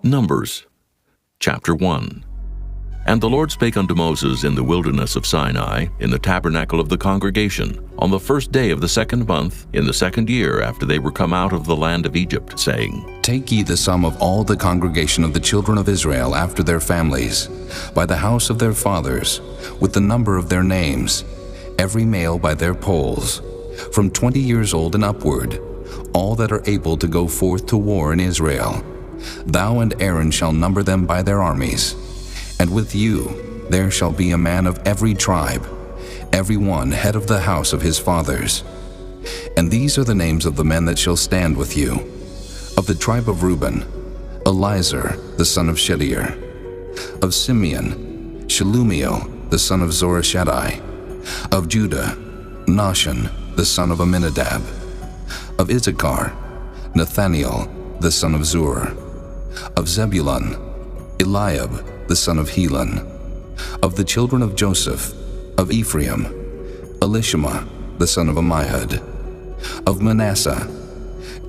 Numbers, chapter 1. And the Lord spake unto Moses in the wilderness of Sinai, in the tabernacle of the congregation, on the first day of the 2nd month, in the 2nd year after they were come out of the land of Egypt, saying, Take ye the sum of all the congregation of the children of Israel after their families, by the house of their fathers, with the number of their names, every male by their polls, from 20 years old and upward, all that are able to go forth to war in Israel. Thou and Aaron shall number them by their armies. And with you there shall be a man of every tribe, every one head of the house of his fathers. And these are the names of the men that shall stand with you. Of the tribe of Reuben, Elizur the son of Shedeur. Of Simeon, Shelumiel the son of Zorishaddai. Of Judah, Nahshon the son of Amminadab. Of Issachar, Nathaniel the son of Zur. Of Zebulun, Eliab the son of Helon. Of the children of Joseph, of Ephraim, Elishama the son of Ammihud. Of Manasseh,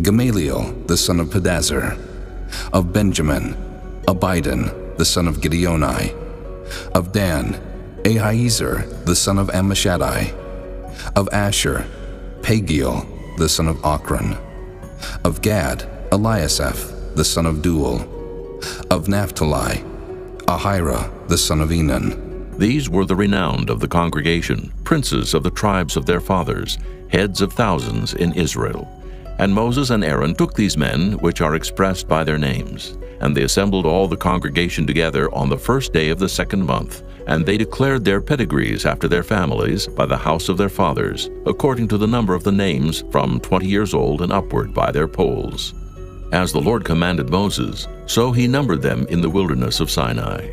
Gamaliel the son of Pedazur. Of Benjamin, Abidan the son of Gideoni. Of Dan, Ahiezer the son of Ammishaddai. Of Asher, Pagiel the son of Ochran. Of Gad, Eliasaph the son of Duel. Of Naphtali, Ahira the son of Enan. These were the renowned of the congregation, princes of the tribes of their fathers, heads of thousands in Israel. And Moses and Aaron took these men, which are expressed by their names, and they assembled all the congregation together on the first day of the 2nd month, and they declared their pedigrees after their families by the house of their fathers, according to the number of the names from 20 years old and upward by their polls. As the Lord commanded Moses, so he numbered them in the wilderness of Sinai.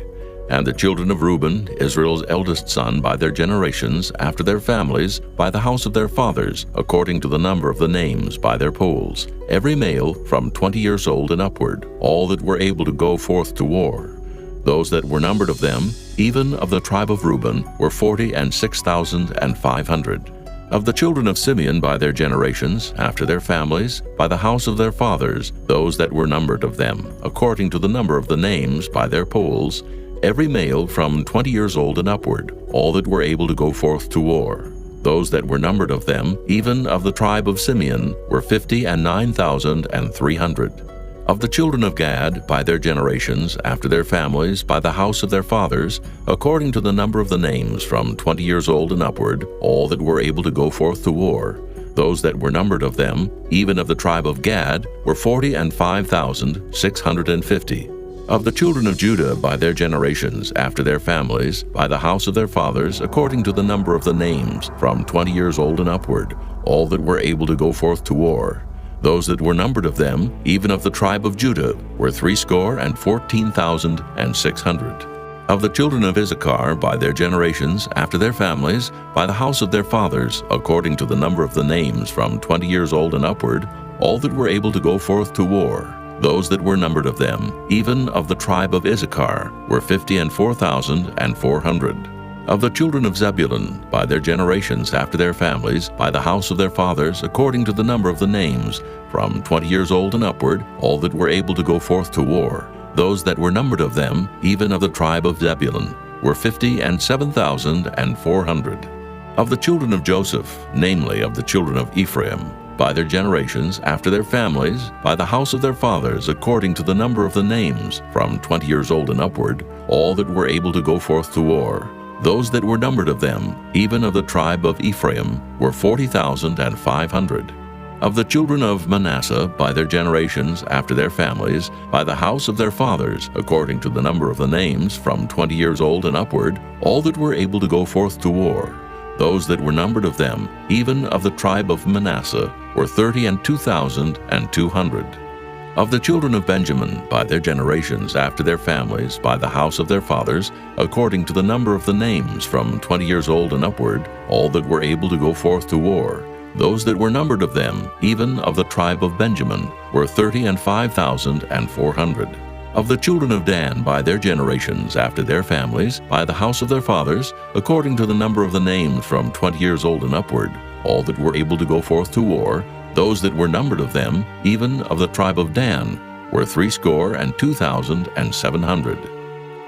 And the children of Reuben, Israel's eldest son, by their generations, after their families, by the house of their fathers, according to the number of the names by their polls, every male from 20 years old and upward, all that were able to go forth to war. Those that were numbered of them, even of the tribe of Reuben, were 46,500. Of the children of Simeon by their generations, after their families, by the house of their fathers, those that were numbered of them, according to the number of the names by their polls, every male from 20 years old and upward, all that were able to go forth to war. Those that were numbered of them, even of the tribe of Simeon, were 59,300. Of the children of Gad, by their generations, after their families, by the house of their fathers, according to the number of the names from 20 years old and upward, all that were able to go forth to war. Those that were numbered of them, even of the tribe of Gad, were 45,650. Of the children of Judah, by their generations, after their families, by the house of their fathers, according to the number of the names from 20 years old and upward, all that were able to go forth to war. Those that were numbered of them, even of the tribe of Judah, were 314,600. Of the children of Issachar, by their generations, after their families, by the house of their fathers, according to the number of the names from 20 years old and upward, all that were able to go forth to war. Those that were numbered of them, even of the tribe of Issachar, were 54,400. Of the children of Zebulun, by their generations, after their families, by the house of their fathers, according to the number of the names, from 20 years old and upward, all that were able to go forth to war. Those that were numbered of them, even of the tribe of Zebulun, were 57,400. Of the children of Joseph, namely of the children of Ephraim, by their generations, after their families, by the house of their fathers, according to the number of the names, from 20 years old and upward, all that were able to go forth to war. Those that were numbered of them, even of the tribe of Ephraim, were 40,500. Of the children of Manasseh, by their generations, after their families, by the house of their fathers, according to the number of the names, from 20 years old and upward, all that were able to go forth to war. Those that were numbered of them, even of the tribe of Manasseh, were 32,200. Of the children of Benjamin, by their generations, after their families, by the house of their fathers, according to the number of the names, from 20 years old and upward, all that were able to go forth to war. Those that were numbered of them, even of the tribe of Benjamin, were 35,400. Of the children of Dan, by their generations, after their families, by the house of their fathers, according to the number of the names from 20 years old and upward, all that were able to go forth to war, those that were numbered of them, even of the tribe of Dan, were 62,700.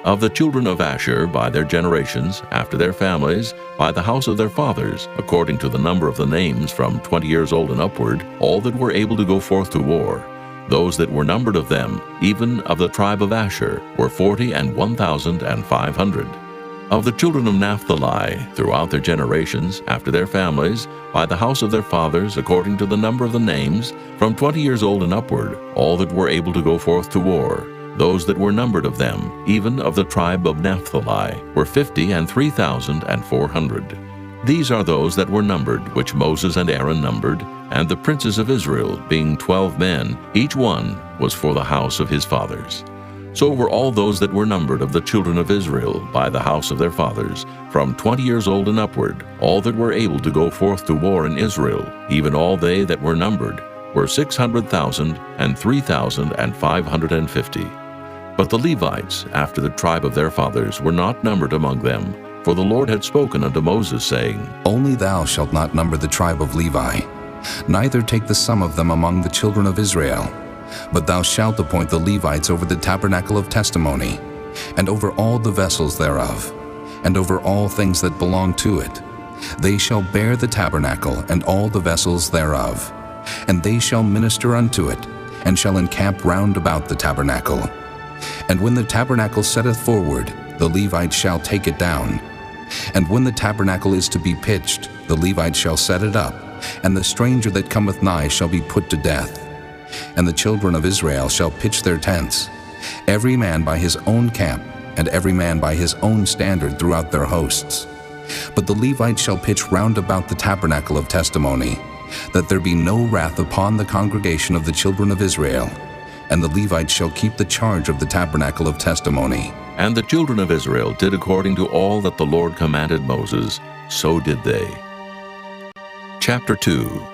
Of the children of Asher by their generations, after their families, by the house of their fathers, according to the number of the names from 20 years old and upward, all that were able to go forth to war, those that were numbered of them, even of the tribe of Asher, were 41,500. Of the children of Naphtali, throughout their generations, after their families, by the house of their fathers, according to the number of the names, from 20 years old and upward, all that were able to go forth to war, those that were numbered of them, even of the tribe of Naphtali, were 53,400. These are those that were numbered, which Moses and Aaron numbered, and the princes of Israel, being 12 men, each one was for the house of his fathers. So were all those that were numbered of the children of Israel by the house of their fathers, from 20 years old and upward, all that were able to go forth to war in Israel, even all they that were numbered, were 600,003,550. But the Levites, after the tribe of their fathers, were not numbered among them, for the Lord had spoken unto Moses, saying, Only thou shalt not number the tribe of Levi, neither take the sum of them among the children of Israel. But thou shalt appoint the Levites over the tabernacle of testimony, and over all the vessels thereof, and over all things that belong to it. They shall bear the tabernacle and all the vessels thereof, and they shall minister unto it, and shall encamp round about the tabernacle. And when the tabernacle setteth forward, the Levites shall take it down. And when the tabernacle is to be pitched, the Levites shall set it up, and the stranger that cometh nigh shall be put to death. And the children of Israel shall pitch their tents, every man by his own camp, and every man by his own standard throughout their hosts. But the Levites shall pitch round about the tabernacle of testimony, that there be no wrath upon the congregation of the children of Israel. And the Levites shall keep the charge of the tabernacle of testimony. And the children of Israel did according to all that the Lord commanded Moses, so did they. Chapter 2.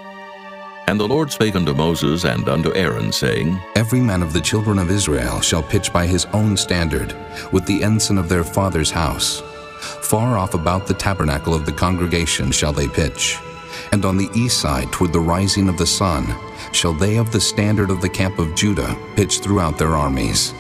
And the Lord spake unto Moses and unto Aaron, saying, Every man of the children of Israel shall pitch by his own standard, with the ensign of their father's house. Far off about the tabernacle of the congregation shall they pitch. And on the east side toward the rising of the sun shall they of the standard of the camp of Judah pitch throughout their armies.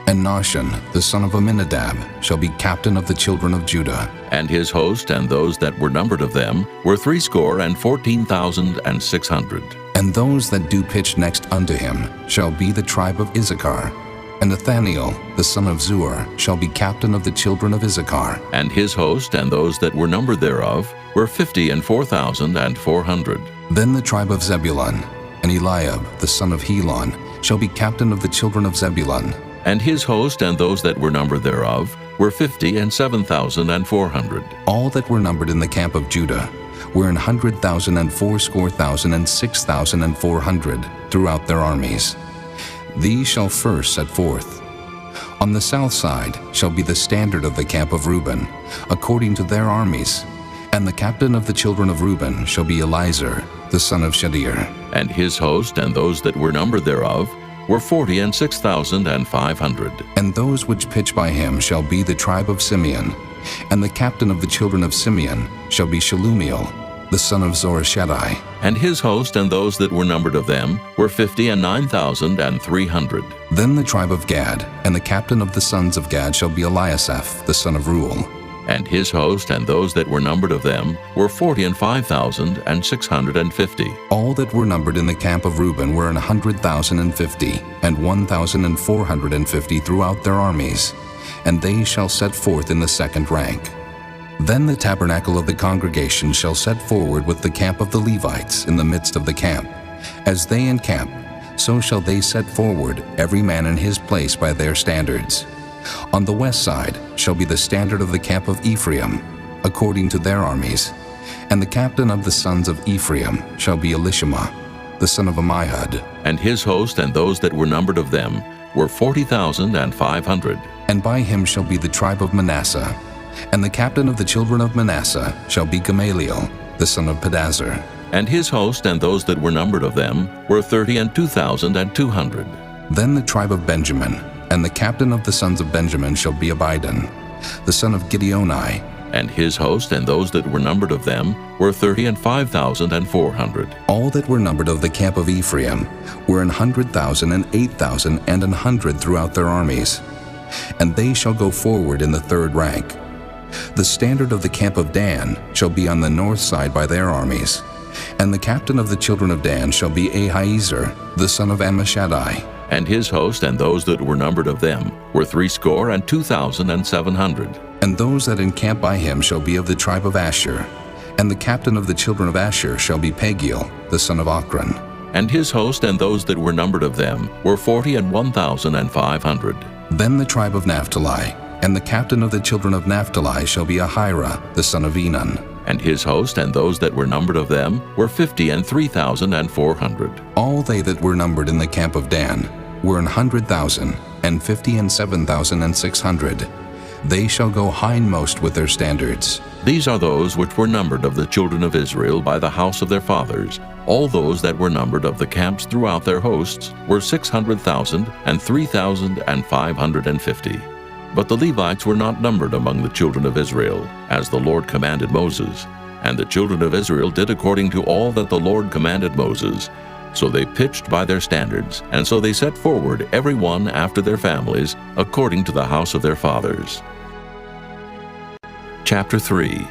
And Nahshon, the son of Amminadab, shall be captain of the children of Judah. And his host and those that were numbered of them were 614,600. And those that do pitch next unto him shall be the tribe of Issachar. And Nathaniel, the son of Zuar, shall be captain of the children of Issachar. And his host and those that were numbered thereof were 54,400. Then the tribe of Zebulun, and Eliab, the son of Helon, shall be captain of the children of Zebulun. And his host and those that were numbered thereof were 57,400. All that were numbered in the camp of Judah were 100,000 and 80,000 and 6,400 throughout their armies. These shall first set forth. On the south side shall be the standard of the camp of Reuben, according to their armies. And the captain of the children of Reuben shall be Elizur, the son of Shadir. And his host and those that were numbered thereof were 46,500. And those which pitch by him shall be the tribe of Simeon. And the captain of the children of Simeon shall be Shelumiel, the son of Zorishaddai. And his host and those that were numbered of them were 59,300. Then the tribe of Gad, and the captain of the sons of Gad shall be Eliasaph, the son of Reuel. And his host and those that were numbered of them were 45,650. All that were numbered in the camp of Reuben were 100,050, and 1,450 throughout their armies, and they shall set forth in the second rank. Then the tabernacle of the congregation shall set forward with the camp of the Levites in the midst of the camp. As they encamp, so shall they set forward, every man in his place by their standards. On the west side shall be the standard of the camp of Ephraim, according to their armies. And the captain of the sons of Ephraim shall be Elishama, the son of Ammihud. And his host and those that were numbered of them were 40,500. And by him shall be the tribe of Manasseh. And the captain of the children of Manasseh shall be Gamaliel, the son of Pedazur. And his host and those that were numbered of them were 32,200. Then the tribe of Benjamin, and the captain of the sons of Benjamin shall be Abidan, the son of Gideoni, And his host and those that were numbered of them were 35,400. All that were numbered of the camp of Ephraim were 100,000 and 8,000 and 100 throughout their armies. And they shall go forward in the third rank. The standard of the camp of Dan shall be on the north side by their armies. And the captain of the children of Dan shall be Ahiezer, the son of Ammishaddai. And his host and those that were numbered of them were 62,700. And those that encamp by him shall be of the tribe of Asher. And the captain of the children of Asher shall be Pagiel, the son of Ochran. And his host and those that were numbered of them were 41,500. Then the tribe of Naphtali, and the captain of the children of Naphtali shall be Ahira, the son of Enan. And his host and those that were numbered of them were 53,400. All they that were numbered in the camp of Dan were 100,000, and 57,600. They shall go hindmost with their standards. These are those which were numbered of the children of Israel by the house of their fathers. All those that were numbered of the camps throughout their hosts were 600,000 and 3,550. But the Levites were not numbered among the children of Israel, as the Lord commanded Moses. And the children of Israel did according to all that the Lord commanded Moses. So they pitched by their standards, and so they set forward every one after their families, according to the house of their fathers. Chapter 3.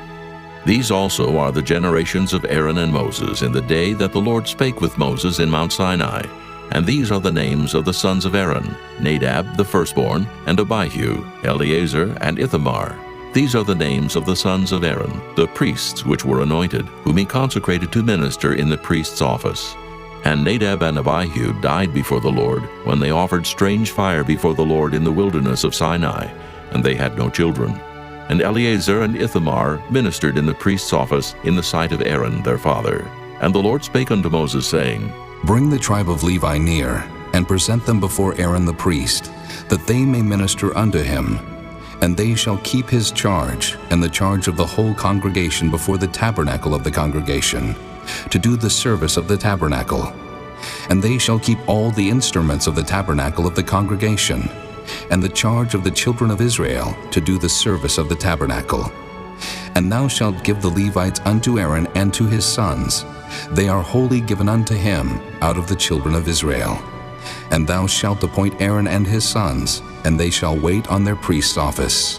These also are the generations of Aaron and Moses in the day that the Lord spake with Moses in Mount Sinai. And these are the names of the sons of Aaron, Nadab the firstborn, and Abihu, Eleazar, and Ithamar. These are the names of the sons of Aaron, the priests which were anointed, whom he consecrated to minister in the priest's office. And Nadab and Abihu died before the Lord, when they offered strange fire before the Lord in the wilderness of Sinai, and they had no children. And Eleazar and Ithamar ministered in the priest's office in the sight of Aaron their father. And the Lord spake unto Moses, saying, Bring the tribe of Levi near, and present them before Aaron the priest, that they may minister unto him. And they shall keep his charge, and the charge of the whole congregation before the tabernacle of the congregation, to do the service of the tabernacle. And they shall keep all the instruments of the tabernacle of the congregation, and the charge of the children of Israel to do the service of the tabernacle. And thou shalt give the Levites unto Aaron and to his sons. They are wholly given unto him out of the children of Israel. And thou shalt appoint Aaron and his sons, and they shall wait on their priest's office.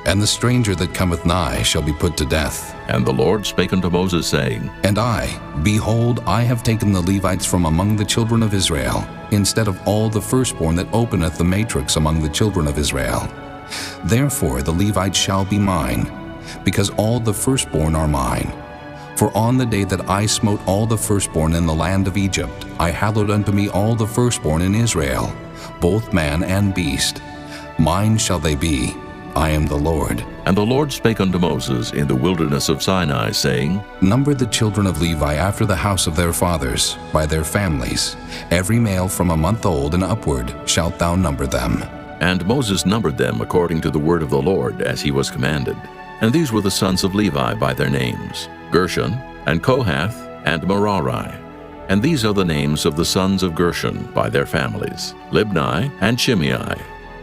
And the stranger that cometh nigh shall be put to death. And the Lord spake unto Moses, saying, And I, behold, I have taken the Levites from among the children of Israel, instead of all the firstborn that openeth the matrix among the children of Israel. Therefore the Levites shall be mine, because all the firstborn are mine. For on the day that I smote all the firstborn in the land of Egypt, I hallowed unto me all the firstborn in Israel, both man and beast. Mine shall they be. I am the Lord. And the Lord spake unto Moses in the wilderness of Sinai, saying, Number the children of Levi after the house of their fathers, by their families. Every male from a month old and upward shalt thou number them. And Moses numbered them according to the word of the Lord, as he was commanded. And these were the sons of Levi by their names, Gershon, and Kohath, and Merari. And these are the names of the sons of Gershon by their families, Libni and Shimei.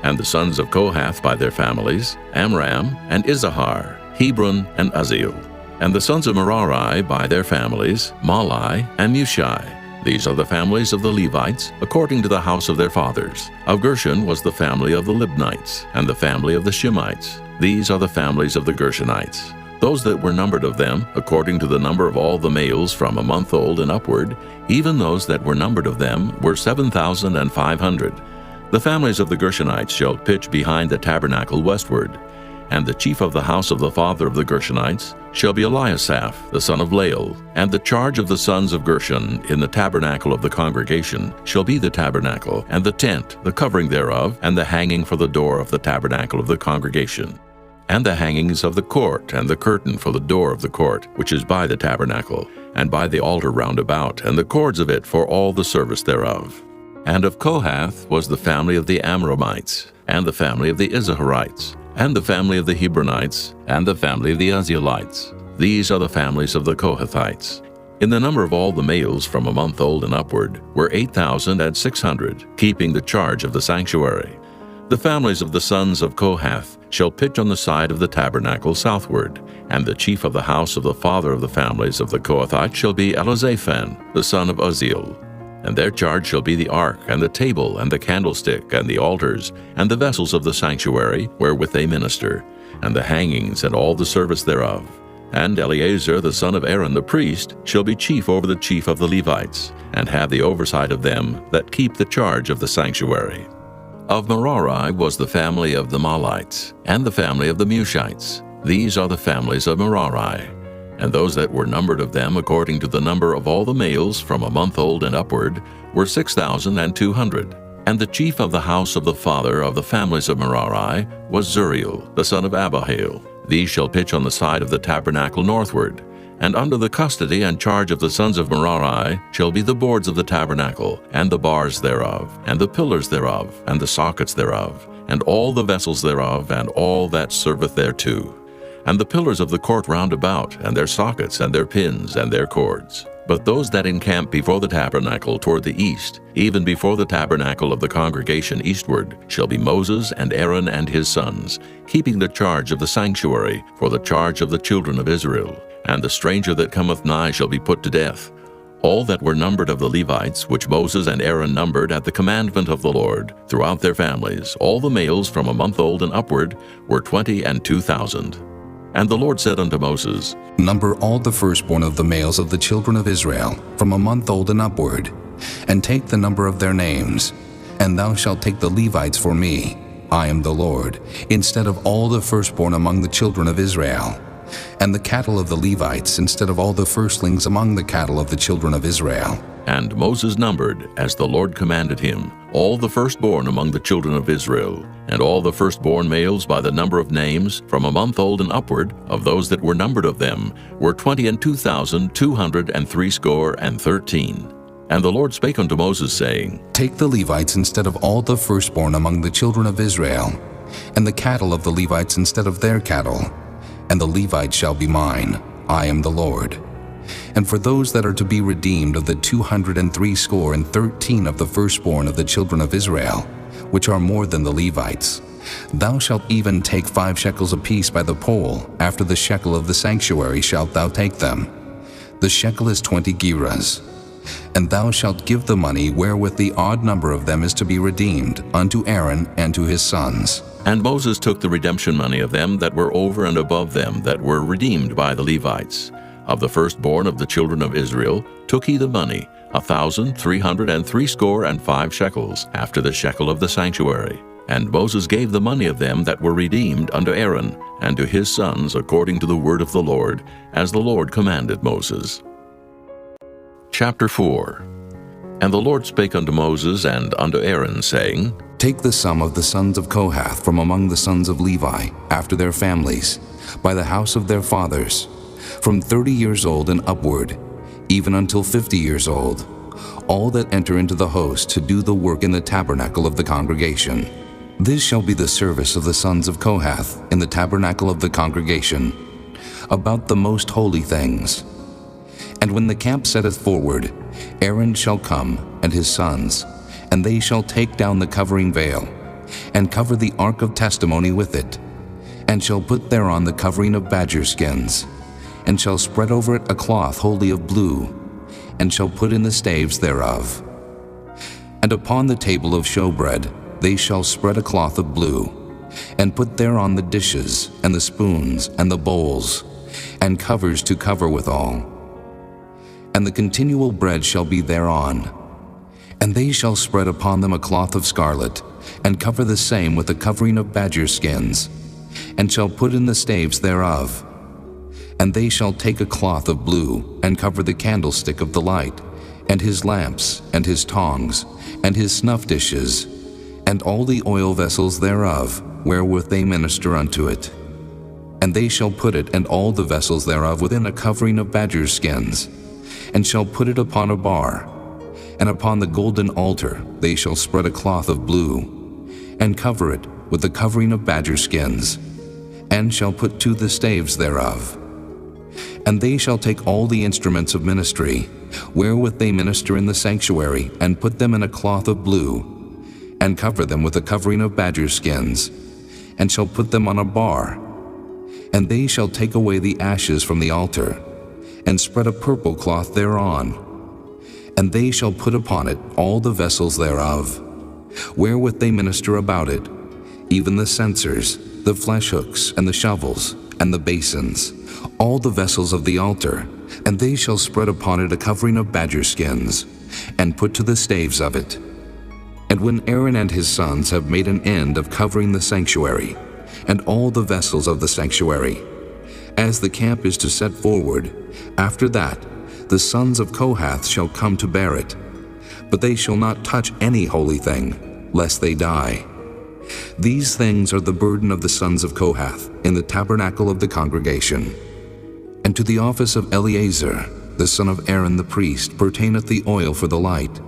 And the sons of Kohath by their families, Amram and Izahar, Hebron and Uzziel. And the sons of Merari by their families, Mahli and Mushi. These are the families of the Levites, according to the house of their fathers. Of Gershon was the family of the Libnites, and the family of the Shimeites. These are the families of the Gershonites. Those that were numbered of them, according to the number of all the males from a month old and upward, even those that were numbered of them were 7,500. The families of the Gershonites shall pitch behind the tabernacle westward. And the chief of the house of the father of the Gershonites shall be Eliasaph, the son of Lael. And the charge of the sons of Gershon in the tabernacle of the congregation shall be the tabernacle, and the tent, the covering thereof, and the hanging for the door of the tabernacle of the congregation, and the hangings of the court, and the curtain for the door of the court, which is by the tabernacle, and by the altar round about, and the cords of it for all the service thereof. And of Kohath was the family of the Amramites, and the family of the Izaharites, and the family of the Hebronites, and the family of the Uzzielites. These are the families of the Kohathites. In the number of all the males from a month old and upward were 8,600, keeping the charge of the sanctuary. The families of the sons of Kohath shall pitch on the side of the tabernacle southward, and the chief of the house of the father of the families of the Kohathites shall be Elizaphan, the son of Uzziel. And their charge shall be the ark, and the table, and the candlestick, and the altars, and the vessels of the sanctuary, wherewith they minister, and the hangings, and all the service thereof. And Eleazar the son of Aaron the priest shall be chief over the chief of the Levites, and have the oversight of them that keep the charge of the sanctuary. Of Merari was the family of the Mahlites, and the family of the Mushites. These are the families of Merari. And those that were numbered of them according to the number of all the males from a month old and upward were 6,200. And the chief of the house of the father of the families of Merari was Zuriel, the son of Abihail. These shall pitch on the side of the tabernacle northward. And under the custody and charge of the sons of Merari shall be the boards of the tabernacle, and the bars thereof, and the pillars thereof, and the sockets thereof, and all the vessels thereof, and all that serveth thereto. And the pillars of the court round about, and their sockets, and their pins, and their cords. But those that encamp before the tabernacle toward the east, even before the tabernacle of the congregation eastward, shall be Moses and Aaron and his sons, keeping the charge of the sanctuary for the charge of the children of Israel. And the stranger that cometh nigh shall be put to death. All that were numbered of the Levites, which Moses and Aaron numbered at the commandment of the Lord, throughout their families, all the males from a month old and upward, were 22,000. And the Lord said unto Moses, Number all the firstborn of the males of the children of Israel, from a month old and upward, and take the number of their names. And thou shalt take the Levites for me, I am the Lord, instead of all the firstborn among the children of Israel, and the cattle of the Levites instead of all the firstlings among the cattle of the children of Israel. And Moses numbered, as the Lord commanded him, all the firstborn among the children of Israel, and all the firstborn males by the number of names, from a month old and upward, of those that were numbered of them, were 22,213. And the Lord spake unto Moses, saying, Take the Levites instead of all the firstborn among the children of Israel, and the cattle of the Levites instead of their cattle, and the Levites shall be mine, I am the Lord. And for those that are to be redeemed of the 213 of the firstborn of the children of Israel, which are more than the Levites, thou shalt even take 5 shekels apiece by the poll. After the shekel of the sanctuary shalt thou take them. The shekel is 20 gerahs. And thou shalt give the money wherewith the odd number of them is to be redeemed unto Aaron and to his sons. And Moses took the redemption money of them that were over and above them that were redeemed by the Levites. Of the firstborn of the children of Israel took he the money, 1,365 shekels, after the shekel of the sanctuary. And Moses gave the money of them that were redeemed unto Aaron and to his sons according to the word of the Lord, as the Lord commanded Moses. Chapter 4. And the Lord spake unto Moses and unto Aaron, saying, Take the sum of the sons of Kohath from among the sons of Levi, after their families, by the house of their fathers, from 30 years old and upward, even until 50 years old, all that enter into the host to do the work in the tabernacle of the congregation. This shall be the service of the sons of Kohath in the tabernacle of the congregation, about the most holy things. And when the camp setteth forward, Aaron shall come, and his sons, and they shall take down the covering veil, and cover the ark of testimony with it, and shall put thereon the covering of badger skins, and shall spread over it a cloth wholly of blue, and shall put in the staves thereof. And upon the table of showbread they shall spread a cloth of blue, and put thereon the dishes, and the spoons, and the bowls, and covers to cover withal. And the continual bread shall be thereon. And they shall spread upon them a cloth of scarlet, and cover the same with a covering of badger skins, and shall put in the staves thereof. And they shall take a cloth of blue, and cover the candlestick of the light, and his lamps, and his tongs, and his snuff dishes, and all the oil vessels thereof, wherewith they minister unto it. And they shall put it and all the vessels thereof within a covering of badger skins, and shall put it upon a bar. And upon the golden altar they shall spread a cloth of blue, and cover it with the covering of badger skins, and shall put to the staves thereof. And they shall take all the instruments of ministry, wherewith they minister in the sanctuary, and put them in a cloth of blue, and cover them with a covering of badger skins, and shall put them on a bar. And they shall take away the ashes from the altar, and spread a purple cloth thereon. And they shall put upon it all the vessels thereof, wherewith they minister about it, even the censers, the flesh hooks, and the shovels, and the basins, all the vessels of the altar. And they shall spread upon it a covering of badger skins, and put to the staves of it. And when Aaron and his sons have made an end of covering the sanctuary, and all the vessels of the sanctuary, as the camp is to set forward, after that the sons of Kohath shall come to bear it. But they shall not touch any holy thing, lest they die. These things are the burden of the sons of Kohath in the tabernacle of the congregation. And to the office of Eleazar, the son of Aaron the priest, pertaineth the oil for the light,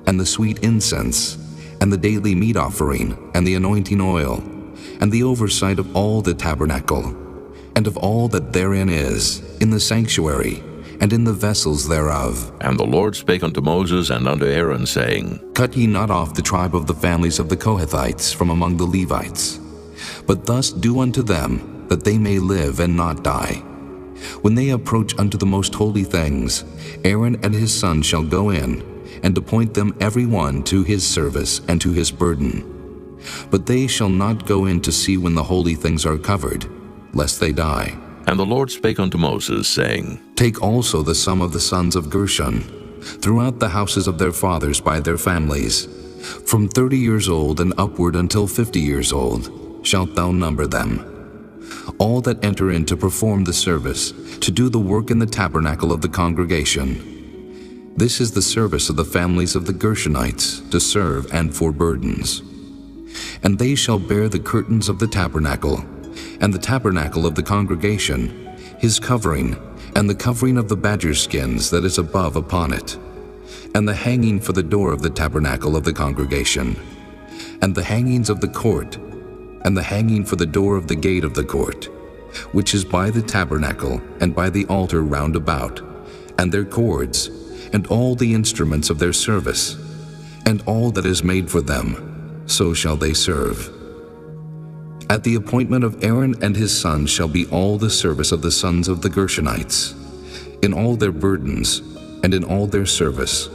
and the sweet incense, and the daily meat offering, and the anointing oil, and the oversight of all the tabernacle, and of all that therein is, in the sanctuary, and in the vessels thereof. And the Lord spake unto Moses and unto Aaron, saying, Cut ye not off the tribe of the families of the Kohathites from among the Levites, but thus do unto them, that they may live and not die. When they approach unto the most holy things, Aaron and his sons shall go in, and appoint them every one to his service and to his burden. But they shall not go in to see when the holy things are covered, lest they die. And the Lord spake unto Moses, saying, Take also the sum of the sons of Gershon, throughout the houses of their fathers by their families, from 30 years old and upward until 50 years old, shalt thou number them. All that enter in to perform the service, to do the work in the tabernacle of the congregation. This is the service of the families of the Gershonites, to serve and for burdens. And they shall bear the curtains of the tabernacle, and the tabernacle of the congregation, his covering, and the covering of the badger skins that is above upon it, and the hanging for the door of the tabernacle of the congregation, and the hangings of the court, and the hanging for the door of the gate of the court, which is by the tabernacle and by the altar round about, and their cords, and all the instruments of their service, and all that is made for them, so shall they serve. At the appointment of Aaron and his sons shall be all the service of the sons of the Gershonites, in all their burdens, and in all their service.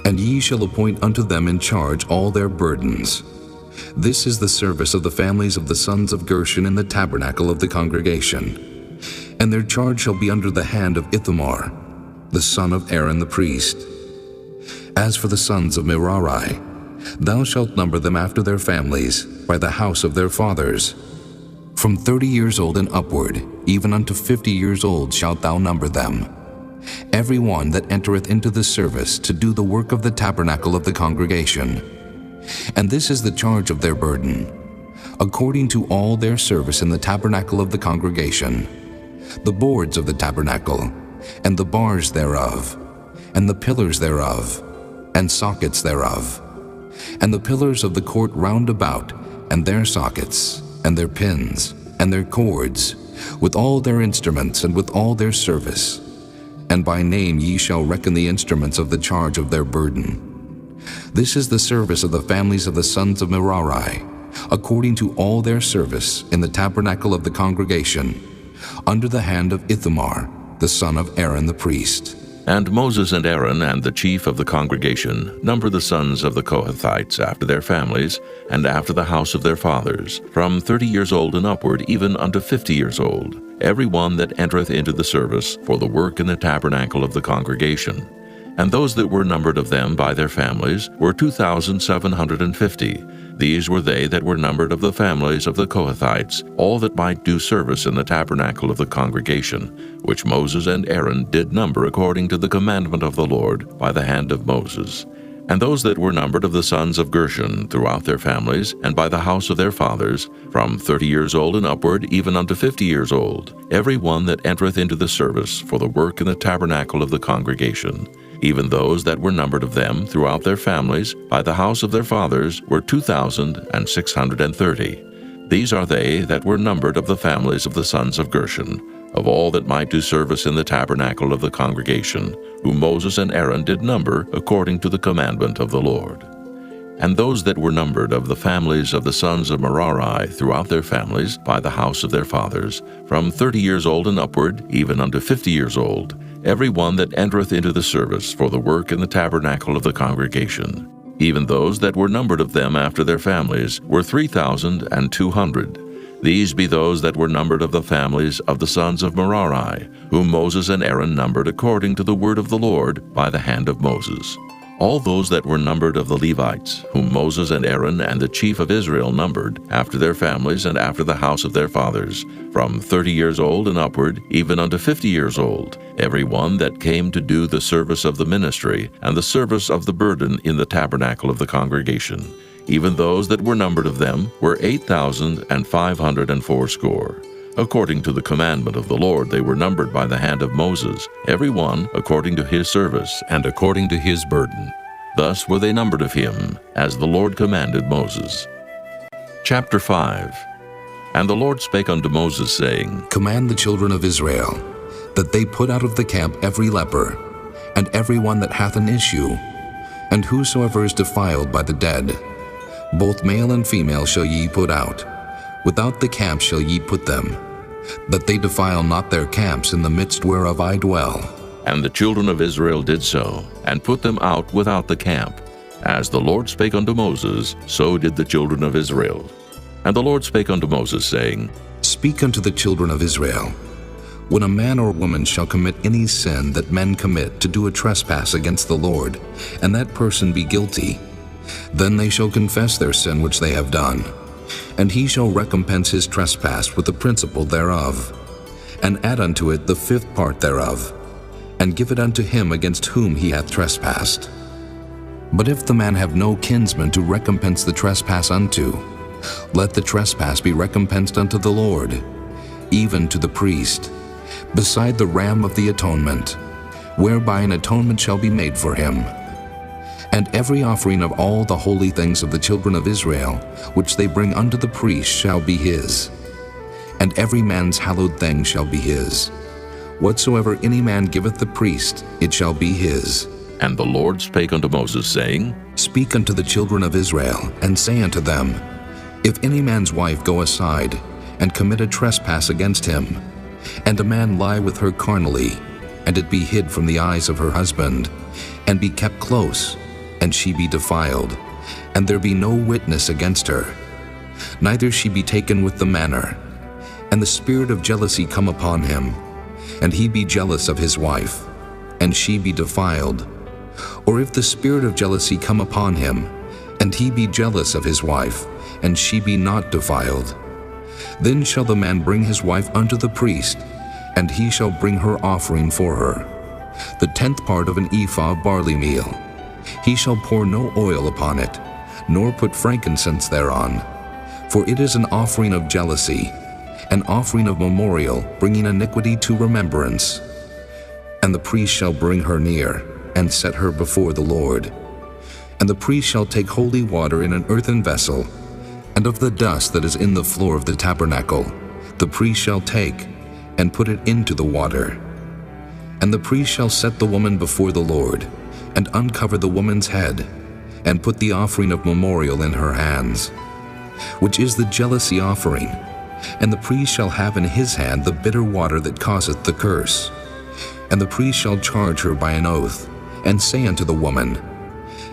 And ye shall appoint unto them in charge all their burdens. This is the service of the families of the sons of Gershon in the tabernacle of the congregation. And their charge shall be under the hand of Ithamar, the son of Aaron the priest. As for the sons of Merari, thou shalt number them after their families, by the house of their fathers. From 30 years old and upward, even unto 50 years old shalt thou number them. Every one that entereth into the service to do the work of the tabernacle of the congregation. And this is the charge of their burden, according to all their service in the tabernacle of the congregation, the boards of the tabernacle, and the bars thereof, and the pillars thereof, and sockets thereof, and the pillars of the court round about, and their sockets, and their pins, and their cords, with all their instruments, and with all their service. And by name ye shall reckon the instruments of the charge of their burden. This is the service of the families of the sons of Merari, according to all their service in the tabernacle of the congregation, under the hand of Ithamar, the son of Aaron the priest. And Moses and Aaron and the chief of the congregation number the sons of the Kohathites after their families, and after the house of their fathers, from 30 years old and upward even unto 50 years old, every one that entereth into the service for the work in the tabernacle of the congregation. And those that were numbered of them by their families were 2,750. These were they that were numbered of the families of the Kohathites, all that might do service in the tabernacle of the congregation, which Moses and Aaron did number according to the commandment of the Lord by the hand of Moses. And those that were numbered of the sons of Gershon throughout their families, and by the house of their fathers, from 30 years old and upward, even unto 50 years old, every one that entereth into the service for the work in the tabernacle of the congregation. Even those that were numbered of them throughout their families, by the house of their fathers, were 2,630. These are they that were numbered of the families of the sons of Gershon, of all that might do service in the tabernacle of the congregation, whom Moses and Aaron did number according to the commandment of the Lord. And those that were numbered of the families of the sons of Merari throughout their families, by the house of their fathers, from 30 years old and upward, even unto 50 years old, every one that entereth into the service for the work in the tabernacle of the congregation. Even those that were numbered of them after their families were 3,200. These be those that were numbered of the families of the sons of Merari, whom Moses and Aaron numbered according to the word of the Lord by the hand of Moses. All those that were numbered of the Levites, whom Moses and Aaron and the chief of Israel numbered, after their families and after the house of their fathers, from 30 years old and upward, even unto 50 years old, every one that came to do the service of the ministry and the service of the burden in the tabernacle of the congregation. Even those that were numbered of them were 8,580. According to the commandment of the Lord they were numbered by the hand of Moses, every one according to his service and according to his burden. Thus were they numbered of him, as the Lord commanded Moses. Chapter 5. And the Lord spake unto Moses, saying, Command the children of Israel, that they put out of the camp every leper, and every one that hath an issue, and whosoever is defiled by the dead. Both male and female shall ye put out. Without the camp shall ye put them, that they defile not their camps in the midst whereof I dwell. And the children of Israel did so, and put them out without the camp. As the Lord spake unto Moses, so did the children of Israel. And the Lord spake unto Moses, saying, Speak unto the children of Israel, when a man or woman shall commit any sin that men commit to do a trespass against the Lord, and that person be guilty, then they shall confess their sin which they have done, and he shall recompense his trespass with the principal thereof, and add unto it the 5th part thereof, and give it unto him against whom he hath trespassed. But if the man have no kinsman to recompense the trespass unto, let the trespass be recompensed unto the Lord, even to the priest, beside the ram of the atonement, whereby an atonement shall be made for him. And every offering of all the holy things of the children of Israel, which they bring unto the priest, shall be his. And every man's hallowed thing shall be his. Whatsoever any man giveth the priest, it shall be his. And the Lord spake unto Moses, saying, Speak unto the children of Israel, and say unto them, If any man's wife go aside, and commit a trespass against him, and a man lie with her carnally, and it be hid from the eyes of her husband, and be kept close, and she be defiled, and there be no witness against her, neither she be taken with the manner, and the spirit of jealousy come upon him, and he be jealous of his wife, and she be defiled. Or if the spirit of jealousy come upon him, and he be jealous of his wife, and she be not defiled, then shall the man bring his wife unto the priest, and he shall bring her offering for her, the 10th part of an ephah of barley meal. He shall pour no oil upon it, nor put frankincense thereon, for it is an offering of jealousy, an offering of memorial, bringing iniquity to remembrance. And the priest shall bring her near, and set her before the Lord. And the priest shall take holy water in an earthen vessel, and of the dust that is in the floor of the tabernacle, the priest shall take, and put it into the water. And the priest shall set the woman before the Lord, and uncover the woman's head, and put the offering of memorial in her hands, which is the jealousy offering. And the priest shall have in his hand the bitter water that causeth the curse. And the priest shall charge her by an oath, and say unto the woman,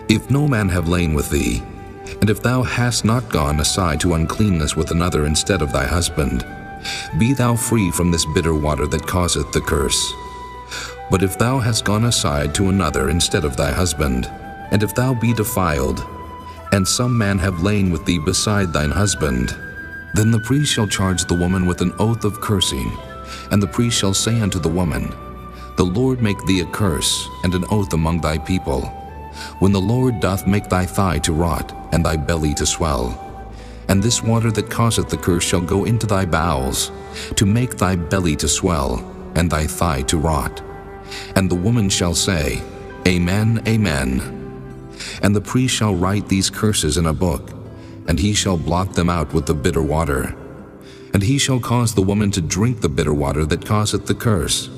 If no man have lain with thee, and if thou hast not gone aside to uncleanness with another instead of thy husband, be thou free from this bitter water that causeth the curse. But if thou hast gone aside to another instead of thy husband, and if thou be defiled, and some man have lain with thee beside thine husband, then the priest shall charge the woman with an oath of cursing, and the priest shall say unto the woman, The Lord make thee a curse and an oath among thy people, when the Lord doth make thy thigh to rot, and thy belly to swell. And this water that causeth the curse shall go into thy bowels, to make thy belly to swell, and thy thigh to rot. And the woman shall say, Amen, Amen. And the priest shall write these curses in a book, and he shall blot them out with the bitter water. And he shall cause the woman to drink the bitter water that causeth the curse,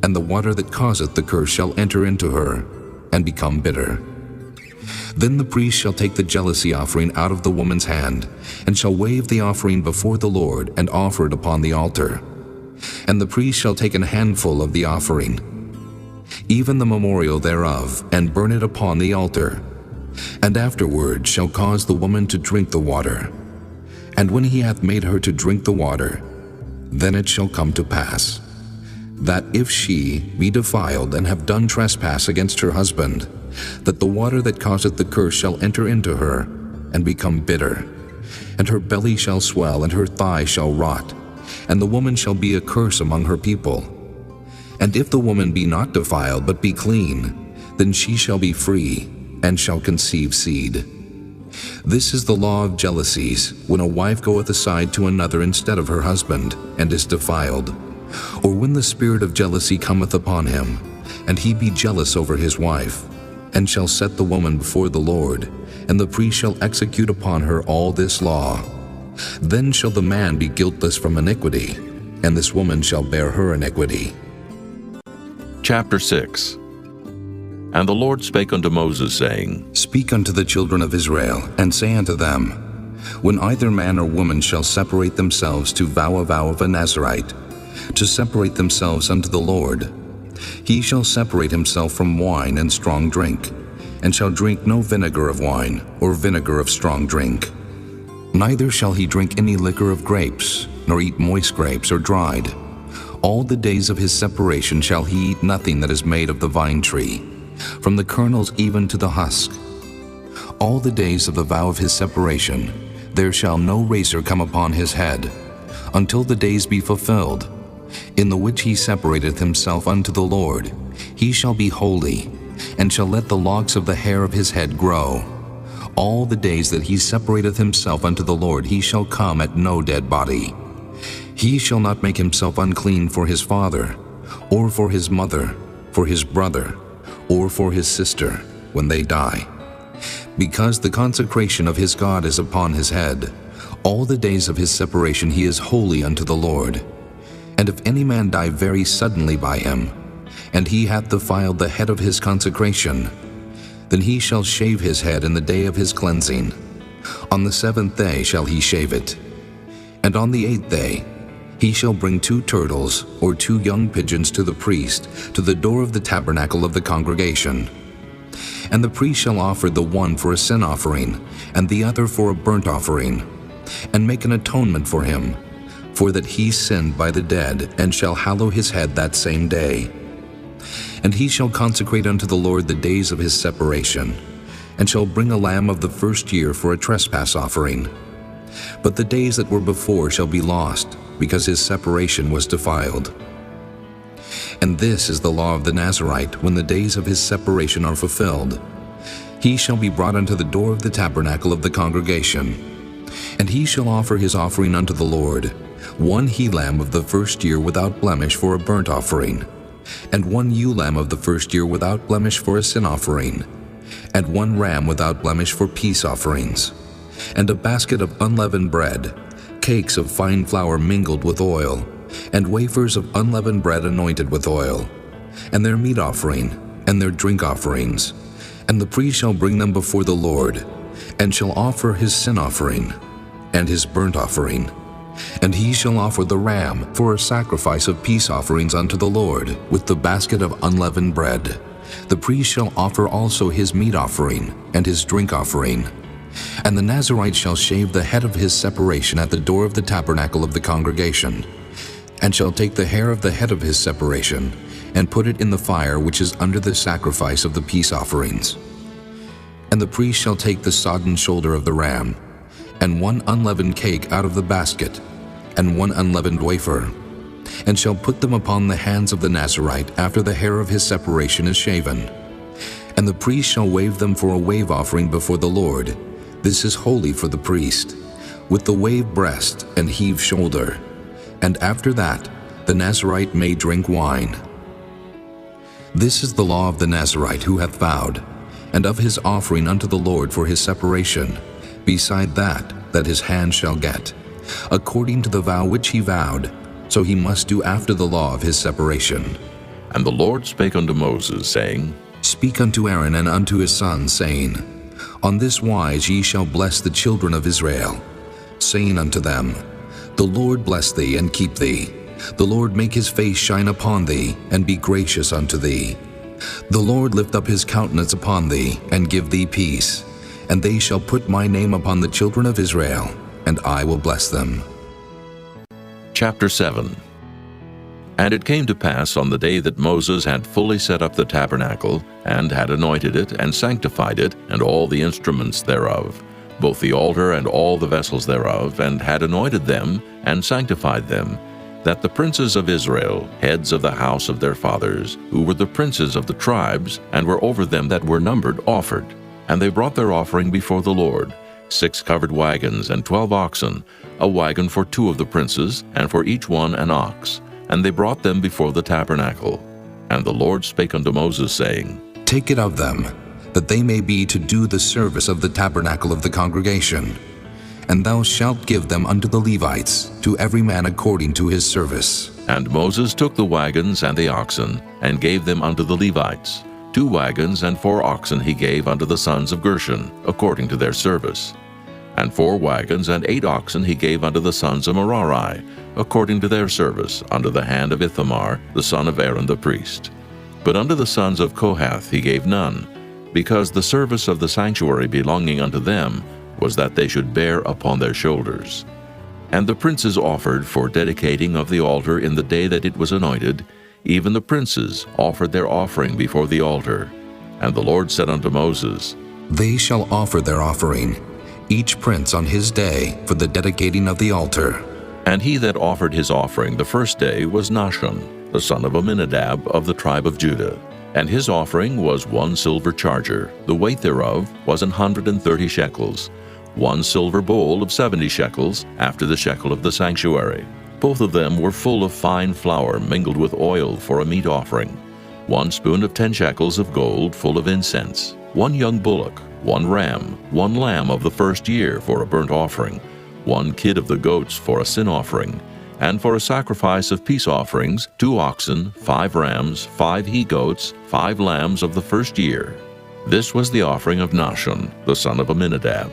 and the water that causeth the curse shall enter into her, and become bitter. Then the priest shall take the jealousy offering out of the woman's hand, and shall wave the offering before the Lord, and offer it upon the altar. And the priest shall take an handful of the offering, even the memorial thereof, and burn it upon the altar, and afterward shall cause the woman to drink the water. And when he hath made her to drink the water, then it shall come to pass, that if she be defiled and have done trespass against her husband, that the water that causeth the curse shall enter into her, and become bitter, and her belly shall swell, and her thigh shall rot, and the woman shall be a curse among her people. And if the woman be not defiled, but be clean, then she shall be free, and shall conceive seed. This is the law of jealousies, when a wife goeth aside to another instead of her husband, and is defiled, or when the spirit of jealousy cometh upon him, and he be jealous over his wife, and shall set the woman before the Lord, and the priest shall execute upon her all this law. Then shall the man be guiltless from iniquity, and this woman shall bear her iniquity. Chapter 6. And the Lord spake unto Moses, saying, Speak unto the children of Israel, and say unto them, When either man or woman shall separate themselves to vow a vow of a Nazarite, to separate themselves unto the Lord, he shall separate himself from wine and strong drink, and shall drink no vinegar of wine, or vinegar of strong drink. Neither shall he drink any liquor of grapes, nor eat moist grapes or dried. All the days of his separation shall he eat nothing that is made of the vine tree, from the kernels even to the husk. All the days of the vow of his separation, there shall no razor come upon his head, until the days be fulfilled, in the which he separateth himself unto the Lord. He shall be holy, and shall let the locks of the hair of his head grow. All the days that he separateth himself unto the Lord, he shall come at no dead body. He shall not make himself unclean for his father, or for his mother, for his brother, or for his sister, when they die. Because the consecration of his God is upon his head, all the days of his separation he is holy unto the Lord. And if any man die very suddenly by him, and he hath defiled the head of his consecration, then he shall shave his head in the day of his cleansing. On the 7th day shall he shave it. And on the 8th day he shall bring 2 turtles or 2 young pigeons to the priest, to the door of the tabernacle of the congregation. And the priest shall offer the one for a sin offering, and the other for a burnt offering, and make an atonement for him, for that he sinned by the dead, and shall hallow his head that same day. And he shall consecrate unto the Lord the days of his separation, and shall bring a lamb of the first year for a trespass offering. But the days that were before shall be lost, because his separation was defiled. And this is the law of the Nazarite, when the days of his separation are fulfilled. He shall be brought unto the door of the tabernacle of the congregation, and he shall offer his offering unto the Lord, 1 he-lamb of the first year without blemish for a burnt offering, and 1 ewe-lamb of the first year without blemish for a sin offering, and 1 ram without blemish for peace offerings, and a basket of unleavened bread, cakes of fine flour mingled with oil, and wafers of unleavened bread anointed with oil, and their meat offering, and their drink offerings. And the priest shall bring them before the Lord, and shall offer his sin offering, and his burnt offering. And he shall offer the ram for a sacrifice of peace offerings unto the Lord, with the basket of unleavened bread. The priest shall offer also his meat offering, and his drink offering. And the Nazarite shall shave the head of his separation at the door of the tabernacle of the congregation, and shall take the hair of the head of his separation, and put it in the fire which is under the sacrifice of the peace offerings. And the priest shall take the sodden shoulder of the ram, and 1 unleavened cake out of the basket, and 1 unleavened wafer, and shall put them upon the hands of the Nazarite after the hair of his separation is shaven. And the priest shall wave them for a wave offering before the Lord. This is holy for the priest, with the wave breast and heave shoulder. And after that, the Nazarite may drink wine. This is the law of the Nazarite who hath vowed, and of his offering unto the Lord for his separation, beside that his hand shall get, according to the vow which he vowed, so he must do after the law of his separation. And the Lord spake unto Moses, saying, Speak unto Aaron and unto his sons, saying, On this wise ye shall bless the children of Israel, saying unto them, The Lord bless thee and keep thee. The Lord make his face shine upon thee, and be gracious unto thee. The Lord lift up his countenance upon thee, and give thee peace. And they shall put my name upon the children of Israel, and I will bless them. Chapter 7. And it came to pass on the day that Moses had fully set up the tabernacle, and had anointed it, and sanctified it, and all the instruments thereof, both the altar and all the vessels thereof, and had anointed them, and sanctified them, that the princes of Israel, heads of the house of their fathers, who were the princes of the tribes, and were over them that were numbered, offered. And they brought their offering before the Lord, 6 covered wagons, and 12 oxen, a wagon for 2 of the princes, and for each one an ox. And they brought them before the tabernacle. And the Lord spake unto Moses, saying, Take it of them, that they may be to do the service of the tabernacle of the congregation. And thou shalt give them unto the Levites, to every man according to his service. And Moses took the wagons and the oxen, and gave them unto the Levites. 2 wagons and 4 oxen he gave unto the sons of Gershon, according to their service. And 4 wagons and 8 oxen he gave unto the sons of Merari, according to their service, under the hand of Ithamar, the son of Aaron the priest. But unto the sons of Kohath he gave none, because the service of the sanctuary belonging unto them was that they should bear upon their shoulders. And the princes offered for dedicating of the altar in the day that it was anointed, even the princes offered their offering before the altar. And the Lord said unto Moses, They shall offer their offering, each prince on his day, for the dedicating of the altar. And he that offered his offering the first day was Nahshon, the son of Amminadab of the tribe of Judah. And his offering was 1 silver charger, the weight thereof was 130 shekels, 1 silver bowl of 70 shekels, after the shekel of the sanctuary. Both of them were full of fine flour mingled with oil for a meat offering. 1 spoon of 10 shekels of gold full of incense, 1 young bullock, 1 ram, 1 lamb of the first year for a burnt offering, 1 kid of the goats for a sin offering, and for a sacrifice of peace offerings, 2 oxen, 5 rams, 5 he-goats, 5 lambs of the first year. This was the offering of Nahshon, the son of Amminadab.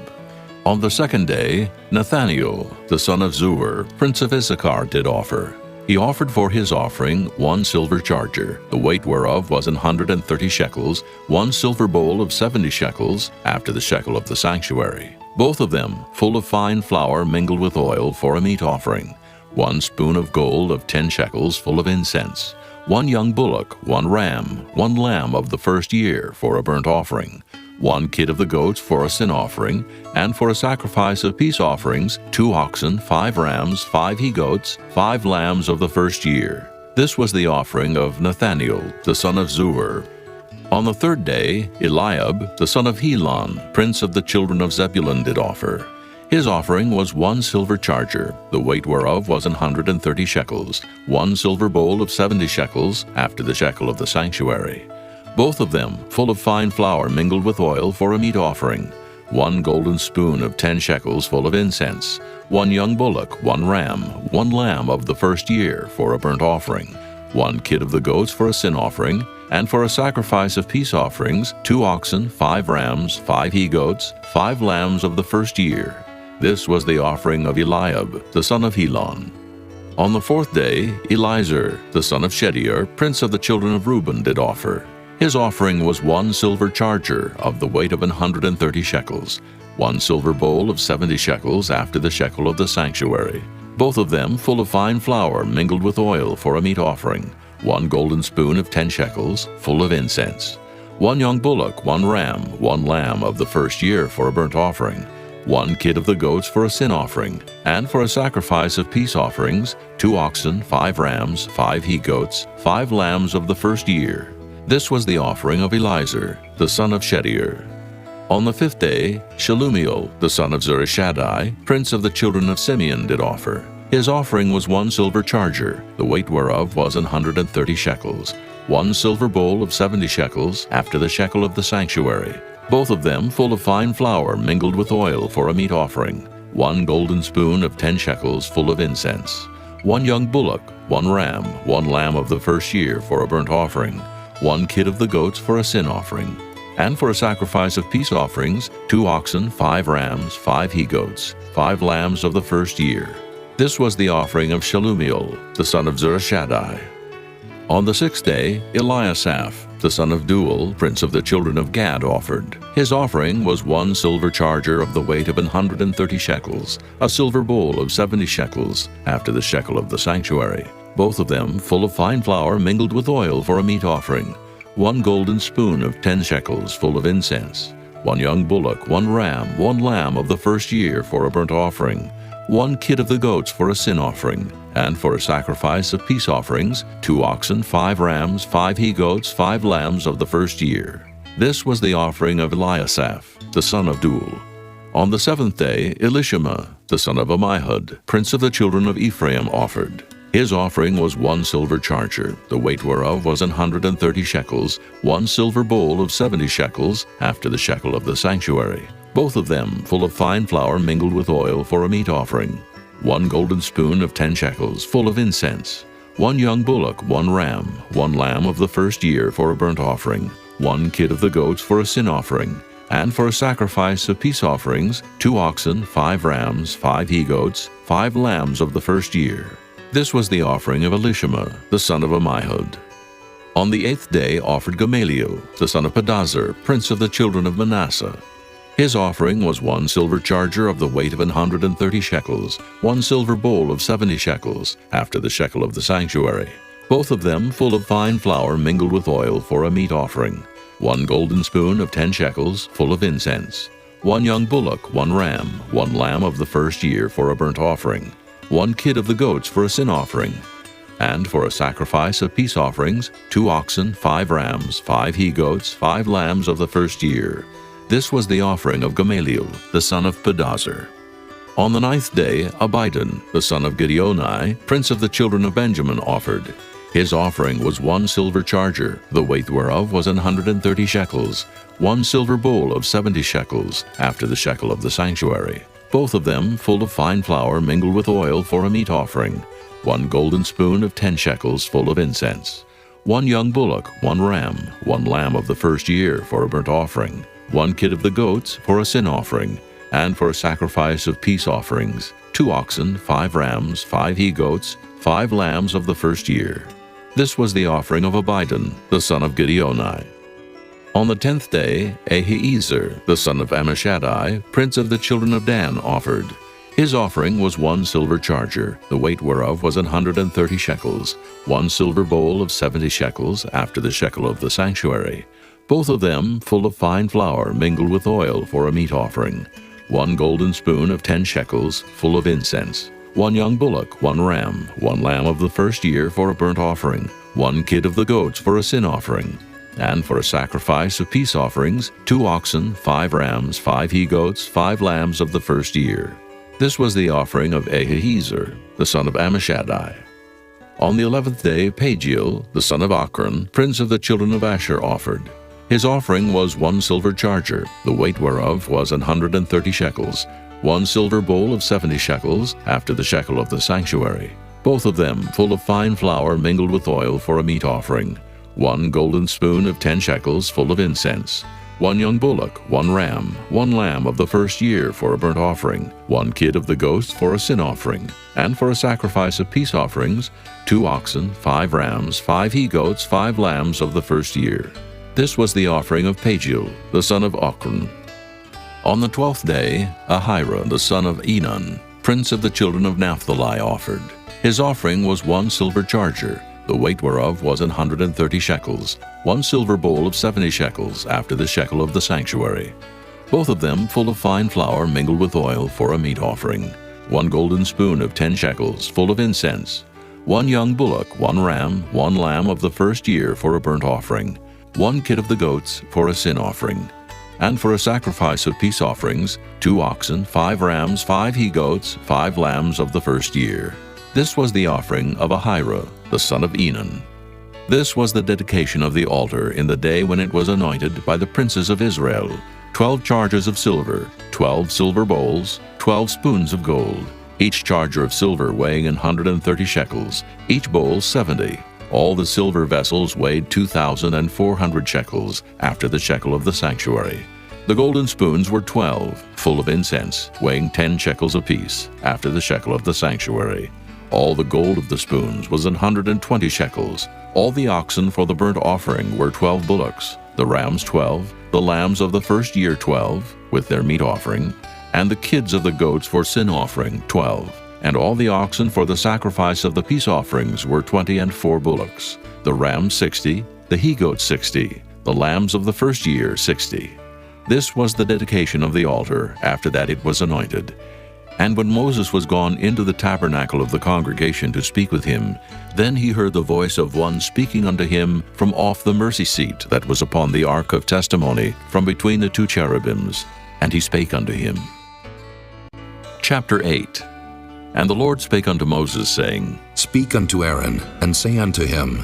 On the second day, Nathaniel, the son of Zuar, prince of Issachar, did offer. He offered for his offering 1 silver charger, the weight whereof was 130 shekels, 1 silver bowl of 70 shekels, after the shekel of the sanctuary. Both of them full of fine flour mingled with oil for a meat offering. 1 spoon of gold of 10 shekels full of incense. 1 young bullock, 1 ram, 1 lamb of the first year for a burnt offering. 1 kid of the goats for a sin offering, and for a sacrifice of peace offerings, 2 oxen, 5 rams, 5 he-goats, 5 lambs of the first year. This was the offering of Nathaniel, the son of Zuar. On the third day, Eliab, the son of Helon, prince of the children of Zebulun, did offer. His offering was 1 silver charger, the weight whereof was 130 shekels, 1 silver bowl of 70 shekels, after the shekel of the sanctuary. Both of them full of fine flour mingled with oil for a meat offering. 1 golden spoon of 10 shekels full of incense. 1 young bullock, 1 ram, 1 lamb of the first year for a burnt offering. 1 kid of the goats for a sin offering, and for a sacrifice of peace offerings, 2 oxen, 5 rams, 5 he-goats, 5 lambs of the first year. This was the offering of Eliab, the son of Helon. On the fourth day, Elizur, the son of Shedeur, prince of the children of Reuben, did offer. His offering was 1 silver charger of the weight of 130 shekels, 1 silver bowl of 70 shekels after the shekel of the sanctuary. Both of them full of fine flour mingled with oil for a meat offering. 1 golden spoon of 10 shekels, full of incense. 1 young bullock, 1 ram, 1 lamb of the first year for a burnt offering. 1 kid of the goats for a sin offering, and for a sacrifice of peace offerings, 2 oxen, 5 rams, 5 he-goats, 5 lambs of the first year. This was the offering of Elizur, the son of Shedeur. On the fifth day, Shelumiel, the son of Zurishaddai, prince of the children of Simeon, did offer. His offering was 1 silver charger, the weight whereof was 130 shekels, 1 silver bowl of 70 shekels, after the shekel of the sanctuary. Both of them full of fine flour mingled with oil for a meat offering. 1 golden spoon of 10 shekels full of incense. 1 young bullock, 1 ram, 1 lamb of the first year for a burnt offering. 1 kid of the goats for a sin offering. And for a sacrifice of peace offerings, 2 oxen, 5 rams, 5 he-goats, 5 lambs of the first year. This was the offering of Shelumiel, the son of Zurishaddai. On the 6th day, Eliasaph, the son of Duel, prince of the children of Gad, offered. His offering was 1 silver charger of the weight of 130 shekels, a silver bowl of 70 shekels, after the shekel of the sanctuary, both of them full of fine flour mingled with oil for a meat offering, 1 golden spoon of 10 shekels full of incense, 1 young bullock, 1 ram, 1 lamb of the first year for a burnt offering, 1 kid of the goats for a sin offering, and for a sacrifice of peace offerings, 2 oxen, 5 rams, 5 he-goats, 5 lambs of the first year. This was the offering of Eliasaph, the son of Duel. On the 7th day, Elishama, the son of Ammihud, prince of the children of Ephraim, offered. His offering was 1 silver charger, the weight whereof was 130 shekels, 1 silver bowl of 70 shekels, after the shekel of the sanctuary, both of them full of fine flour mingled with oil for a meat offering, 1 golden spoon of 10 shekels full of incense, 1 young bullock, 1 ram, 1 lamb of the first year for a burnt offering, 1 kid of the goats for a sin offering, and for a sacrifice of peace offerings, 2 oxen, 5 rams, 5 he-goats, 5 lambs of the first year. This was the offering of Elishama, the son of Ammihud. On the 8th day offered Gamaliel, the son of Pedazur, prince of the children of Manasseh. His offering was 1 silver charger of the weight of 130 shekels, 1 silver bowl of 70 shekels, after the shekel of the sanctuary, both of them full of fine flour mingled with oil for a meat offering, 1 golden spoon of 10 shekels full of incense, 1 young bullock, 1 ram, 1 lamb of the first year for a burnt offering, 1 kid of the goats for a sin offering, and for a sacrifice of peace offerings, 2 oxen, 5 rams, 5 he-goats, 5 lambs of the first year. This was the offering of Gamaliel, the son of Pedazur. On the 9th day, Abidan, the son of Gideoni, prince of the children of Benjamin, offered. His offering was 1 silver charger, the weight whereof was 130 shekels, 1 silver bowl of 70 shekels, after the shekel of the sanctuary, both of them full of fine flour mingled with oil for a meat offering, 1 golden spoon of 10 shekels full of incense, 1 young bullock, 1 ram, 1 lamb of the first year for a burnt offering, 1 kid of the goats for a sin offering, and for a sacrifice of peace offerings, 2 oxen, 5 rams, 5 he-goats, 5 lambs of the first year. This was the offering of Abidan, the son of Gideoni. On the 10th day, Ahiezer, the son of Ammishaddai, prince of the children of Dan, offered. His offering was 1 silver charger, the weight whereof was 130 shekels, 1 silver bowl of 70 shekels, after the shekel of the sanctuary, both of them full of fine flour mingled with oil for a meat offering, 1 golden spoon of 10 shekels full of incense, 1 young bullock, 1 ram, 1 lamb of the first year for a burnt offering, 1 kid of the goats for a sin offering, and for a sacrifice of peace offerings, 2 oxen, 5 rams, 5 he-goats, 5 lambs of the first year. This was the offering of Ahiezer, the son of Ammishaddai. On the 11th day, Pagiel, the son of Ochran, prince of the children of Asher, offered. His offering was 1 silver charger, the weight whereof was 130 shekels, 1 silver bowl of 70 shekels, after the shekel of the sanctuary, both of them full of fine flour mingled with oil for a meat offering, 1 golden spoon of 10 shekels full of incense, 1 young bullock, 1 ram, 1 lamb of the first year for a burnt offering, 1 kid of the goats for a sin offering, and for a sacrifice of peace offerings, 2 oxen, 5 rams, 5 he-goats, 5 lambs of the first year. This was the offering of Pagiel, the son of Ochran. On the 12th day, Ahira, the son of Enan, prince of the children of Naphtali, offered. His offering was 1 silver charger, the weight whereof was 130 shekels, 1 silver bowl of 70 shekels, after the shekel of the sanctuary, both of them full of fine flour mingled with oil for a meat offering, 1 golden spoon of 10 shekels full of incense, 1 young bullock, 1 ram, 1 lamb of the first year for a burnt offering, 1 kid of the goats for a sin offering, and for a sacrifice of peace offerings, 2 oxen, 5 rams, 5 he-goats, 5 lambs of the first year. This was the offering of Ahira, the son of Enan. This was the dedication of the altar in the day when it was anointed by the princes of Israel, 12 chargers of silver, 12 silver bowls, 12 spoons of gold, each charger of silver weighing 130 shekels, each bowl 70, All the silver vessels weighed 2,400 shekels, after the shekel of the sanctuary. The golden spoons were 12, full of incense, weighing 10 shekels apiece, after the shekel of the sanctuary. All the gold of the spoons was 120 shekels. All the oxen for the burnt offering were 12 bullocks, the rams 12, the lambs of the first year 12, with their meat offering, and the kids of the goats for sin offering 12. And all the oxen for the sacrifice of the peace offerings were 20 and 4 bullocks, the rams 60, the he-goats 60, the lambs of the first year 60. This was the dedication of the altar. After that it was anointed. And when Moses was gone into the tabernacle of the congregation to speak with him, then he heard the voice of one speaking unto him from off the mercy seat that was upon the ark of testimony, from between the 2 cherubims. And he spake unto him. Chapter 8. And the Lord spake unto Moses, saying, Speak unto Aaron, and say unto him,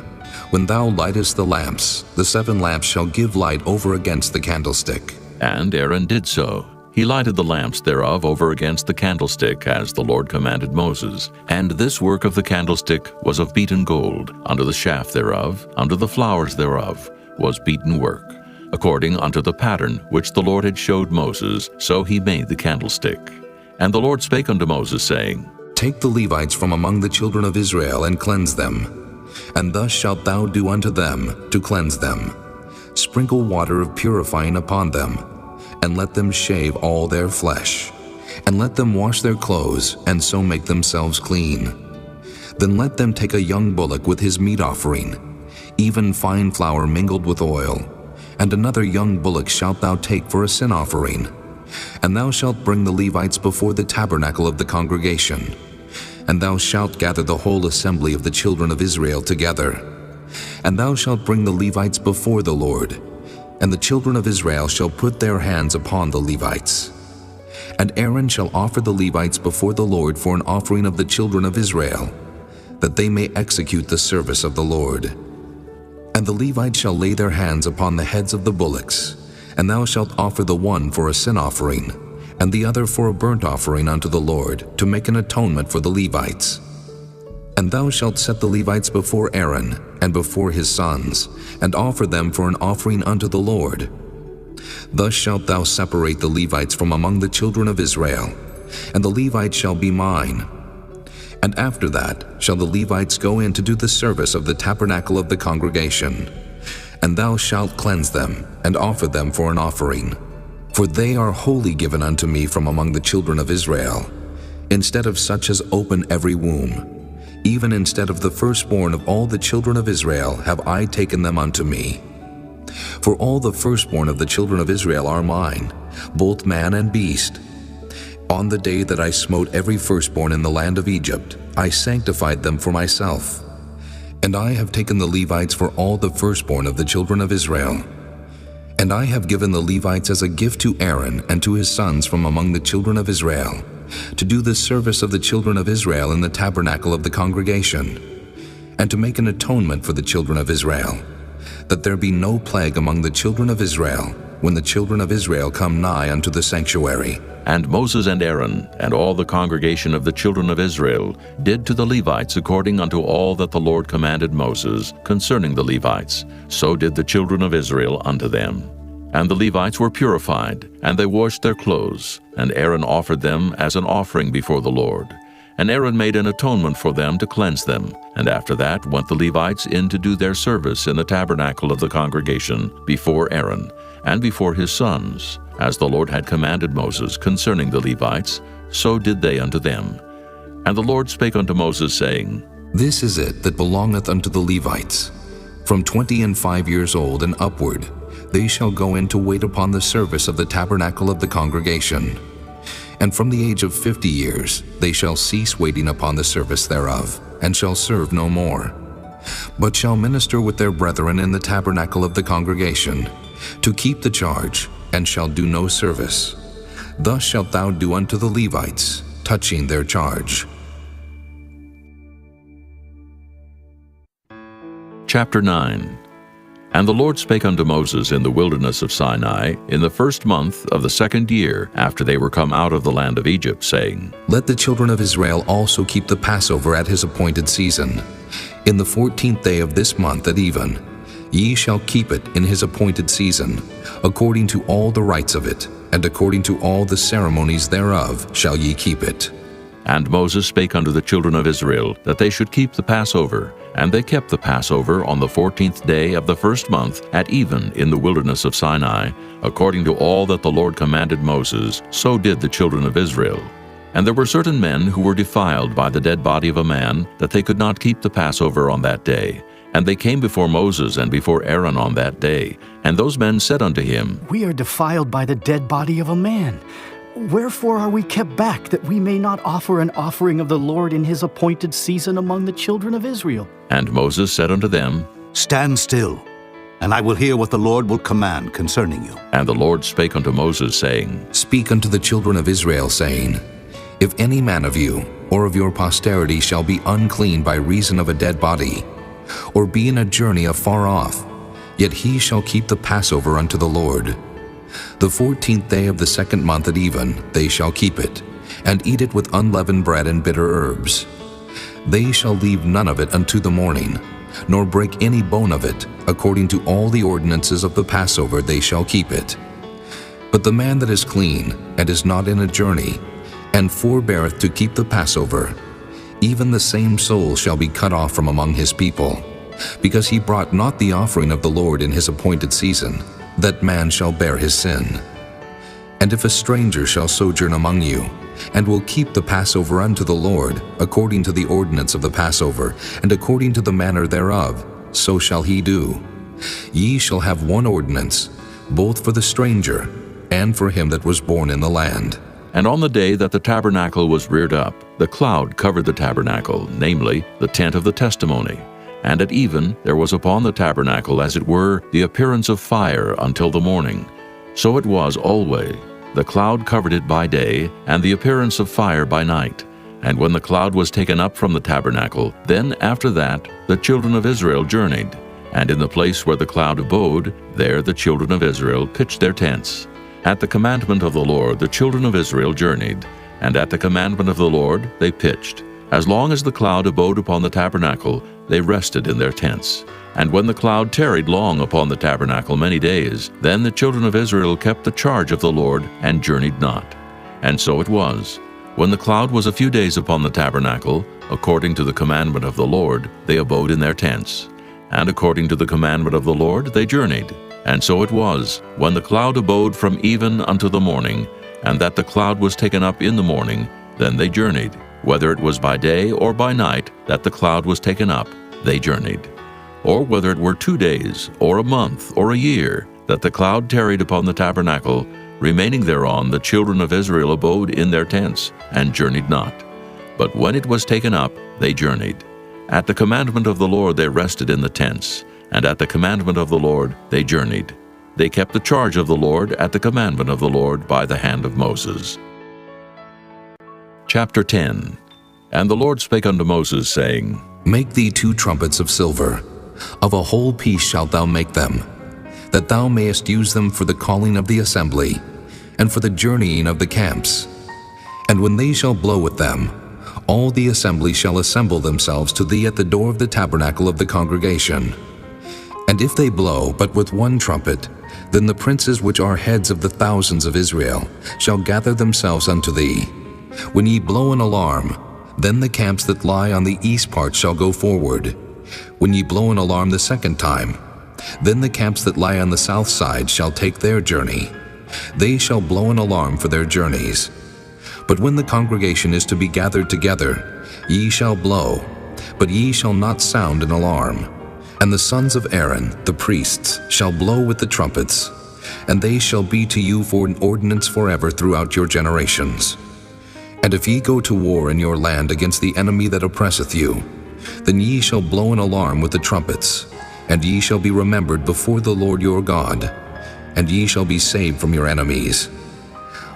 When thou lightest the lamps, the 7 lamps shall give light over against the candlestick. And Aaron did so. He lighted the lamps thereof over against the candlestick, as the Lord commanded Moses. And this work of the candlestick was of beaten gold. Under the shaft thereof, under the flowers thereof, was beaten work. According unto the pattern which the Lord had showed Moses, so he made the candlestick. And the Lord spake unto Moses, saying, Take the Levites from among the children of Israel, and cleanse them. And thus shalt thou do unto them, to cleanse them. Sprinkle water of purifying upon them, and let them shave all their flesh, and let them wash their clothes, and so make themselves clean. Then let them take a young bullock with his meat offering, even fine flour mingled with oil, and another young bullock shalt thou take for a sin offering. And thou shalt bring the Levites before the tabernacle of the congregation, and thou shalt gather the whole assembly of the children of Israel together. And thou shalt bring the Levites before the Lord, and the children of Israel shall put their hands upon the Levites. And Aaron shall offer the Levites before the Lord for an offering of the children of Israel, that they may execute the service of the Lord. And the Levites shall lay their hands upon the heads of the bullocks, and thou shalt offer the one for a sin offering, and the other for a burnt offering unto the Lord, to make an atonement for the Levites. And thou shalt set the Levites before Aaron, and before his sons, and offer them for an offering unto the Lord. Thus shalt thou separate the Levites from among the children of Israel, and the Levites shall be mine. And after that shall the Levites go in to do the service of the tabernacle of the congregation. And thou shalt cleanse them, and offer them for an offering. For they are wholly given unto me from among the children of Israel, instead of such as open every womb. Even instead of the firstborn of all the children of Israel have I taken them unto me. For all the firstborn of the children of Israel are mine, both man and beast. On the day that I smote every firstborn in the land of Egypt, I sanctified them for myself. And I have taken the Levites for all the firstborn of the children of Israel. And I have given the Levites as a gift to Aaron and to his sons from among the children of Israel, to do the service of the children of Israel in the tabernacle of the congregation, and to make an atonement for the children of Israel, that there be no plague among the children of Israel, when the children of Israel come nigh unto the sanctuary. And Moses and Aaron, and all the congregation of the children of Israel, did to the Levites according unto all that the Lord commanded Moses concerning the Levites. So did the children of Israel unto them. And the Levites were purified, and they washed their clothes, and Aaron offered them as an offering before the Lord. And Aaron made an atonement for them to cleanse them. And after that went the Levites in to do their service in the tabernacle of the congregation before Aaron, and before his sons. As the Lord had commanded Moses concerning the Levites, so did they unto them. And the Lord spake unto Moses, saying, This is it that belongeth unto the Levites. From 25 years old and upward, they shall go in to wait upon the service of the tabernacle of the congregation. And from the age of 50 years they shall cease waiting upon the service thereof, and shall serve no more, but shall minister with their brethren in the tabernacle of the congregation, to keep the charge, and shall do no service. Thus shalt thou do unto the Levites, touching their charge. Chapter 9. And the Lord spake unto Moses in the wilderness of Sinai in the 1st month of the 2nd year after they were come out of the land of Egypt, saying, Let the children of Israel also keep the Passover at his appointed season. In the 14th day of this month at even, ye shall keep it in his appointed season, according to all the rites of it, and according to all the ceremonies thereof shall ye keep it. And Moses spake unto the children of Israel that they should keep the Passover. And they kept the Passover on the 14th day of the first month at even in the wilderness of Sinai, according to all that the Lord commanded Moses, so did the children of Israel. And there were certain men who were defiled by the dead body of a man, that they could not keep the Passover on that day. And they came before Moses and before Aaron on that day. And those men said unto him, We are defiled by the dead body of a man. Wherefore are we kept back, that we may not offer an offering of the Lord in his appointed season among the children of Israel? And Moses said unto them, Stand still, and I will hear what the Lord will command concerning you. And the Lord spake unto Moses, saying, Speak unto the children of Israel, saying, If any man of you or of your posterity shall be unclean by reason of a dead body, or be in a journey afar off, yet he shall keep the Passover unto the Lord. The 14th day of the second month at even they shall keep it, and eat it with unleavened bread and bitter herbs. They shall leave none of it unto the morning, nor break any bone of it. According to all the ordinances of the Passover they shall keep it. But the man that is clean, and is not in a journey, and forbeareth to keep the Passover, even the same soul shall be cut off from among his people, because he brought not the offering of the Lord in his appointed season. That man shall bear his sin. And if a stranger shall sojourn among you, and will keep the Passover unto the Lord, according to the ordinance of the Passover, and according to the manner thereof, so shall he do. Ye shall have one ordinance, both for the stranger, and for him that was born in the land. And on the day that the tabernacle was reared up, the cloud covered the tabernacle, namely, the tent of the testimony. And at even there was upon the tabernacle, as it were, the appearance of fire until the morning. So it was always. The cloud covered it by day, and the appearance of fire by night. And when the cloud was taken up from the tabernacle, then after that the children of Israel journeyed. And in the place where the cloud abode, there the children of Israel pitched their tents. At the commandment of the Lord the children of Israel journeyed, and at the commandment of the Lord they pitched. As long as the cloud abode upon the tabernacle, they rested in their tents. And when the cloud tarried long upon the tabernacle many days, then the children of Israel kept the charge of the Lord, and journeyed not. And so it was. When the cloud was a few days upon the tabernacle, according to the commandment of the Lord, they abode in their tents. And according to the commandment of the Lord they journeyed. And so it was, when the cloud abode from even unto the morning, and that the cloud was taken up in the morning, then they journeyed. Whether it was by day or by night that the cloud was taken up, they journeyed. Or whether it were 2 days, or a month, or a year, that the cloud tarried upon the tabernacle, remaining thereon the children of Israel abode in their tents, and journeyed not. But when it was taken up, they journeyed. At the commandment of the Lord they rested in the tents, and at the commandment of the Lord they journeyed. They kept the charge of the Lord at the commandment of the Lord by the hand of Moses. Chapter 10. And the Lord spake unto Moses, saying, Make thee 2 trumpets of silver, of a whole piece shalt thou make them, that thou mayest use them for the calling of the assembly, and for the journeying of the camps. And when they shall blow with them, all the assembly shall assemble themselves to thee at the door of the tabernacle of the congregation. And if they blow but with 1 trumpet, then the princes which are heads of the thousands of Israel shall gather themselves unto thee. When ye blow an alarm, then the camps that lie on the east part shall go forward. When ye blow an alarm the second time, then the camps that lie on the south side shall take their journey. They shall blow an alarm for their journeys. But when the congregation is to be gathered together, ye shall blow, but ye shall not sound an alarm. And the sons of Aaron, the priests, shall blow with the trumpets, and they shall be to you for an ordinance forever throughout your generations. And if ye go to war in your land against the enemy that oppresseth you, then ye shall blow an alarm with the trumpets, and ye shall be remembered before the Lord your God, and ye shall be saved from your enemies.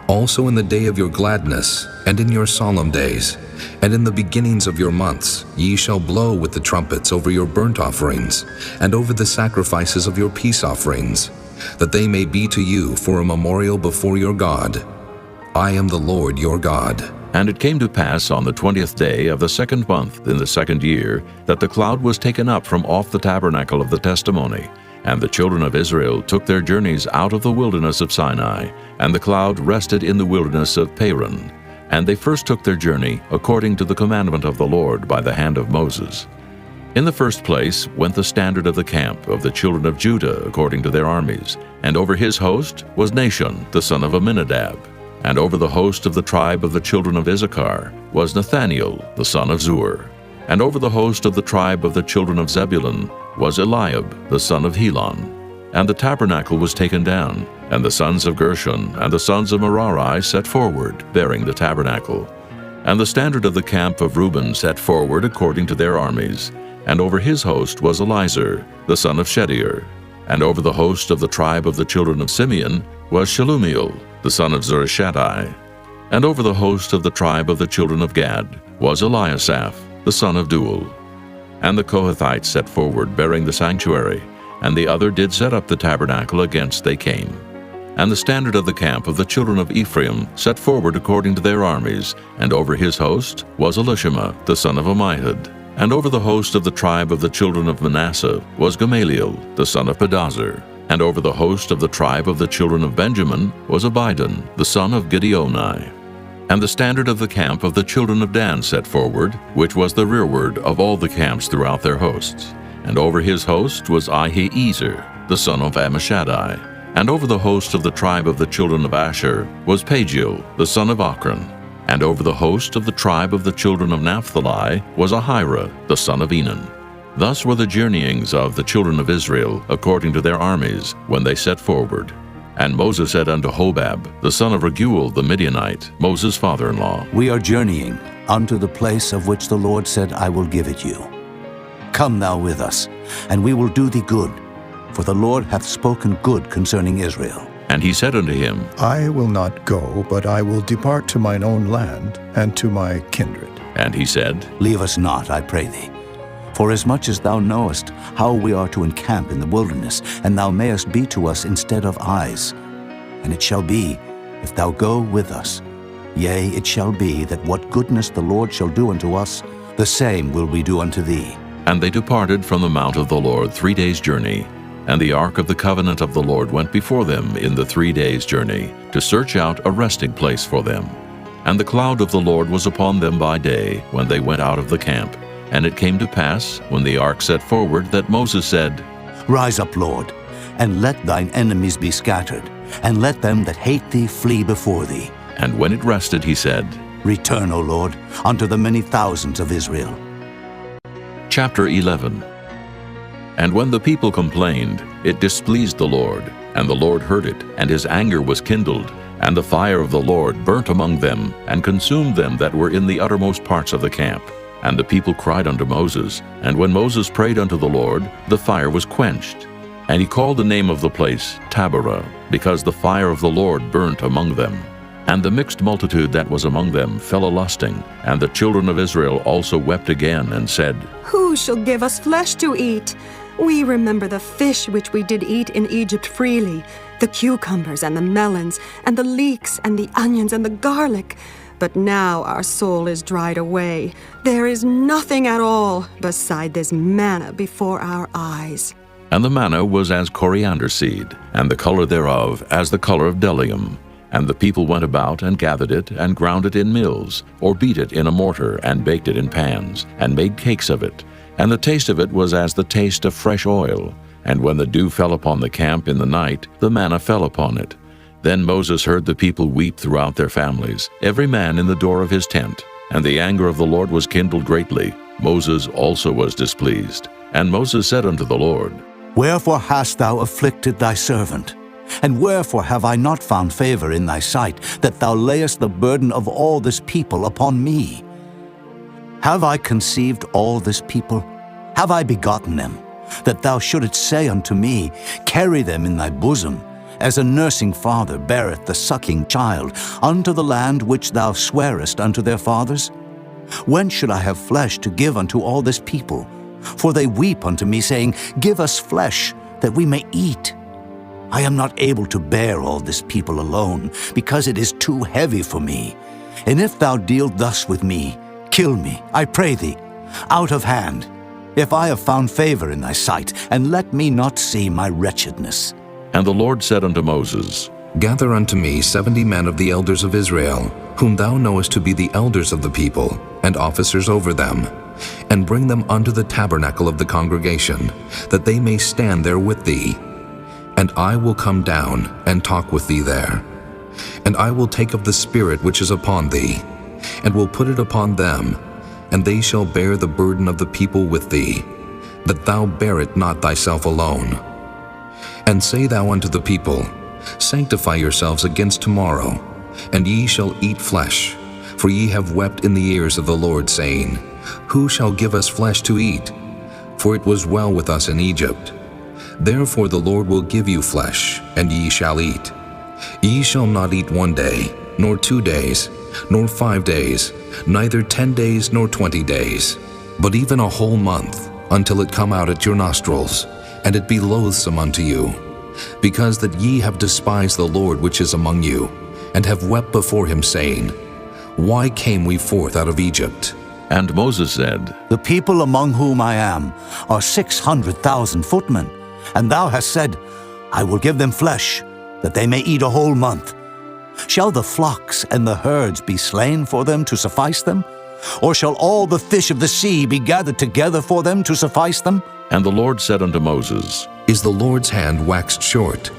Also in the day of your gladness, and in your solemn days, and in the beginnings of your months, ye shall blow with the trumpets over your burnt offerings, and over the sacrifices of your peace offerings, that they may be to you for a memorial before your God. I am the Lord your God. And it came to pass on the 20th day of the second month in the second year that the cloud was taken up from off the tabernacle of the testimony. And the children of Israel took their journeys out of the wilderness of Sinai, and the cloud rested in the wilderness of Paran. And they first took their journey according to the commandment of the Lord by the hand of Moses. In the first place went the standard of the camp of the children of Judah according to their armies, and over his host was Nahshon the son of Amminadab. And over the host of the tribe of the children of Issachar was Nathaniel the son of Zur. And over the host of the tribe of the children of Zebulun was Eliab the son of Helon. And the tabernacle was taken down, and the sons of Gershon and the sons of Merari set forward, bearing the tabernacle. And the standard of the camp of Reuben set forward according to their armies, and over his host was Elizur the son of Shedeur. And over the host of the tribe of the children of Simeon was Shelumiel the son of Zurishaddai. And over the host of the tribe of the children of Gad was Eliasaph the son of Deuel. And the Kohathites set forward, bearing the sanctuary, and the other did set up the tabernacle against they came. And the standard of the camp of the children of Ephraim set forward according to their armies, and over his host was Elishama the son of Ammihud. And over the host of the tribe of the children of Manasseh was Gamaliel the son of Pedazur. And over the host of the tribe of the children of Benjamin was Abidan the son of Gideoni. And the standard of the camp of the children of Dan set forward, which was the rearward of all the camps throughout their hosts. And over his host was Ahiezer the son of Ammishaddai. And over the host of the tribe of the children of Asher was Pagiel the son of Ochran. And over the host of the tribe of the children of Naphtali was Ahira the son of Enan. Thus were the journeyings of the children of Israel according to their armies when they set forward. And Moses said unto Hobab the son of Raguel the Midianite, Moses' father-in-law, We are journeying unto the place of which the Lord said, I will give it you. Come thou with us, and we will do thee good, for the Lord hath spoken good concerning Israel. And he said unto him, I will not go, but I will depart to mine own land and to my kindred. And he said, Leave us not, I pray thee. For as much as thou knowest how we are to encamp in the wilderness, and thou mayest be to us instead of eyes. And it shall be, if thou go with us, yea, it shall be that what goodness the Lord shall do unto us, the same will we do unto thee. And they departed from the mount of the Lord 3 days' journey. And the ark of the covenant of the Lord went before them in the 3 days' journey, to search out a resting place for them. And the cloud of the Lord was upon them by day, when they went out of the camp. And it came to pass, when the ark set forward, that Moses said, Rise up, Lord, and let thine enemies be scattered, and let them that hate thee flee before thee. And when it rested, he said, Return, O Lord, unto the many thousands of Israel. Chapter 11. And when the people complained, it displeased the Lord, and the Lord heard it, and his anger was kindled, and the fire of the Lord burnt among them, and consumed them that were in the uttermost parts of the camp. And the people cried unto Moses, and when Moses prayed unto the Lord, the fire was quenched. And he called the name of the place Taberah, because the fire of the Lord burnt among them. And the mixed multitude that was among them fell a-lusting, and the children of Israel also wept again, and said, Who shall give us flesh to eat? We remember the fish which we did eat in Egypt freely, the cucumbers and the melons, and the leeks and the onions and the garlic. But now our soul is dried away. There is nothing at all beside this manna before our eyes. And the manna was as coriander seed, and the color thereof as the color of bdellium. And the people went about and gathered it, and ground it in mills, or beat it in a mortar, and baked it in pans, and made cakes of it. And the taste of it was as the taste of fresh oil. And when the dew fell upon the camp in the night, the manna fell upon it. Then Moses heard the people weep throughout their families, every man in the door of his tent. And the anger of the Lord was kindled greatly. Moses also was displeased. And Moses said unto the Lord, Wherefore hast thou afflicted thy servant? And wherefore have I not found favor in thy sight, that thou layest the burden of all this people upon me? Have I conceived all this people? Have I begotten them? That thou shouldest say unto me, Carry them in thy bosom, as a nursing father beareth the sucking child, unto the land which thou swarest unto their fathers? When should I have flesh to give unto all this people? For they weep unto me, saying, Give us flesh, that we may eat. I am not able to bear all this people alone, because it is too heavy for me. And if thou deal thus with me, kill me, I pray thee, out of hand, if I have found favor in thy sight, and let me not see my wretchedness. And the Lord said unto Moses, Gather unto me 70 men of the elders of Israel, whom thou knowest to be the elders of the people, and officers over them, and bring them unto the tabernacle of the congregation, that they may stand there with thee. And I will come down and talk with thee there. And I will take of the Spirit which is upon thee, and will put it upon them, and they shall bear the burden of the people with thee, that thou bear it not thyself alone. And say thou unto the people, Sanctify yourselves against tomorrow, and ye shall eat flesh, for ye have wept in the ears of the Lord, saying, Who shall give us flesh to eat? For it was well with us in Egypt. Therefore the Lord will give you flesh, and ye shall eat. Ye shall not eat 1 day, nor 2 days, nor 5 days, neither 10 days nor 20 days, but even a whole month, until it come out at your nostrils, and it be loathsome unto you, because that ye have despised the Lord which is among you, and have wept before him, saying, Why came we forth out of Egypt? And Moses said, The people among whom I am are 600,000 footmen, and thou hast said, I will give them flesh, that they may eat a whole month. Shall the flocks and the herds be slain for them to suffice them? Or shall all the fish of the sea be gathered together for them to suffice them? And the Lord said unto Moses, Is the Lord's hand waxed short?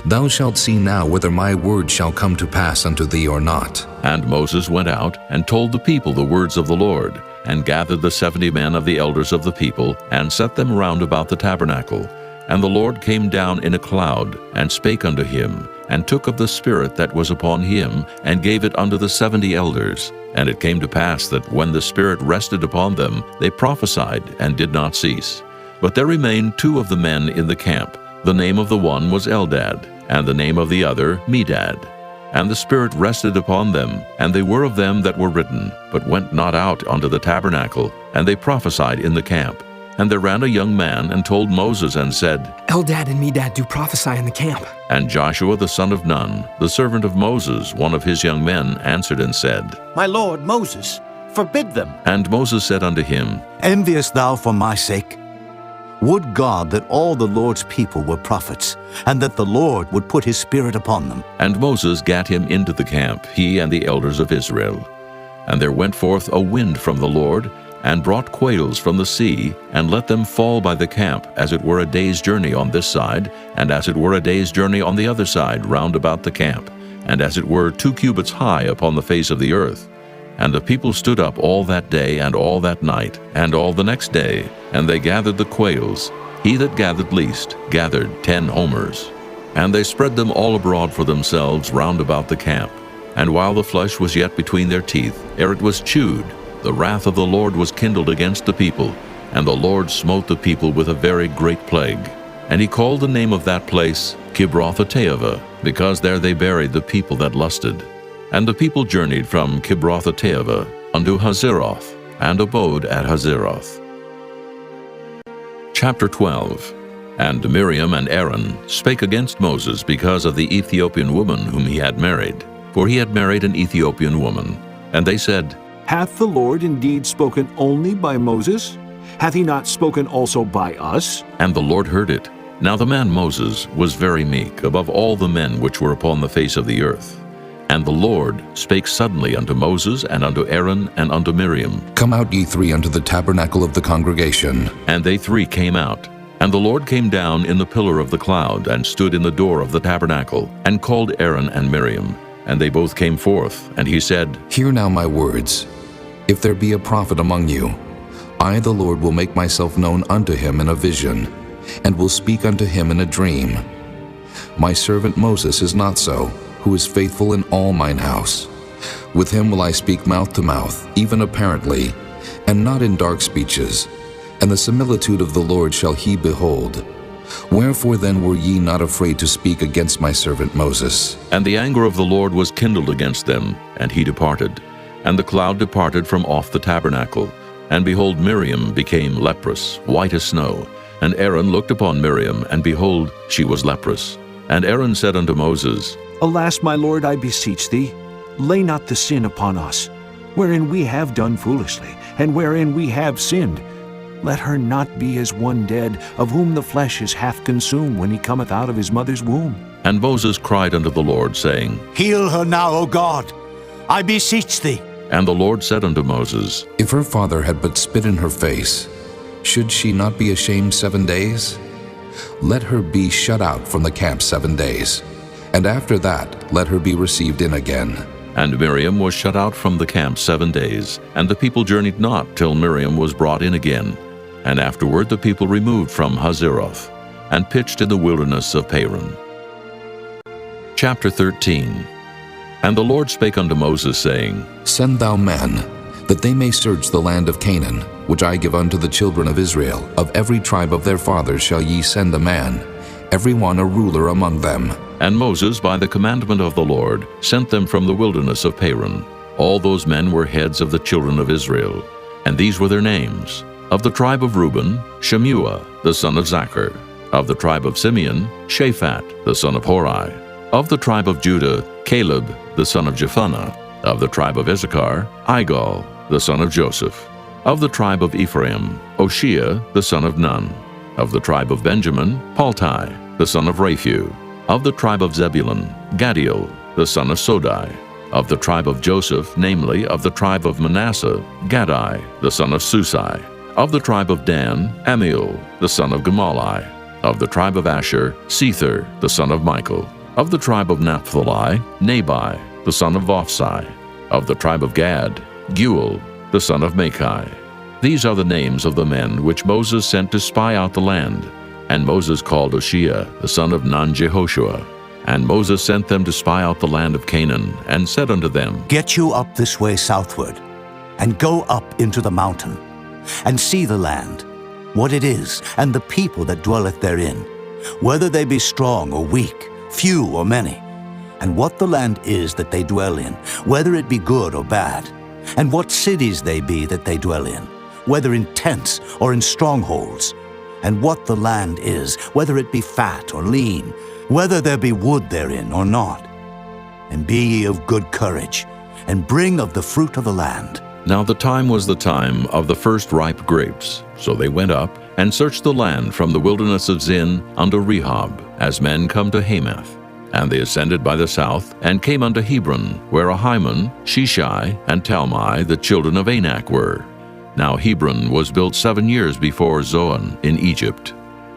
Thou shalt see now whether my word shall come to pass unto thee or not. And Moses went out and told the people the words of the Lord, and gathered the 70 men of the elders of the people, and set them round about the tabernacle. And the Lord came down in a cloud, and spake unto him, and took of the Spirit that was upon him, and gave it unto the 70 elders. And it came to pass that when the Spirit rested upon them, they prophesied, and did not cease. But there remained 2 of the men in the camp. The name of the one was Eldad, and the name of the other Medad. And the Spirit rested upon them, and they were of them that were written, but went not out unto the tabernacle, and they prophesied in the camp. And there ran a young man, and told Moses, and said, Eldad and Medad do prophesy in the camp. And Joshua the son of Nun, the servant of Moses, one of his young men, answered and said, My lord Moses, forbid them. And Moses said unto him, Enviest thou for my sake? Would God that all the Lord's people were prophets, and that the Lord would put his Spirit upon them. And Moses gat him into the camp, he and the elders of Israel. And there went forth a wind from the Lord, and brought quails from the sea, and let them fall by the camp, as it were a day's journey on this side, and as it were a day's journey on the other side round about the camp, and as it were 2 cubits high upon the face of the earth. And the people stood up all that day and all that night, and all the next day, and they gathered the quails. He that gathered least gathered 10 homers. And they spread them all abroad for themselves round about the camp. And while the flesh was yet between their teeth, ere it was chewed, the wrath of the Lord was kindled against the people, and the Lord smote the people with a very great plague. And he called the name of that place Kibroth-Hattaavah, because there they buried the people that lusted. And the people journeyed from Kibroth-Hattaavah unto Hazeroth, and abode at Hazeroth. Chapter 12. And Miriam and Aaron spake against Moses because of the Ethiopian woman whom he had married, for he had married an Ethiopian woman. And they said, Hath the Lord indeed spoken only by Moses? Hath he not spoken also by us? And the Lord heard it. Now the man Moses was very meek above all the men which were upon the face of the earth. And the Lord spake suddenly unto Moses, and unto Aaron, and unto Miriam. Come out ye 3 unto the tabernacle of the congregation. And they 3 came out. And the Lord came down in the pillar of the cloud, and stood in the door of the tabernacle, and called Aaron and Miriam. And they both came forth, and he said, Hear now my words. If there be a prophet among you, I the Lord will make myself known unto him in a vision, and will speak unto him in a dream. My servant Moses is not so, who is faithful in all mine house. With him will I speak mouth to mouth, even apparently, and not in dark speeches. And the similitude of the Lord shall he behold. Wherefore then were ye not afraid to speak against my servant Moses? And the anger of the Lord was kindled against them, and he departed. And the cloud departed from off the tabernacle. And behold, Miriam became leprous, white as snow. And Aaron looked upon Miriam, and behold, she was leprous. And Aaron said unto Moses, Alas, my lord, I beseech thee, lay not the sin upon us, wherein we have done foolishly, and wherein we have sinned. Let her not be as one dead, of whom the flesh is half consumed when he cometh out of his mother's womb. And Moses cried unto the Lord, saying, Heal her now, O God, I beseech thee. And the Lord said unto Moses, If her father had but spit in her face, should she not be ashamed 7 days? Let her be shut out from the camp 7 days, and after that let her be received in again. And Miriam was shut out from the camp 7 days, and the people journeyed not till Miriam was brought in again. And afterward the people removed from Hazeroth, and pitched in the wilderness of Paran. Chapter 13. And the Lord spake unto Moses, saying, Send thou men, that they may search the land of Canaan, which I give unto the children of Israel. Of every tribe of their fathers shall ye send a man, every one a ruler among them. And Moses, by the commandment of the Lord, sent them from the wilderness of Paran. All those men were heads of the children of Israel, and these were their names. Of the tribe of Reuben, Shemuah, the son of Zachar. Of the tribe of Simeon, Shaphat, the son of Hori. Of the tribe of Judah, Caleb, the son of Jephunneh. Of the tribe of Issachar, Igal, the son of Joseph. Of the tribe of Ephraim, Oshea, the son of Nun. Of the tribe of Benjamin, Paltai, the son of Raphu. Of the tribe of Zebulun, Gadiel, the son of Sodai. Of the tribe of Joseph, namely, of the tribe of Manasseh, Gadai, the son of Susai. Of the tribe of Dan, Amiel, the son of Gemalli. Of the tribe of Asher, Sether, the son of Michael. Of the tribe of Naphtali, Nabai, the son of Vophsi. Of the tribe of Gad, Guel, the son of Machai. These are the names of the men which Moses sent to spy out the land. And Moses called Oshea, the son of Nun-Jehoshua. And Moses sent them to spy out the land of Canaan, and said unto them, Get you up this way southward, and go up into the mountain, and see the land, what it is, and the people that dwelleth therein, whether they be strong or weak, few or many, and what the land is that they dwell in, whether it be good or bad, and what cities they be that they dwell in, whether in tents or in strongholds, and what the land is, whether it be fat or lean, whether there be wood therein or not. And be ye of good courage, and bring of the fruit of the land. Now the time was the time of the first ripe grapes. So they went up, and searched the land from the wilderness of Zin unto Rehob, as men come to Hamath. And they ascended by the south, and came unto Hebron, where Ahiman, Sheshai, and Talmai, the children of Anak, were. Now Hebron was built 7 years before Zoan in Egypt.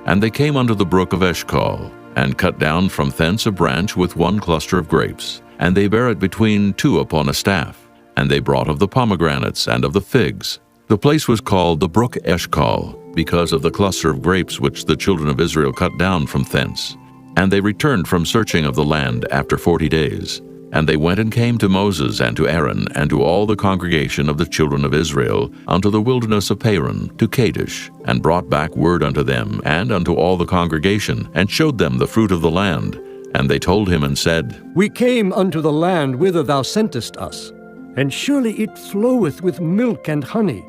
And they came unto the brook of Eshcol, and cut down from thence a branch with one cluster of grapes, and they bare it between two upon a staff. And they brought of the pomegranates and of the figs. The place was called the brook Eshcol, because of the cluster of grapes which the children of Israel cut down from thence. And they returned from searching of the land after 40 days. And they went and came to Moses and to Aaron and to all the congregation of the children of Israel unto the wilderness of Paran, to Kadesh, and brought back word unto them and unto all the congregation, and showed them the fruit of the land. And they told him and said, We came unto the land whither thou sentest us, and surely it floweth with milk and honey,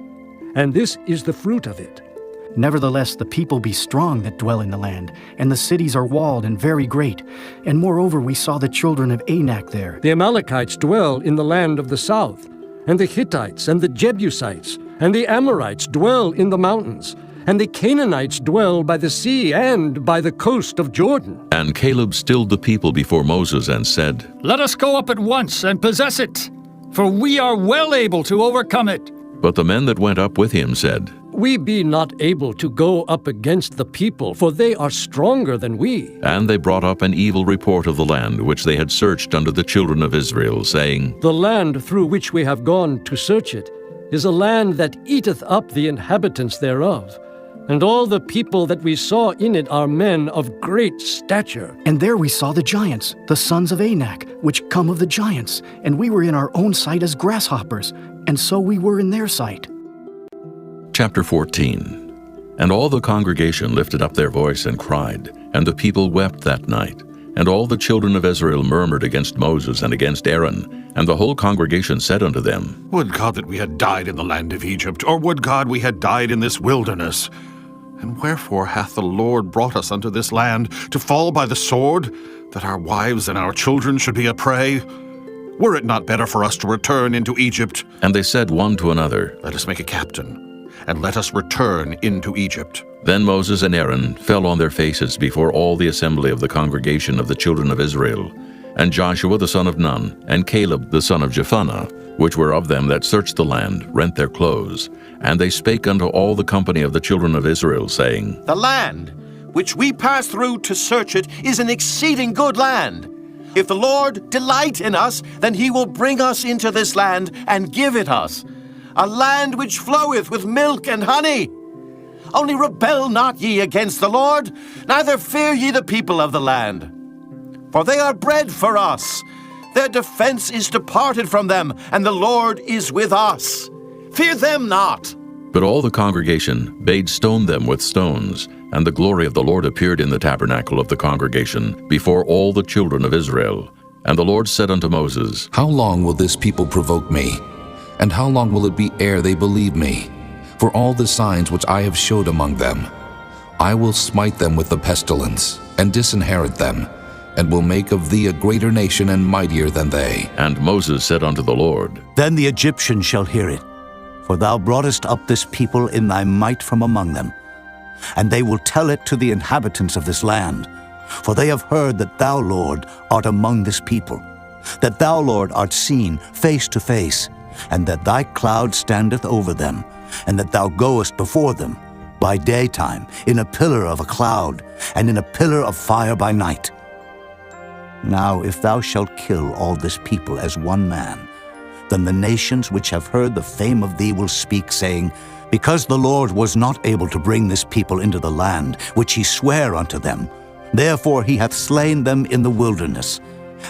and this is the fruit of it. Nevertheless, the people be strong that dwell in the land, and the cities are walled and very great. And moreover, we saw the children of Anak there. The Amalekites dwell in the land of the south, and the Hittites and the Jebusites and the Amorites dwell in the mountains, and the Canaanites dwell by the sea and by the coast of Jordan. And Caleb stilled the people before Moses and said, Let us go up at once and possess it, for we are well able to overcome it. But the men that went up with him said, We be not able to go up against the people, for they are stronger than we. And they brought up an evil report of the land which they had searched unto the children of Israel, saying, The land through which we have gone to search it is a land that eateth up the inhabitants thereof. And all the people that we saw in it are men of great stature. And there we saw the giants, the sons of Anak, which come of the giants. And we were in our own sight as grasshoppers, and so we were in their sight. Chapter 14. And all the congregation lifted up their voice and cried, and the people wept that night. And all the children of Israel murmured against Moses and against Aaron. And the whole congregation said unto them, Would God that we had died in the land of Egypt, or would God we had died in this wilderness? And wherefore hath the Lord brought us unto this land, to fall by the sword, that our wives and our children should be a prey? Were it not better for us to return into Egypt? And they said one to another, Let us make a captain, and let us return into Egypt. Then Moses and Aaron fell on their faces before all the assembly of the congregation of the children of Israel. And Joshua the son of Nun, and Caleb the son of Jephunneh, which were of them that searched the land, rent their clothes. And they spake unto all the company of the children of Israel, saying, The land which we passed through to search it is an exceeding good land. If the Lord delight in us, then he will bring us into this land and give it us, a land which floweth with milk and honey. Only rebel not ye against the Lord, neither fear ye the people of the land. For they are bread for us. Their defense is departed from them, and the Lord is with us. Fear them not. But all the congregation bade stone them with stones, and the glory of the Lord appeared in the tabernacle of the congregation before all the children of Israel. And the Lord said unto Moses, How long will this people provoke me? And how long will it be ere they believe me? For all the signs which I have showed among them, I will smite them with the pestilence, and disinherit them, and will make of thee a greater nation and mightier than they. And Moses said unto the Lord, Then the Egyptians shall hear it, for thou broughtest up this people in thy might from among them. And they will tell it to the inhabitants of this land, for they have heard that thou, Lord, art among this people, that thou, Lord, art seen face to face, and that thy cloud standeth over them, and that thou goest before them by daytime in a pillar of a cloud, and in a pillar of fire by night. Now if thou shalt kill all this people as one man, then the nations which have heard the fame of thee will speak, saying, Because the Lord was not able to bring this people into the land which he sware unto them, therefore he hath slain them in the wilderness.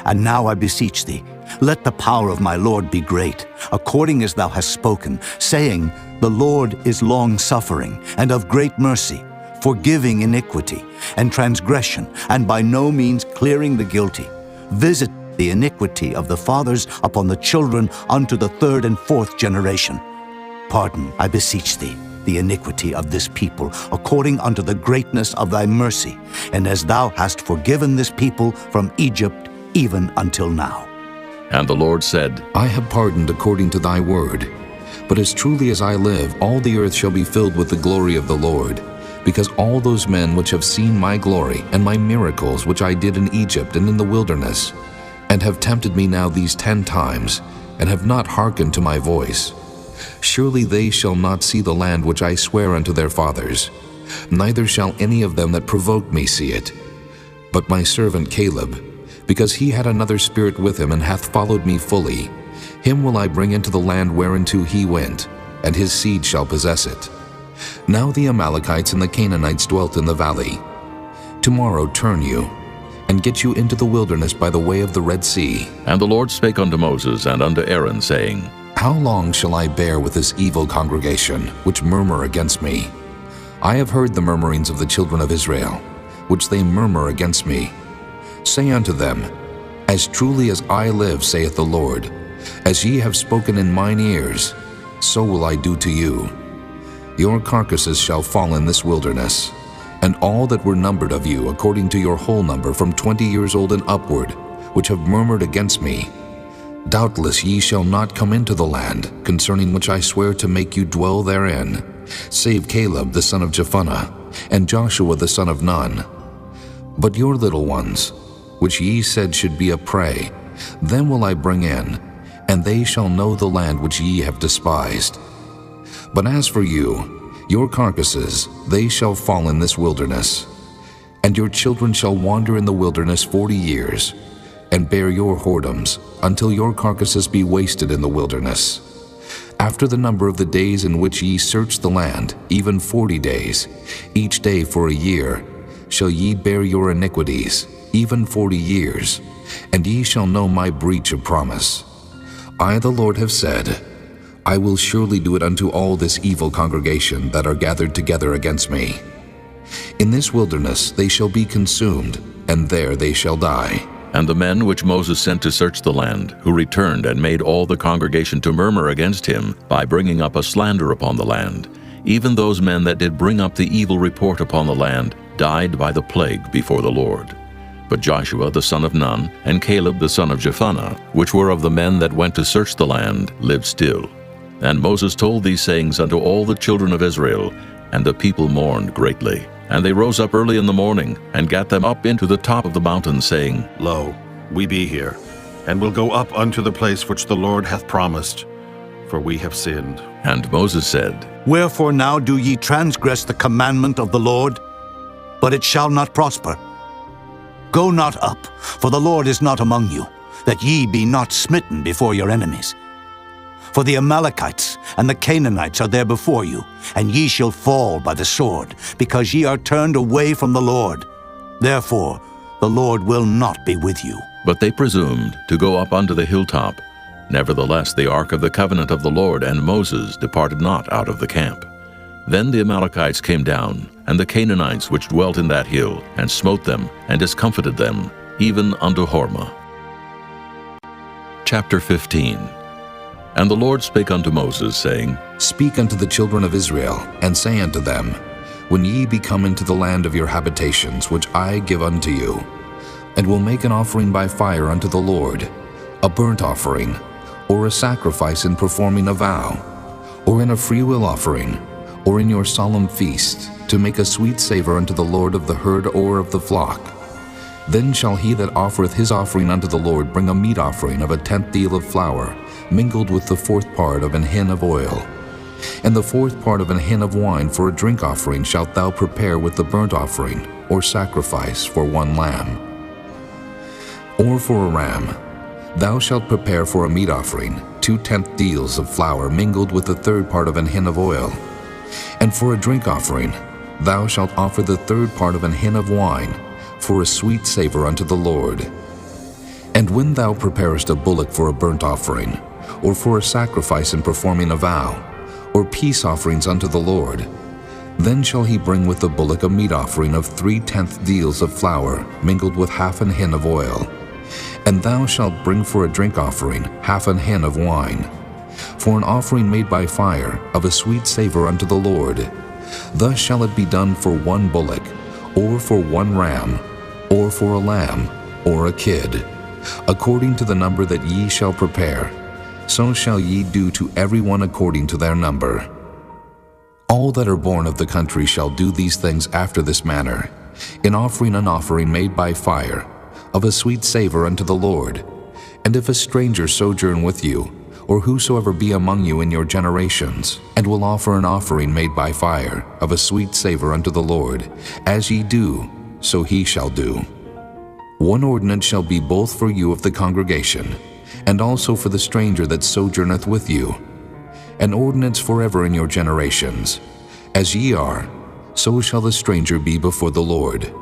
And now I beseech thee, let the power of my Lord be great, according as thou hast spoken, saying, The Lord is long-suffering, and of great mercy, forgiving iniquity and transgression, and by no means clearing the guilty. Visit the iniquity of the fathers upon the children unto the third and fourth generation. Pardon, I beseech thee, the iniquity of this people, according unto the greatness of thy mercy, and as thou hast forgiven this people from Egypt even until now. And the Lord said, I have pardoned according to thy word. But as truly as I live, all the earth shall be filled with the glory of the Lord, because all those men which have seen my glory and my miracles which I did in Egypt and in the wilderness, and have tempted me now these 10 times, and have not hearkened to my voice, surely they shall not see the land which I swear unto their fathers, neither shall any of them that provoked me see it. But my servant Caleb, because he had another spirit with him, and hath followed me fully, him will I bring into the land whereinto he went, and his seed shall possess it. Now the Amalekites and the Canaanites dwelt in the valley. Tomorrow turn you, and get you into the wilderness by the way of the Red Sea. And the Lord spake unto Moses and unto Aaron, saying, How long shall I bear with this evil congregation, which murmur against me? I have heard the murmurings of the children of Israel, which they murmur against me. Say unto them, As truly as I live, saith the Lord, as ye have spoken in mine ears, so will I do to you. Your carcasses shall fall in this wilderness, and all that were numbered of you, according to your whole number, from 20 years old and upward, which have murmured against me. Doubtless ye shall not come into the land, concerning which I swear to make you dwell therein, save Caleb the son of Jephunneh, and Joshua the son of Nun. But your little ones, which ye said should be a prey, them will I bring in, and they shall know the land which ye have despised. But as for you, your carcasses, they shall fall in this wilderness. And your children shall wander in the wilderness 40 years, and bear your whoredoms, until your carcasses be wasted in the wilderness. After the number of the days in which ye search the land, even 40 days, each day for a year, shall ye bear your iniquities, even 40 years, and ye shall know my breach of promise. I, the Lord, have said, I will surely do it unto all this evil congregation that are gathered together against me. In this wilderness they shall be consumed, and there they shall die. And the men which Moses sent to search the land, who returned and made all the congregation to murmur against him, by bringing up a slander upon the land, even those men that did bring up the evil report upon the land, died by the plague before the Lord. But Joshua the son of Nun, and Caleb the son of Jephunneh, which were of the men that went to search the land, lived still. And Moses told these sayings unto all the children of Israel, and the people mourned greatly. And they rose up early in the morning, and gat them up into the top of the mountain, saying, Lo, we be here, and will go up unto the place which the Lord hath promised, for we have sinned. And Moses said, Wherefore now do ye transgress the commandment of the Lord? But it shall not prosper. Go not up, for the Lord is not among you, that ye be not smitten before your enemies. For the Amalekites and the Canaanites are there before you, and ye shall fall by the sword, because ye are turned away from the Lord. Therefore the Lord will not be with you. But they presumed to go up unto the hilltop. Nevertheless the ark of the covenant of the Lord and Moses departed not out of the camp. Then the Amalekites came down, and the Canaanites which dwelt in that hill, and smote them, and discomfited them, even unto Hormah. Chapter 15. And the Lord spake unto Moses, saying, Speak unto the children of Israel, and say unto them, When ye be come into the land of your habitations, which I give unto you, and will make an offering by fire unto the Lord, a burnt offering, or a sacrifice in performing a vow, or in a freewill offering, or in your solemn feast, to make a sweet savor unto the Lord of the herd or of the flock. Then shall he that offereth his offering unto the Lord bring a meat offering of a 10th deal of flour, mingled with the 4th part of an hin of oil. And the 4th part of an hin of wine for a drink offering shalt thou prepare with the burnt offering, or sacrifice for 1 lamb. Or for a ram, thou shalt prepare for a meat offering 2 10th deals of flour mingled with the 3rd part of an hin of oil. And for a drink offering, thou shalt offer the 3rd part of an hin of wine, for a sweet savor unto the Lord. And when thou preparest a bullock for a burnt offering, or for a sacrifice in performing a vow, or peace offerings unto the Lord, then shall he bring with the bullock a meat offering of 3 10th deals of flour, mingled with half an hin of oil. And thou shalt bring for a drink offering half an hin of wine, for an offering made by fire of a sweet savor unto the Lord. Thus shall it be done for 1 bullock, or for 1 ram, or for a lamb, or a kid, according to the number that ye shall prepare. So shall ye do to every one according to their number. All that are born of the country shall do these things after this manner, in offering an offering made by fire, of a sweet savor unto the Lord. And if a stranger sojourn with you, or whosoever be among you in your generations, and will offer an offering made by fire, of a sweet savor unto the Lord, as ye do, so he shall do. 1 ordinance shall be both for you of the congregation, and also for the stranger that sojourneth with you. An ordinance forever in your generations. As ye are, so shall the stranger be before the Lord.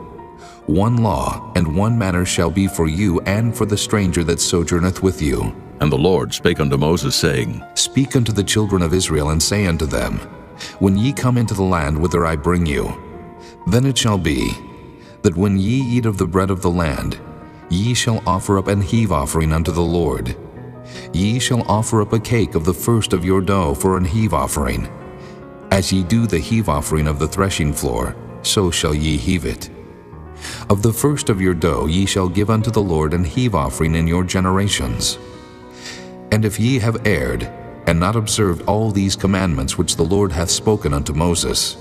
1 law and 1 manner shall be for you and for the stranger that sojourneth with you. And the Lord spake unto Moses, saying, Speak unto the children of Israel, and say unto them, When ye come into the land whither I bring you, then it shall be, that when ye eat of the bread of the land, ye shall offer up an heave offering unto the Lord. Ye shall offer up a cake of the first of your dough for an heave offering. As ye do the heave offering of the threshing floor, so shall ye heave it. Of the first of your dough ye shall give unto the Lord an heave offering in your generations. And if ye have erred, and not observed all these commandments which the Lord hath spoken unto Moses,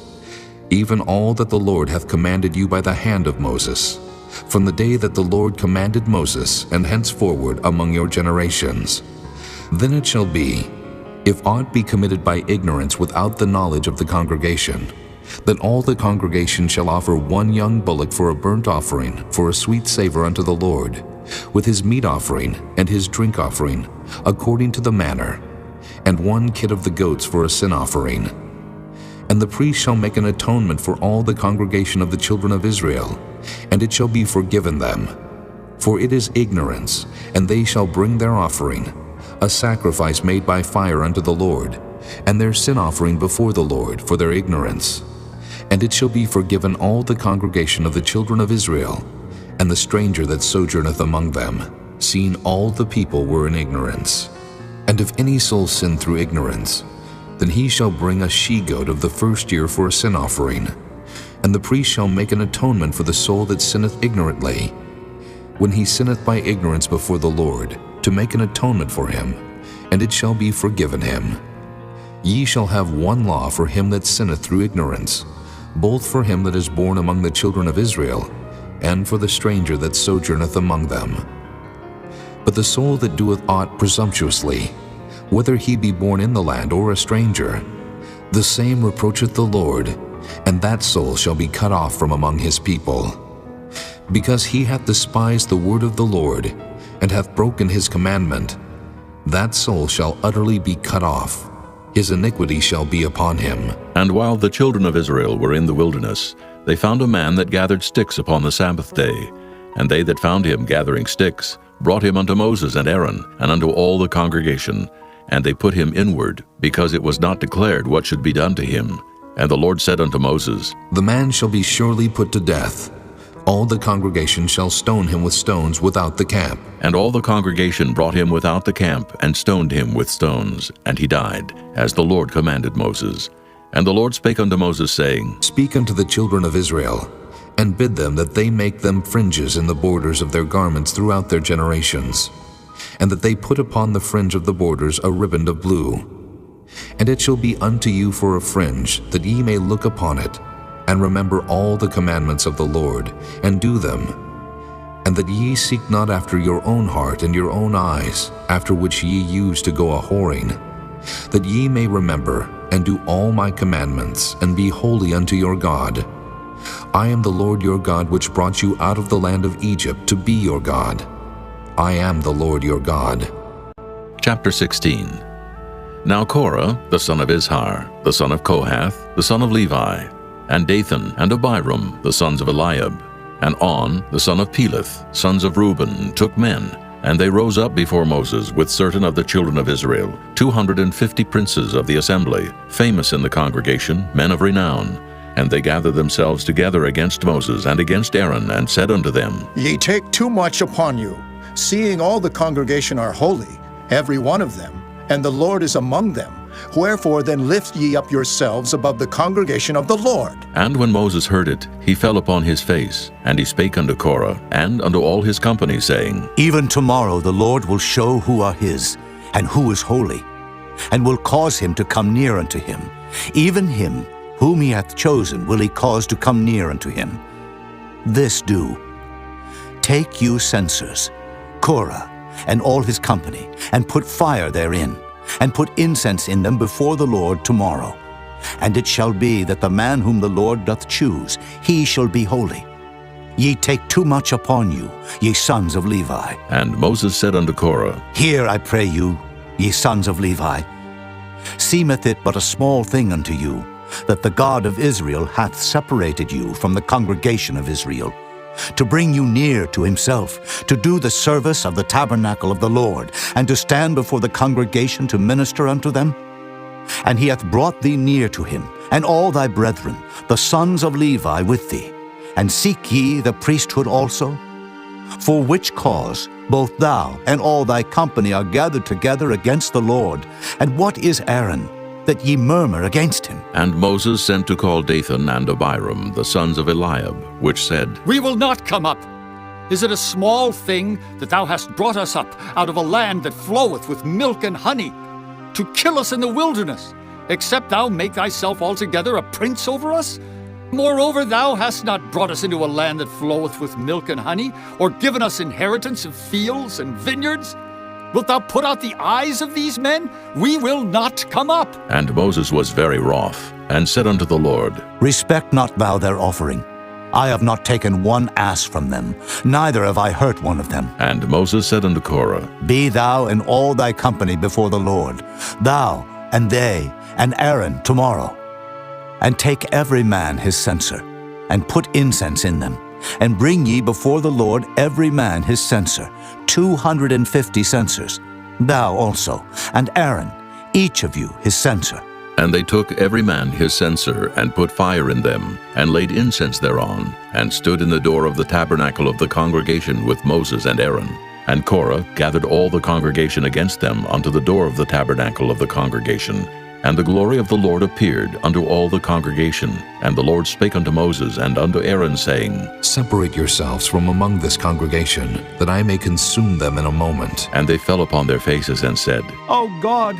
even all that the Lord hath commanded you by the hand of Moses, from the day that the Lord commanded Moses, and henceforward among your generations, then it shall be, if aught be committed by ignorance without the knowledge of the congregation, that all the congregation shall offer 1 young bullock for a burnt offering, for a sweet savor unto the Lord, with his meat offering and his drink offering, according to the manner, and 1 kid of the goats for a sin offering. And the priest shall make an atonement for all the congregation of the children of Israel, and it shall be forgiven them. For it is ignorance, and they shall bring their offering, a sacrifice made by fire unto the Lord, and their sin offering before the Lord for their ignorance. And it shall be forgiven all the congregation of the children of Israel, and the stranger that sojourneth among them, seeing all the people were in ignorance. And if any soul sin through ignorance, then he shall bring a she-goat of the first year for a sin offering. And the priest shall make an atonement for the soul that sinneth ignorantly, when he sinneth by ignorance before the Lord, to make an atonement for him, and it shall be forgiven him. Ye shall have one law for him that sinneth through ignorance, both for him that is born among the children of Israel, and for the stranger that sojourneth among them. But the soul that doeth aught presumptuously, whether he be born in the land or a stranger, the same reproacheth the Lord, and that soul shall be cut off from among his people. Because he hath despised the word of the Lord, and hath broken his commandment, that soul shall utterly be cut off. His iniquity shall be upon him. And while the children of Israel were in the wilderness, they found a man that gathered sticks upon the Sabbath day. And they that found him gathering sticks brought him unto Moses and Aaron, and unto all the congregation. And they put him inward, because it was not declared what should be done to him. And the Lord said unto Moses, The man shall be surely put to death. All the congregation shall stone him with stones without the camp. And all the congregation brought him without the camp, and stoned him with stones. And he died, as the Lord commanded Moses. And the Lord spake unto Moses, saying, Speak unto the children of Israel, and bid them that they make them fringes in the borders of their garments throughout their generations, and that they put upon the fringe of the borders a riband of blue. And it shall be unto you for a fringe, that ye may look upon it, and remember all the commandments of the Lord, and do them, and that ye seek not after your own heart and your own eyes, after which ye used to go a-whoring, that ye may remember and do all my commandments, and be holy unto your God. I am the Lord your God, which brought you out of the land of Egypt to be your God. I am the Lord your God. Chapter 16. Now Korah, the son of Izhar, the son of Kohath, the son of Levi, and Dathan and Abiram, the sons of Eliab, and On, the son of Peleth, sons of Reuben, took men, and they rose up before Moses with certain of the children of Israel, 250 princes of the assembly, famous in the congregation, men of renown. And they gathered themselves together against Moses and against Aaron, and said unto them, Ye take too much upon you, seeing all the congregation are holy, every one of them, and the Lord is among them. Wherefore then lift ye up yourselves above the congregation of the Lord. And when Moses heard it, he fell upon his face, and he spake unto Korah, and unto all his company, saying, Even tomorrow the Lord will show who are his, and who is holy, and will cause him to come near unto him. Even him whom he hath chosen will he cause to come near unto him. This do. Take you censers, Korah, and all his company, and put fire therein, and put incense in them before the Lord tomorrow. And it shall be that the man whom the Lord doth choose, he shall be holy. Ye take too much upon you, ye sons of Levi. And Moses said unto Korah, Hear, I pray you, ye sons of Levi. Seemeth it but a small thing unto you, that the God of Israel hath separated you from the congregation of Israel, to bring you near to himself, to do the service of the tabernacle of the Lord, and to stand before the congregation to minister unto them? And he hath brought thee near to him, and all thy brethren, the sons of Levi, with thee. And seek ye the priesthood also? For which cause both thou and all thy company are gathered together against the Lord. And what is Aaron, that ye murmur against him? And Moses sent to call Dathan and Abiram, the sons of Eliab, which said, We will not come up. Is it a small thing that thou hast brought us up out of a land that floweth with milk and honey, to kill us in the wilderness, except thou make thyself altogether a prince over us? Moreover, thou hast not brought us into a land that floweth with milk and honey, or given us inheritance of fields and vineyards? Wilt thou put out the eyes of these men? We will not come up. And Moses was very wroth, and said unto the Lord, Respect not thou their offering. I have not taken one ass from them, neither have I hurt one of them. And Moses said unto Korah, Be thou and all thy company before the Lord, thou and they and Aaron tomorrow. And take every man his censer, and put incense in them, and bring ye before the Lord every man his censer, 250 censers, thou also, and Aaron, each of you his censer. And they took every man his censer, and put fire in them, and laid incense thereon, and stood in the door of the tabernacle of the congregation with Moses and Aaron. And Korah gathered all the congregation against them unto the door of the tabernacle of the congregation, And the glory of the Lord appeared unto all the congregation. And the Lord spake unto Moses and unto Aaron, saying, Separate yourselves from among this congregation, that I may consume them in a moment. And they fell upon their faces and said, O God,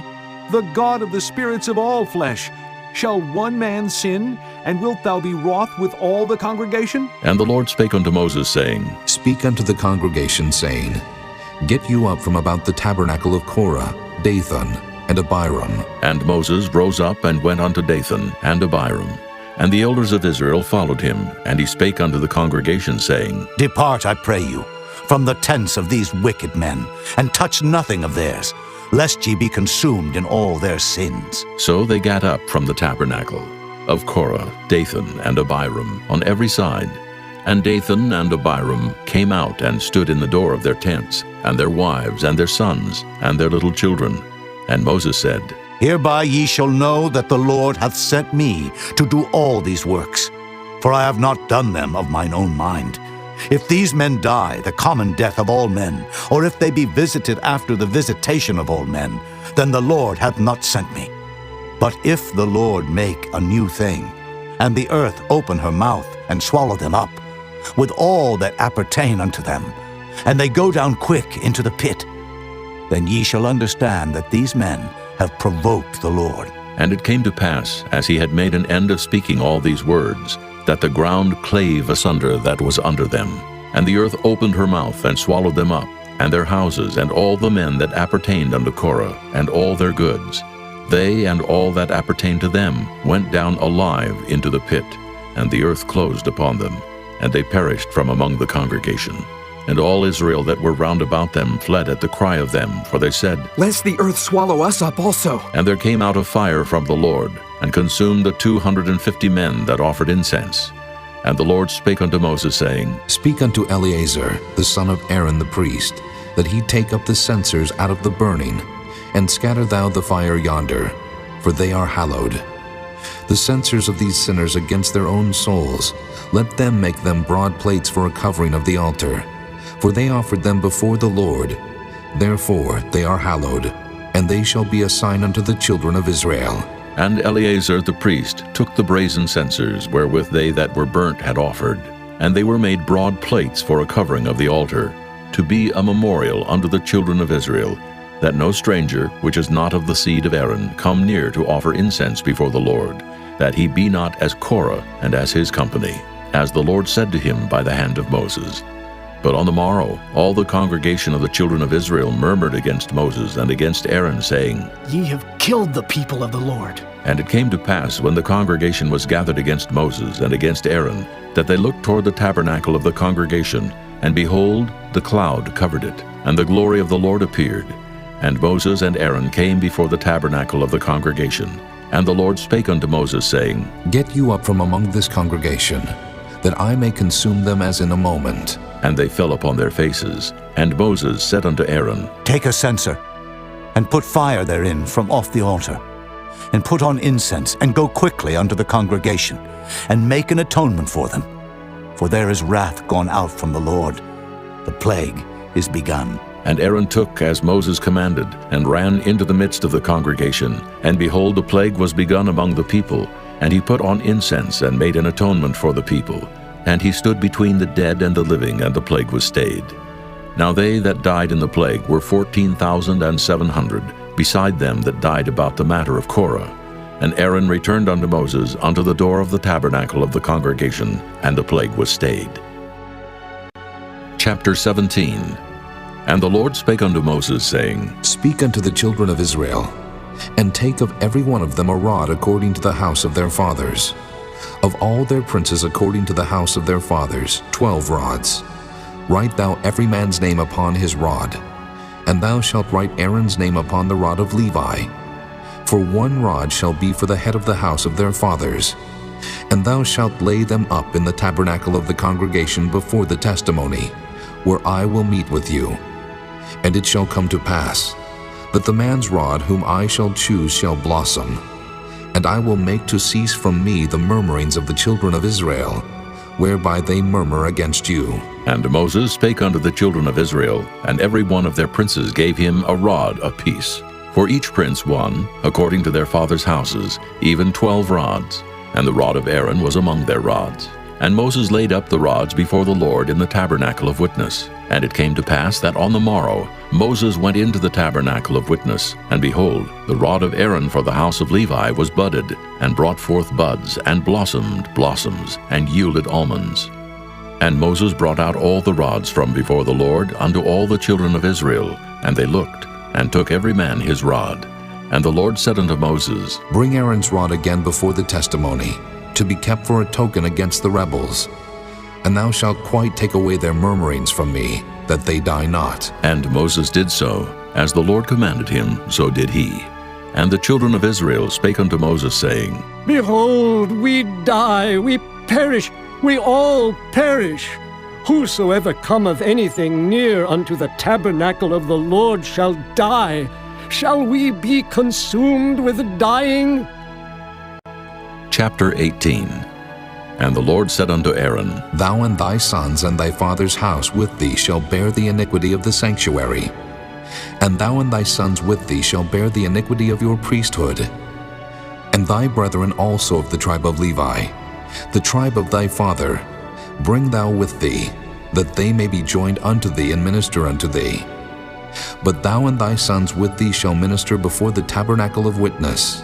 the God of the spirits of all flesh, shall one man sin, and wilt thou be wroth with all the congregation? And the Lord spake unto Moses, saying, Speak unto the congregation, saying, Get you up from about the tabernacle of Korah, Dathan, and Abiram. And Moses rose up and went unto Dathan and Abiram. And the elders of Israel followed him, and he spake unto the congregation, saying, Depart, I pray you, from the tents of these wicked men, and touch nothing of theirs, lest ye be consumed in all their sins. So they gat up from the tabernacle of Korah, Dathan, and Abiram on every side. And Dathan and Abiram came out and stood in the door of their tents, and their wives, and their sons, and their little children. And Moses said, Hereby ye shall know that the Lord hath sent me to do all these works, for I have not done them of mine own mind. If these men die the common death of all men, or if they be visited after the visitation of all men, then the Lord hath not sent me. But if the Lord make a new thing, and the earth open her mouth and swallow them up, with all that appertain unto them, and they go down quick into the pit, then ye shall understand that these men have provoked the Lord. And it came to pass, as he had made an end of speaking all these words, that the ground clave asunder that was under them. And the earth opened her mouth and swallowed them up, and their houses, and all the men that appertained unto Korah, and all their goods. They and all that appertained to them went down alive into the pit, and the earth closed upon them, and they perished from among the congregation. And all Israel that were round about them fled at the cry of them, for they said, Lest the earth swallow us up also. And there came out a fire from the Lord, and consumed the 250 men that offered incense. And the Lord spake unto Moses, saying, Speak unto Eleazar, the son of Aaron the priest, that he take up the censers out of the burning, and scatter thou the fire yonder, for they are hallowed. The censers of these sinners against their own souls, let them make them broad plates for a covering of the altar. For they offered them before the Lord. Therefore they are hallowed, and they shall be a sign unto the children of Israel. And Eleazar the priest took the brazen censers wherewith they that were burnt had offered, and they were made broad plates for a covering of the altar, to be a memorial unto the children of Israel, that no stranger, which is not of the seed of Aaron, come near to offer incense before the Lord, that he be not as Korah and as his company, as the Lord said to him by the hand of Moses. But on the morrow all the congregation of the children of Israel murmured against Moses and against Aaron, saying, Ye have killed the people of the Lord. And it came to pass, when the congregation was gathered against Moses and against Aaron, that they looked toward the tabernacle of the congregation, and behold, the cloud covered it, and the glory of the Lord appeared. And Moses and Aaron came before the tabernacle of the congregation. And the Lord spake unto Moses, saying, Get you up from among this congregation, that I may consume them as in a moment. And they fell upon their faces. And Moses said unto Aaron, Take a censer, and put fire therein from off the altar, and put on incense, and go quickly unto the congregation, and make an atonement for them. For there is wrath gone out from the Lord. The plague is begun. And Aaron took as Moses commanded, and ran into the midst of the congregation. And behold, the plague was begun among the people. And he put on incense, and made an atonement for the people. And he stood between the dead and the living, and the plague was stayed. Now they that died in the plague were 14,700, beside them that died about the matter of Korah. And Aaron returned unto Moses unto the door of the tabernacle of the congregation, and the plague was stayed. Chapter 17. And the Lord spake unto Moses, saying, Speak unto the children of Israel, and take of every one of them a rod according to the house of their fathers. Of all their princes according to the house of their fathers, 12 rods. Write thou every man's name upon his rod, and thou shalt write Aaron's name upon the rod of Levi. For 1 rod shall be for the head of the house of their fathers. And thou shalt lay them up in the tabernacle of the congregation before the testimony, where I will meet with you. And it shall come to pass, that the man's rod whom I shall choose shall blossom, and I will make to cease from me the murmurings of the children of Israel, whereby they murmur against you. And Moses spake unto the children of Israel, and every one of their princes gave him a rod apiece. For each prince one, according to their fathers' houses, even 12 rods, and the rod of Aaron was among their rods. And Moses laid up the rods before the Lord in the tabernacle of witness. And it came to pass that on the morrow Moses went into the tabernacle of witness, and behold, the rod of Aaron for the house of Levi was budded, and brought forth buds, and blossomed blossoms, and yielded almonds. And Moses brought out all the rods from before the Lord unto all the children of Israel, and they looked, and took every man his rod. And the Lord said unto Moses, Bring Aaron's rod again before the testimony, to be kept for a token against the rebels. And thou shalt quite take away their murmurings from me, that they die not. And Moses did so. As the Lord commanded him, so did he. And the children of Israel spake unto Moses, saying, Behold, we die, we perish, we all perish. Whosoever cometh anything near unto the tabernacle of the Lord shall die. Shall we be consumed with dying? Chapter 18. And the Lord said unto Aaron, Thou and thy sons and thy father's house with thee shall bear the iniquity of the sanctuary. And thou and thy sons with thee shall bear the iniquity of your priesthood. And thy brethren also of the tribe of Levi, the tribe of thy father, bring thou with thee, that they may be joined unto thee and minister unto thee. But thou and thy sons with thee shall minister before the tabernacle of witness.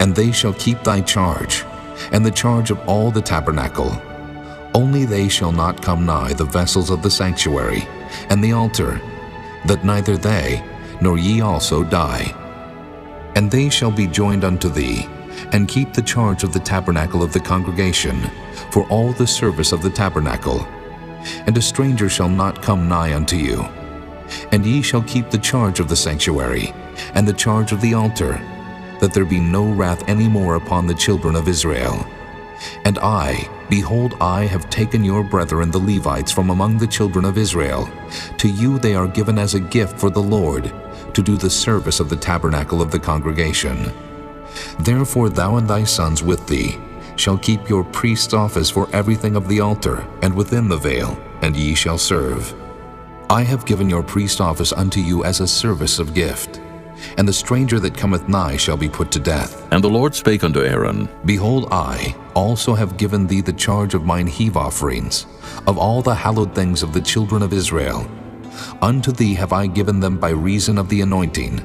And they shall keep thy charge, and the charge of all the tabernacle. Only they shall not come nigh the vessels of the sanctuary, and the altar, that neither they, nor ye also die. And they shall be joined unto thee, and keep the charge of the tabernacle of the congregation, for all the service of the tabernacle. And a stranger shall not come nigh unto you. And ye shall keep the charge of the sanctuary, and the charge of the altar, that there be no wrath any more upon the children of Israel. And I, behold, I have taken your brethren the Levites from among the children of Israel. To you they are given as a gift for the Lord, to do the service of the tabernacle of the congregation. Therefore thou and thy sons with thee shall keep your priest's office for everything of the altar, and within the veil, and ye shall serve. I have given your priest office unto you as a service of gift. And the stranger that cometh nigh shall be put to death. And the Lord spake unto Aaron, Behold, I also have given thee the charge of mine heave offerings, of all the hallowed things of the children of Israel. Unto thee have I given them by reason of the anointing,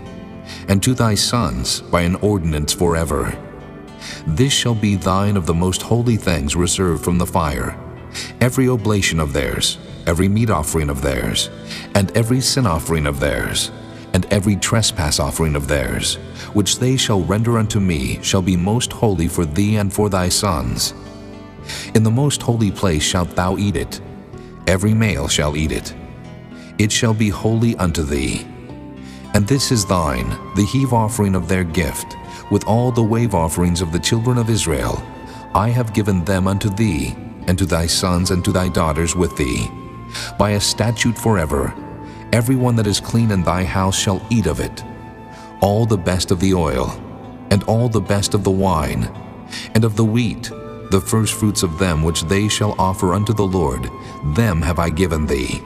and to thy sons by an ordinance forever. This shall be thine of the most holy things reserved from the fire, every oblation of theirs, every meat offering of theirs, and every sin offering of theirs, and every trespass offering of theirs, which they shall render unto me, shall be most holy for thee and for thy sons. In the most holy place shalt thou eat it. Every male shall eat it. It shall be holy unto thee. And this is thine, the heave offering of their gift, with all the wave offerings of the children of Israel. I have given them unto thee, and to thy sons and to thy daughters with thee, by a statute forever. Every one that is clean in thy house shall eat of it, all the best of the oil, and all the best of the wine, and of the wheat, the firstfruits of them which they shall offer unto the Lord, them have I given thee.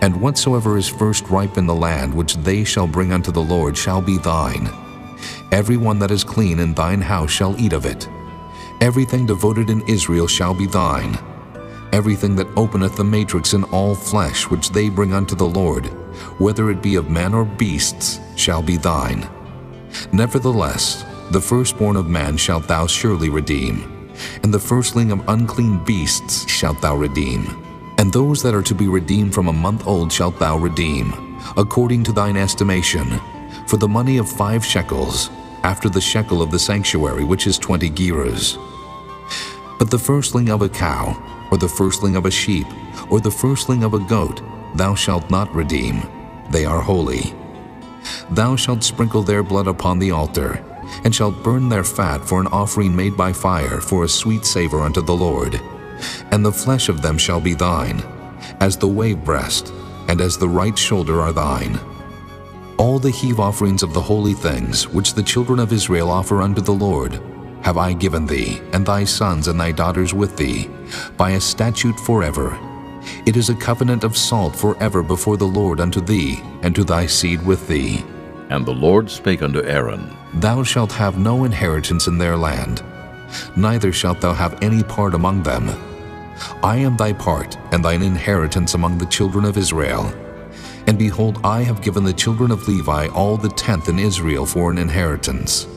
And whatsoever is first ripe in the land which they shall bring unto the Lord shall be thine. Every one that is clean in thine house shall eat of it. Everything devoted in Israel shall be thine. Everything that openeth the matrix in all flesh which they bring unto the Lord, whether it be of man or beasts, shall be thine. Nevertheless, the firstborn of man shalt thou surely redeem, and the firstling of unclean beasts shalt thou redeem. And those that are to be redeemed from a month old shalt thou redeem, according to thine estimation, for the money of 5 shekels, after the shekel of the sanctuary, which is 20 gerahs. But the firstling of a cow, or the firstling of a sheep, or the firstling of a goat, thou shalt not redeem. They are holy. Thou shalt sprinkle their blood upon the altar, and shalt burn their fat for an offering made by fire, for a sweet savor unto the Lord. And the flesh of them shall be thine, as the wave breast, and as the right shoulder are thine. All the heave offerings of the holy things, which the children of Israel offer unto the Lord, have I given thee, and thy sons and thy daughters with thee, by a statute forever. It is a covenant of salt forever before the Lord unto thee, and to thy seed with thee. And the Lord spake unto Aaron, Thou shalt have no inheritance in their land, neither shalt thou have any part among them. I am thy part and thine inheritance among the children of Israel. And behold, I have given the children of Levi all the tenth in Israel for an inheritance,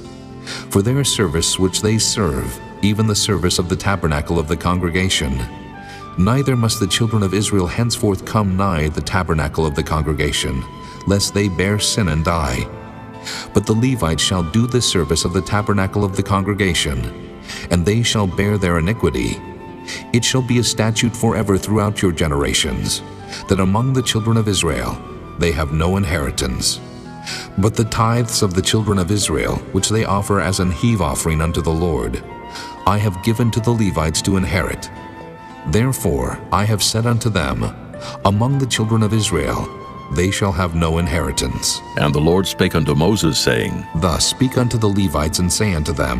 for their service which they serve, even the service of the tabernacle of the congregation. Neither must the children of Israel henceforth come nigh the tabernacle of the congregation, lest they bear sin and die. But the Levites shall do the service of the tabernacle of the congregation, and they shall bear their iniquity. It shall be a statute forever throughout your generations, that among the children of Israel they have no inheritance. But the tithes of the children of Israel, which they offer as an heave offering unto the Lord, I have given to the Levites to inherit. Therefore I have said unto them, Among the children of Israel they shall have no inheritance. And the Lord spake unto Moses, saying, Thus speak unto the Levites, and say unto them,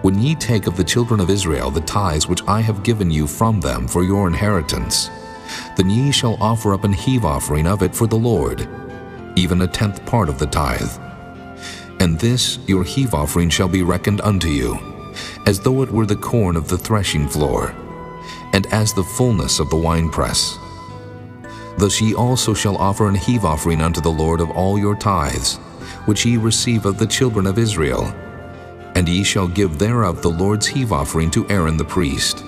When ye take of the children of Israel the tithes which I have given you from them for your inheritance, then ye shall offer up an heave offering of it for the Lord, even a tenth part of the tithe. And this your heave offering shall be reckoned unto you, as though it were the corn of the threshing floor, and as the fullness of the winepress. Thus ye also shall offer an heave offering unto the Lord of all your tithes, which ye receive of the children of Israel, and ye shall give thereof the Lord's heave offering to Aaron the priest.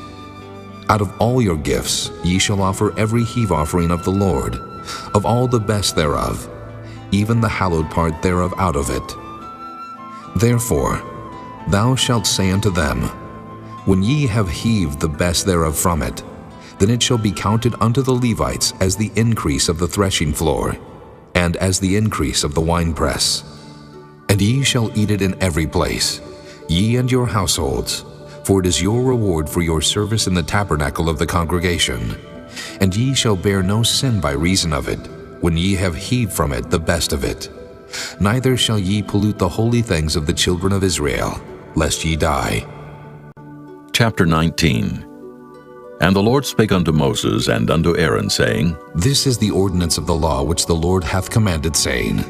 Out of all your gifts ye shall offer every heave offering of the Lord, of all the best thereof, even the hallowed part thereof out of it. Therefore thou shalt say unto them, When ye have heaved the best thereof from it, then it shall be counted unto the Levites as the increase of the threshing floor, and as the increase of the winepress. And ye shall eat it in every place, ye and your households, for it is your reward for your service in the tabernacle of the congregation. And ye shall bear no sin by reason of it, when ye have heaved from it the best of it. Neither shall ye pollute the holy things of the children of Israel, lest ye die. Chapter 19. And the Lord spake unto Moses and unto Aaron, saying, This is the ordinance of the law which the Lord hath commanded, saying,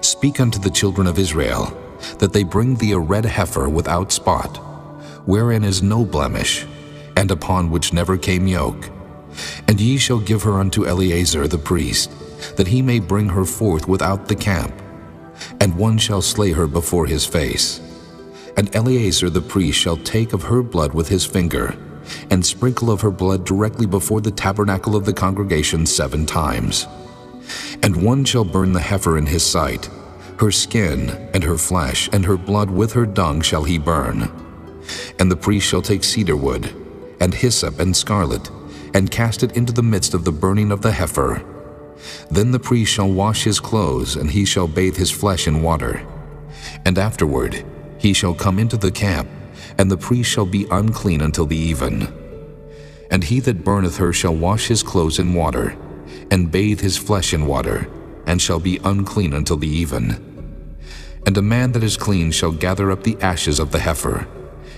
Speak unto the children of Israel, that they bring thee a red heifer without spot, wherein is no blemish, and upon which never came yoke. And ye shall give her unto Eleazar the priest, that he may bring her forth without the camp. And one shall slay her before his face. And Eleazar the priest shall take of her blood with his finger, and sprinkle of her blood directly before the tabernacle of the congregation 7 times. And one shall burn the heifer in his sight, her skin and her flesh and her blood with her dung shall he burn. And the priest shall take cedar wood, and hyssop and scarlet, and cast it into the midst of the burning of the heifer. Then the priest shall wash his clothes, and he shall bathe his flesh in water. And afterward he shall come into the camp, and the priest shall be unclean until the even. And he that burneth her shall wash his clothes in water, and bathe his flesh in water, and shall be unclean until the even. And a man that is clean shall gather up the ashes of the heifer,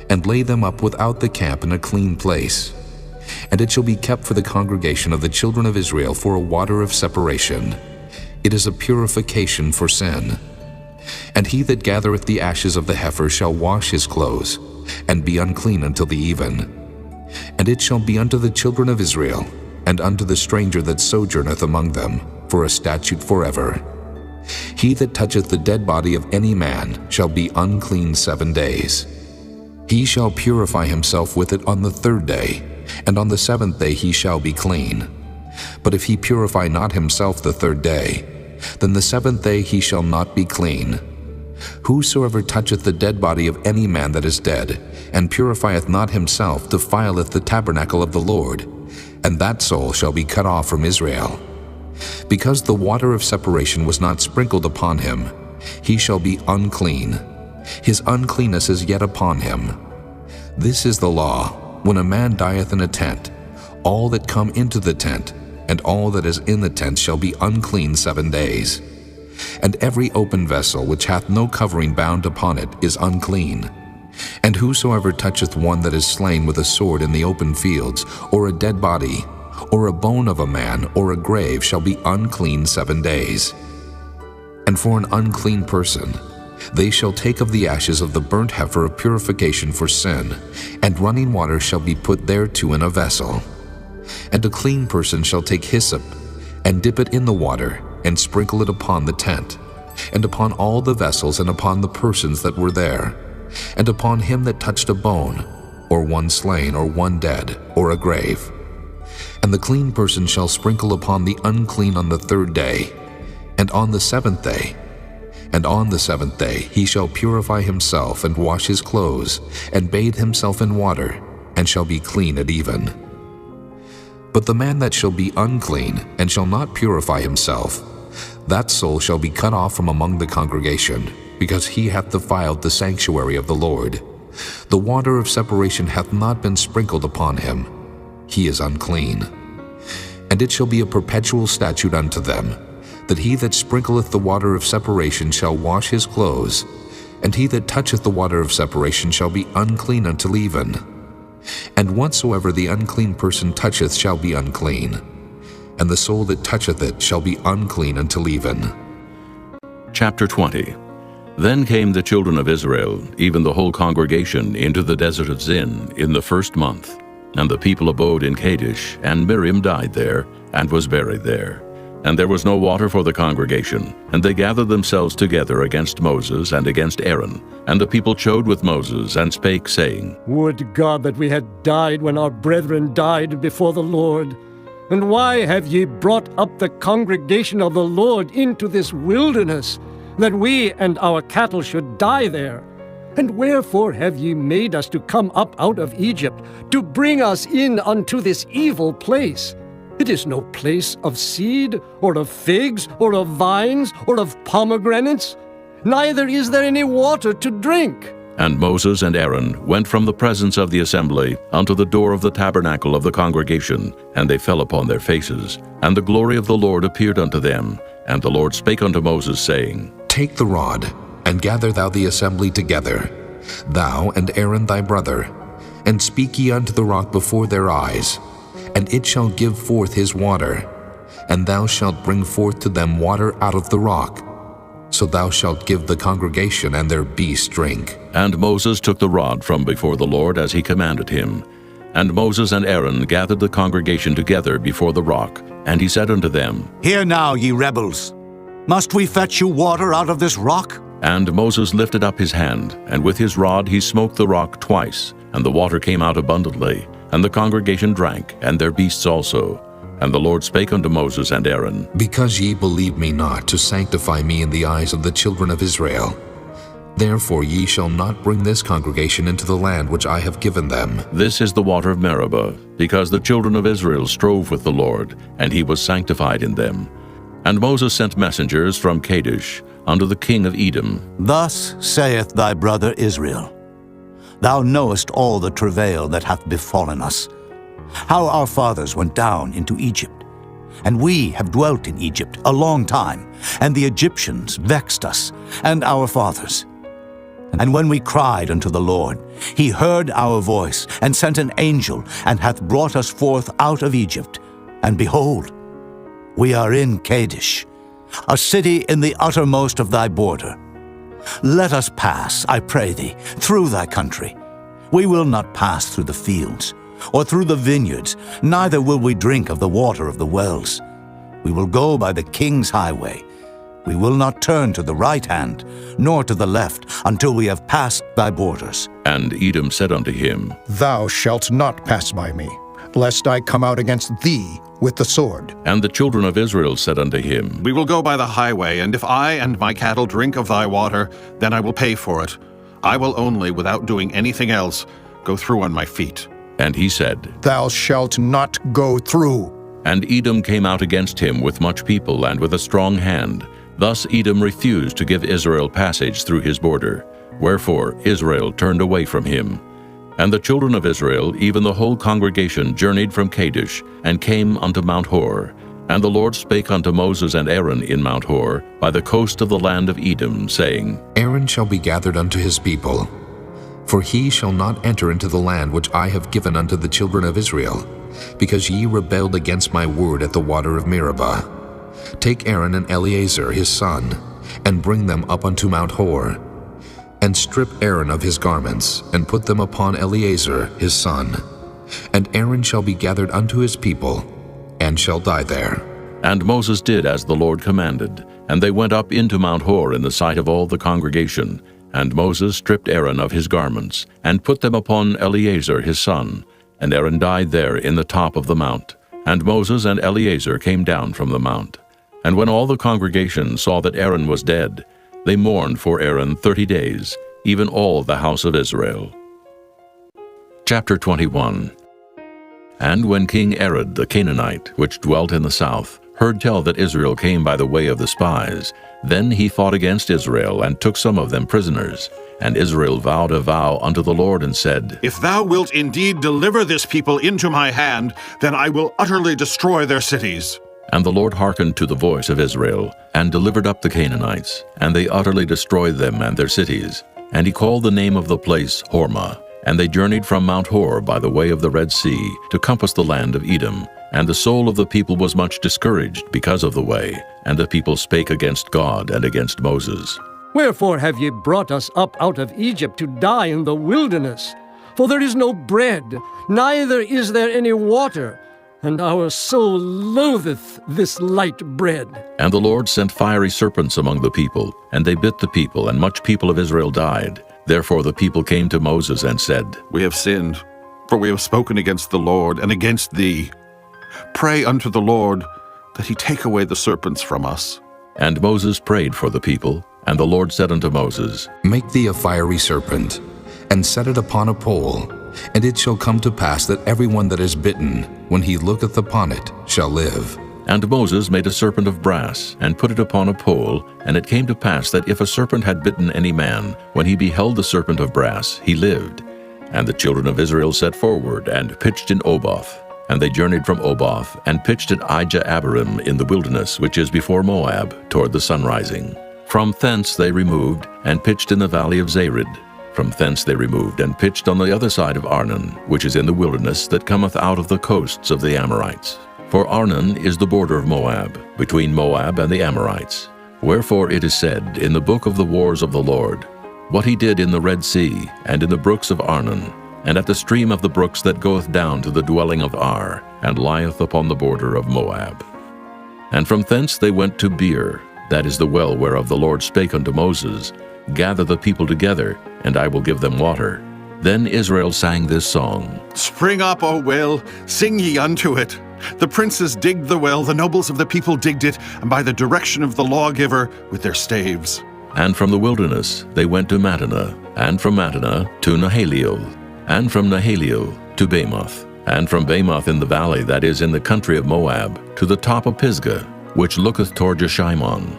and lay them up without the camp in a clean place. And it shall be kept for the congregation of the children of Israel for a water of separation. It is a purification for sin. And he that gathereth the ashes of the heifer shall wash his clothes, and be unclean until the even. And it shall be unto the children of Israel, and unto the stranger that sojourneth among them, for a statute forever. He that toucheth the dead body of any man shall be unclean 7 days. He shall purify himself with it on the 3rd day, and on the 7th day he shall be clean. But if he purify not himself the 3rd day, then the 7th day he shall not be clean. Whosoever toucheth the dead body of any man that is dead, and purifieth not himself, defileth the tabernacle of the Lord, and that soul shall be cut off from Israel. Because the water of separation was not sprinkled upon him, he shall be unclean. His uncleanness is yet upon him. This is the law, when a man dieth in a tent, all that come into the tent, and all that is in the tent shall be unclean 7 days. And every open vessel which hath no covering bound upon it is unclean. And whosoever toucheth one that is slain with a sword in the open fields, or a dead body, or a bone of a man, or a grave, shall be unclean 7 days. And for an unclean person, they shall take of the ashes of the burnt heifer of purification for sin, and running water shall be put thereto in a vessel. And a clean person shall take hyssop, and dip it in the water, and sprinkle it upon the tent, and upon all the vessels, and upon the persons that were there, and upon him that touched a bone, or one slain, or one dead, or a grave. And the clean person shall sprinkle upon the unclean on the 3rd day, and on the 7th day. And on the 7th day he shall purify himself, and wash his clothes, and bathe himself in water, and shall be clean at even. But the man that shall be unclean, and shall not purify himself, that soul shall be cut off from among the congregation, because he hath defiled the sanctuary of the Lord. The water of separation hath not been sprinkled upon him. He is unclean. And it shall be a perpetual statute unto them, that he that sprinkleth the water of separation shall wash his clothes, and he that toucheth the water of separation shall be unclean until even. And whatsoever the unclean person toucheth shall be unclean, and the soul that toucheth it shall be unclean until even. Chapter 20. Then came the children of Israel, even the whole congregation, into the desert of Zin in the 1st month. And the people abode in Kadesh, and Miriam died there, and was buried there. And there was no water for the congregation, and they gathered themselves together against Moses and against Aaron. And the people chode with Moses, and spake, saying, Would God that we had died when our brethren died before the Lord! And why have ye brought up the congregation of the Lord into this wilderness, that we and our cattle should die there? And wherefore have ye made us to come up out of Egypt, to bring us in unto this evil place? It is no place of seed, or of figs, or of vines, or of pomegranates, neither is there any water to drink. And Moses and Aaron went from the presence of the assembly unto the door of the tabernacle of the congregation, and they fell upon their faces. And the glory of the Lord appeared unto them. And the Lord spake unto Moses, saying, Take the rod, and gather thou the assembly together, thou and Aaron thy brother, and speak ye unto the rock before their eyes, and it shall give forth his water, and thou shalt bring forth to them water out of the rock. So thou shalt give the congregation and their beasts drink. And Moses took the rod from before the Lord as he commanded him. And Moses and Aaron gathered the congregation together before the rock, and he said unto them, Hear now, ye rebels, must we fetch you water out of this rock? And Moses lifted up his hand, and with his rod he smote the rock twice, and the water came out abundantly, and the congregation drank, and their beasts also. And the Lord spake unto Moses and Aaron, Because ye believe me not to sanctify me in the eyes of the children of Israel, therefore ye shall not bring this congregation into the land which I have given them. This is the water of Meribah, because the children of Israel strove with the Lord, and he was sanctified in them. And Moses sent messengers from Kadesh unto the king of Edom. Thus saith thy brother Israel, Thou knowest all the travail that hath befallen us, how our fathers went down into Egypt. And we have dwelt in Egypt a long time, and the Egyptians vexed us, and our fathers. And when we cried unto the Lord, he heard our voice, and sent an angel, and hath brought us forth out of Egypt. And behold, we are in Kadesh, a city in the uttermost of thy border. Let us pass, I pray thee, through thy country. We will not pass through the fields, or through the vineyards, neither will we drink of the water of the wells. We will go by the king's highway. We will not turn to the right hand, nor to the left, until we have passed thy borders. And Edom said unto him, Thou shalt not pass by me, lest I come out against thee with the sword. And the children of Israel said unto him, We will go by the highway, and if I and my cattle drink of thy water, then I will pay for it. I will only, without doing anything else, go through on my feet. And he said, Thou shalt not go through. And Edom came out against him with much people and with a strong hand. Thus Edom refused to give Israel passage through his border. Wherefore Israel turned away from him. And the children of Israel, even the whole congregation, journeyed from Kadesh, and came unto Mount Hor. And the Lord spake unto Moses and Aaron in Mount Hor, by the coast of the land of Edom, saying, Aaron shall be gathered unto his people, for he shall not enter into the land which I have given unto the children of Israel, because ye rebelled against my word at the water of Meribah. Take Aaron and Eleazar his son, and bring them up unto Mount Hor, and strip Aaron of his garments, and put them upon Eleazar his son. And Aaron shall be gathered unto his people, and shall die there. And Moses did as the Lord commanded, and they went up into Mount Hor in the sight of all the congregation. And Moses stripped Aaron of his garments, and put them upon Eleazar his son. And Aaron died there in the top of the mount. And Moses and Eleazar came down from the mount. And when all the congregation saw that Aaron was dead, they mourned for Aaron 30 days, even all the house of Israel. Chapter 21. And when King Arad the Canaanite, which dwelt in the south, heard tell that Israel came by the way of the spies, then he fought against Israel, and took some of them prisoners. And Israel vowed a vow unto the Lord, and said, If thou wilt indeed deliver this people into my hand, then I will utterly destroy their cities. And the Lord hearkened to the voice of Israel, and delivered up the Canaanites, and they utterly destroyed them and their cities. And he called the name of the place Hormah. And they journeyed from Mount Hor by the way of the Red Sea, to compass the land of Edom. And the soul of the people was much discouraged because of the way, and the people spake against God and against Moses. Wherefore have ye brought us up out of Egypt to die in the wilderness? For there is no bread, neither is there any water, and our soul loatheth this light bread. And the Lord sent fiery serpents among the people, and they bit the people, and much people of Israel died. Therefore the people came to Moses and said, We have sinned, for we have spoken against the Lord and against thee. Pray unto the Lord that he take away the serpents from us. And Moses prayed for the people, and the Lord said unto Moses, Make thee a fiery serpent, and set it upon a pole, and it shall come to pass that every one that is bitten, when he looketh upon it, shall live. And Moses made a serpent of brass, and put it upon a pole, and it came to pass that if a serpent had bitten any man, when he beheld the serpent of brass, he lived. And the children of Israel set forward, and pitched in Oboth. And they journeyed from Oboth, and pitched at Ijah-abarim in the wilderness, which is before Moab, toward the sunrising. From thence they removed, and pitched in the valley of Zared. From thence they removed, and pitched on the other side of Arnon, which is in the wilderness that cometh out of the coasts of the Amorites. For Arnon is the border of Moab, between Moab and the Amorites. Wherefore it is said in the book of the wars of the Lord, what he did in the Red Sea, and in the brooks of Arnon, and at the stream of the brooks that goeth down to the dwelling of Ar, and lieth upon the border of Moab. And from thence they went to Beer, that is the well whereof the Lord spake unto Moses, Gather the people together, and I will give them water. Then Israel sang this song, Spring up, O well, sing ye unto it. The princes digged the well, the nobles of the people digged it, and by the direction of the lawgiver with their staves. And from the wilderness they went to Mattanah, and from Mattanah to Nahaliel, and from Nahaliel to Bamoth, and from Bamoth in the valley that is in the country of Moab, to the top of Pisgah, which looketh toward Jeshimon.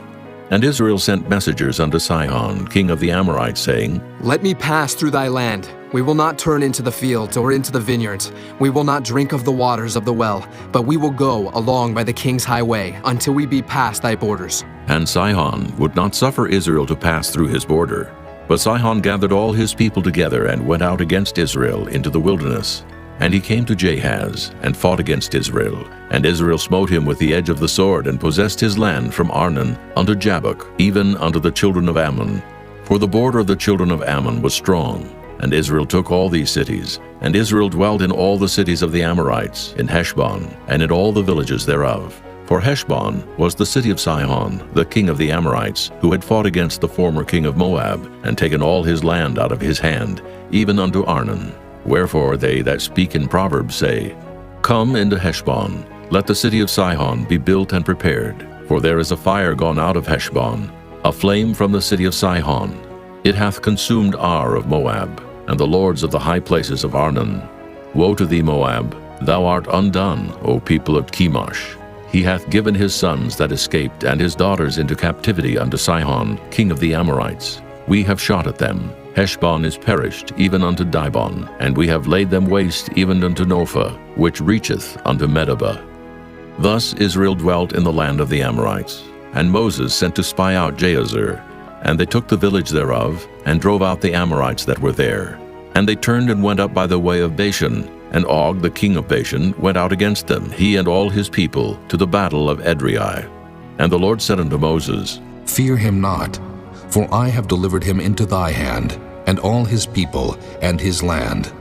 And Israel sent messengers unto Sihon, king of the Amorites, saying, Let me pass through thy land. We will not turn into the fields or into the vineyards. We will not drink of the waters of the well, but we will go along by the king's highway until we be past thy borders. And Sihon would not suffer Israel to pass through his border. But Sihon gathered all his people together and went out against Israel into the wilderness. And he came to Jahaz, and fought against Israel. And Israel smote him with the edge of the sword, and possessed his land from Arnon unto Jabbok, even unto the children of Ammon. For the border of the children of Ammon was strong. And Israel took all these cities. And Israel dwelt in all the cities of the Amorites, in Heshbon, and in all the villages thereof. For Heshbon was the city of Sihon, the king of the Amorites, who had fought against the former king of Moab, and taken all his land out of his hand, even unto Arnon. Wherefore they that speak in Proverbs say, Come into Heshbon, let the city of Sihon be built and prepared. For there is a fire gone out of Heshbon, a flame from the city of Sihon. It hath consumed Ar of Moab, and the lords of the high places of Arnon. Woe to thee, Moab! Thou art undone, O people of Chemosh. He hath given his sons that escaped and his daughters into captivity unto Sihon, king of the Amorites. We have shot at them. Heshbon is perished, even unto Dibon, and we have laid them waste even unto Nophah, which reacheth unto Medeba. Thus Israel dwelt in the land of the Amorites. And Moses sent to spy out Jahazer, and they took the village thereof, and drove out the Amorites that were there. And they turned and went up by the way of Bashan, and Og the king of Bashan went out against them, he and all his people, to the battle of Edrei. And the Lord said unto Moses, Fear him not, for I have delivered him into thy hand, and all his people, and his land.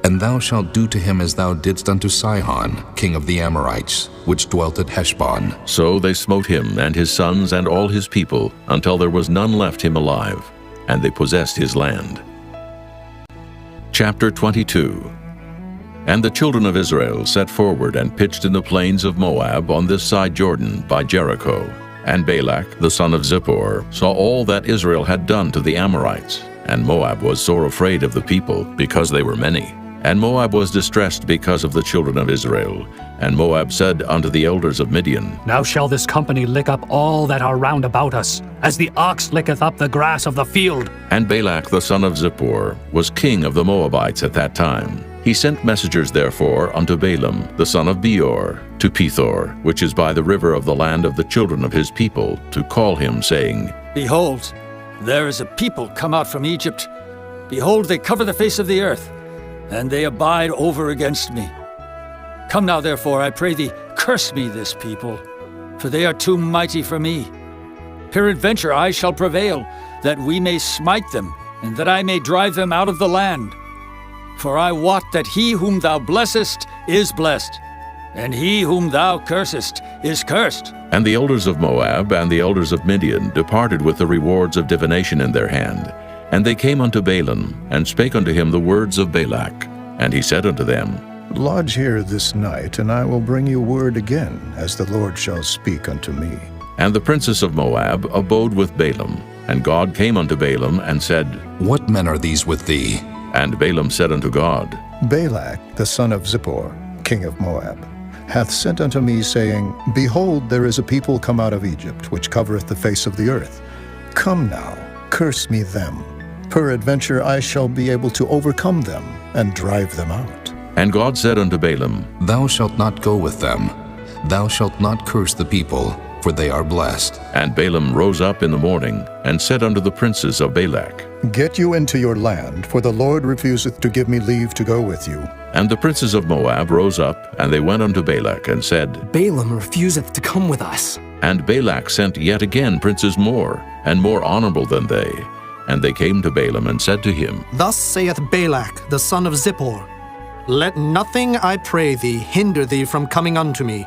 And thou shalt do to him as thou didst unto Sihon, king of the Amorites, which dwelt at Heshbon. So they smote him and his sons and all his people, until there was none left him alive, and they possessed his land. Chapter 22. And the children of Israel set forward and pitched in the plains of Moab on this side Jordan by Jericho. And Balak, the son of Zippor, saw all that Israel had done to the Amorites. And Moab was sore afraid of the people, because they were many. And Moab was distressed because of the children of Israel. And Moab said unto the elders of Midian, Now shall this company lick up all that are round about us, as the ox licketh up the grass of the field. And Balak the son of Zippor was king of the Moabites at that time. He sent messengers therefore unto Balaam the son of Beor to Pethor, which is by the river of the land of the children of his people, to call him, saying, Behold, there is a people come out from Egypt. Behold, they cover the face of the earth, and they abide over against me. Come now, therefore, I pray thee, curse me this people, for they are too mighty for me. Peradventure I shall prevail, that we may smite them, and that I may drive them out of the land. For I wot that he whom thou blessest is blessed, and he whom thou cursest is cursed. And the elders of Moab and the elders of Midian departed with the rewards of divination in their hand. And they came unto Balaam, and spake unto him the words of Balak. And he said unto them, Lodge here this night, and I will bring you word again, as the Lord shall speak unto me. And the princes of Moab abode with Balaam. And God came unto Balaam, and said, What men are these with thee? And Balaam said unto God, Balak, the son of Zippor, king of Moab, hath sent unto me, saying, Behold, there is a people come out of Egypt, which covereth the face of the earth. Come now, curse me them. Peradventure I shall be able to overcome them, and drive them out. And God said unto Balaam, Thou shalt not go with them. Thou shalt not curse the people, for they are blessed. And Balaam rose up in the morning, and said unto the princes of Balak, Get you into your land, for the Lord refuseth to give me leave to go with you. And the princes of Moab rose up, and they went unto Balak, and said, Balaam refuseth to come with us. And Balak sent yet again princes more, and more honorable than they. And they came to Balaam, and said to him, Thus saith Balak, the son of Zippor, Let nothing, I pray thee, hinder thee from coming unto me,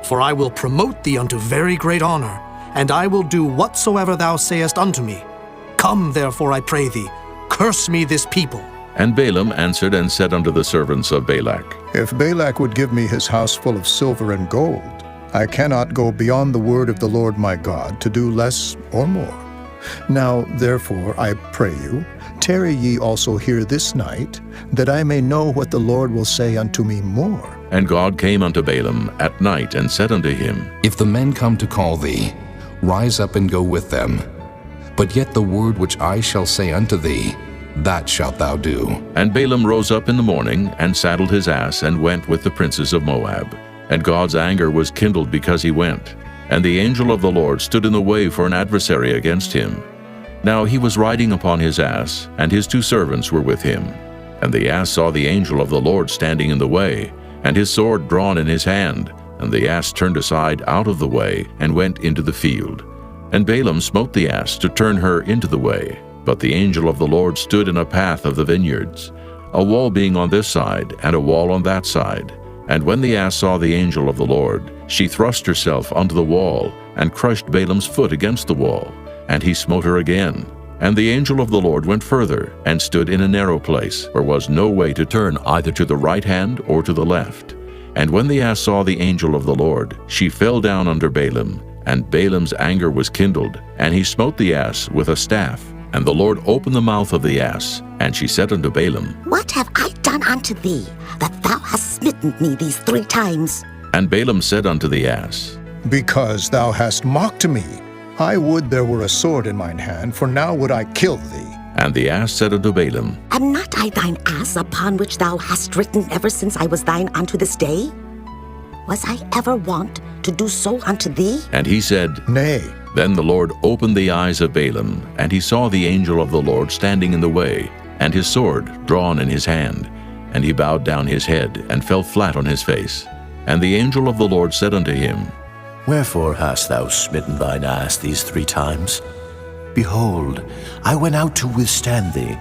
for I will promote thee unto very great honor, and I will do whatsoever thou sayest unto me. Come, therefore, I pray thee, curse me this people. And Balaam answered and said unto the servants of Balak, If Balak would give me his house full of silver and gold, I cannot go beyond the word of the Lord my God to do less or more. Now, therefore, I pray you, tarry ye also here this night, that I may know what the Lord will say unto me more. And God came unto Balaam at night, and said unto him, If the men come to call thee, rise up and go with them. But yet the word which I shall say unto thee, that shalt thou do. And Balaam rose up in the morning, and saddled his ass, and went with the princes of Moab. And God's anger was kindled because he went. And the angel of the Lord stood in the way for an adversary against him. Now he was riding upon his ass, and his two servants were with him. And the ass saw the angel of the Lord standing in the way, and his sword drawn in his hand. And the ass turned aside out of the way, and went into the field. And Balaam smote the ass to turn her into the way. But the angel of the Lord stood in a path of the vineyards, a wall being on this side, and a wall on that side. And when the ass saw the angel of the Lord, she thrust herself unto the wall, and crushed Balaam's foot against the wall. And he smote her again. And the angel of the Lord went further, and stood in a narrow place, where was no way to turn either to the right hand or to the left. And when the ass saw the angel of the Lord, she fell down under Balaam. And Balaam's anger was kindled, and he smote the ass with a staff. And the Lord opened the mouth of the ass, and she said unto Balaam, What have I done unto thee, that thou hast smitten me these 3 times? And Balaam said unto the ass, Because thou hast mocked me. I would there were a sword in mine hand, for now would I kill thee. And the ass said unto Balaam, Am not I thine ass, upon which thou hast ridden ever since I was thine unto this day? Was I ever wont to do so unto thee? And he said, Nay. Then the Lord opened the eyes of Balaam, and he saw the angel of the Lord standing in the way, and his sword drawn in his hand. And he bowed down his head, and fell flat on his face. And the angel of the Lord said unto him, Wherefore hast thou smitten thine ass these 3 times? Behold, I went out to withstand thee,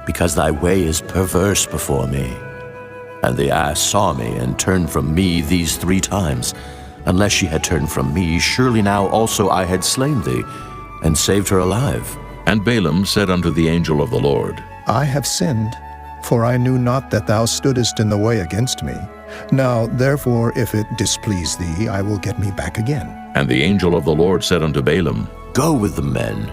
because thy way is perverse before me. And the ass saw me, and turned from me these 3 times. Unless she had turned from me, surely now also I had slain thee, and saved her alive. And Balaam said unto the angel of the Lord, I have sinned, for I knew not that thou stoodest in the way against me. Now, therefore, if it displease thee, I will get me back again. And the angel of the Lord said unto Balaam, Go with the men,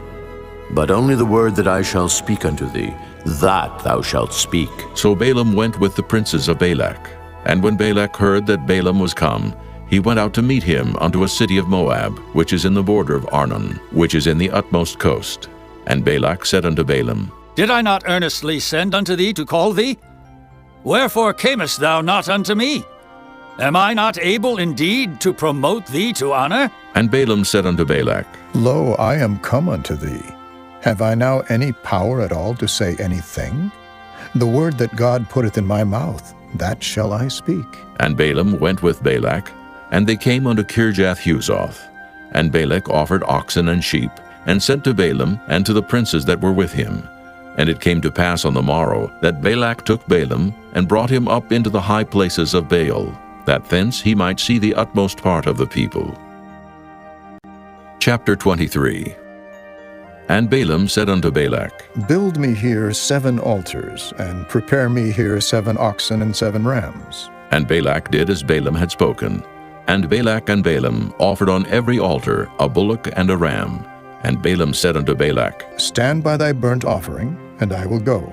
but only the word that I shall speak unto thee, that thou shalt speak. So Balaam went with the princes of Balak. And when Balak heard that Balaam was come, he went out to meet him unto a city of Moab, which is in the border of Arnon, which is in the utmost coast. And Balak said unto Balaam, Did I not earnestly send unto thee to call thee? Wherefore camest thou not unto me? Am I not able indeed to promote thee to honor? And Balaam said unto Balak, Lo, I am come unto thee. Have I now any power at all to say anything? The word that God putteth in my mouth, that shall I speak. And Balaam went with Balak, and they came unto Kirjath-Huzoth. And Balak offered oxen and sheep, and sent to Balaam and to the princes that were with him. And it came to pass on the morrow that Balak took Balaam, and brought him up into the high places of Baal, that thence he might see the utmost part of the people. Chapter 23. And Balaam said unto Balak, Build me here 7 altars, and prepare me here 7 oxen and 7 rams. And Balak did as Balaam had spoken. And Balak and Balaam offered on every altar a bullock and a ram. And Balaam said unto Balak, Stand by thy burnt offering, and I will go.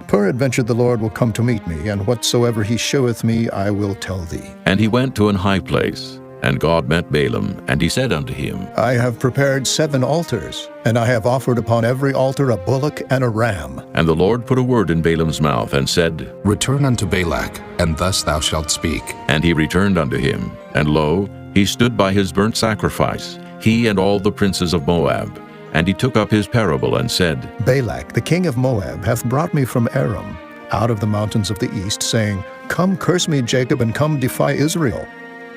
Peradventure the Lord will come to meet me, and whatsoever he sheweth me I will tell thee. And he went to an high place. And God met Balaam, and he said unto him, I have prepared 7 altars, and I have offered upon every altar a bullock and a ram. And the Lord put a word in Balaam's mouth, and said, Return unto Balak, and thus thou shalt speak. And he returned unto him. And lo, he stood by his burnt sacrifice, he and all the princes of Moab. And he took up his parable, and said, Balak, the king of Moab, hath brought me from Aram, out of the mountains of the east, saying, Come curse me, Jacob, and come defy Israel.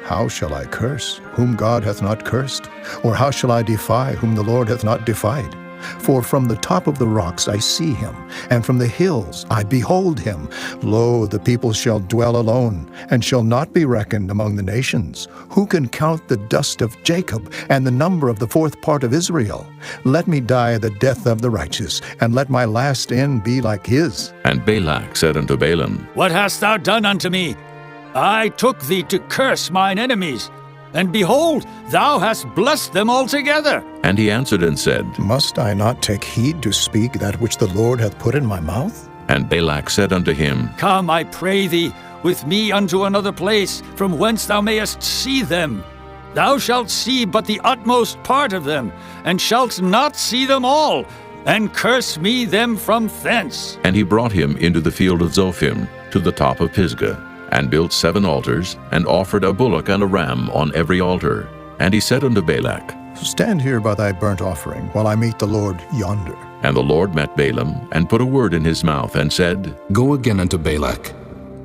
How shall I curse, whom God hath not cursed? Or how shall I defy, whom the Lord hath not defied? For from the top of the rocks I see him, and from the hills I behold him. Lo, the people shall dwell alone, and shall not be reckoned among the nations. Who can count the dust of Jacob, and the number of the 4th part of Israel? Let me die the death of the righteous, and let my last end be like his. And Balak said unto Balaam, What hast thou done unto me? I took thee to curse mine enemies, and behold, thou hast blessed them altogether. And he answered and said, Must I not take heed to speak that which the Lord hath put in my mouth? And Balak said unto him, Come, I pray thee, with me unto another place, from whence thou mayest see them. Thou shalt see but the utmost part of them, and shalt not see them all, and curse me them from thence. And he brought him into the field of Zophim, to the top of Pisgah, and built 7 altars, and offered a bullock and a ram on every altar. And he said unto Balak, Stand here by thy burnt offering, while I meet the Lord yonder. And the Lord met Balaam, and put a word in his mouth, and said, Go again unto Balak,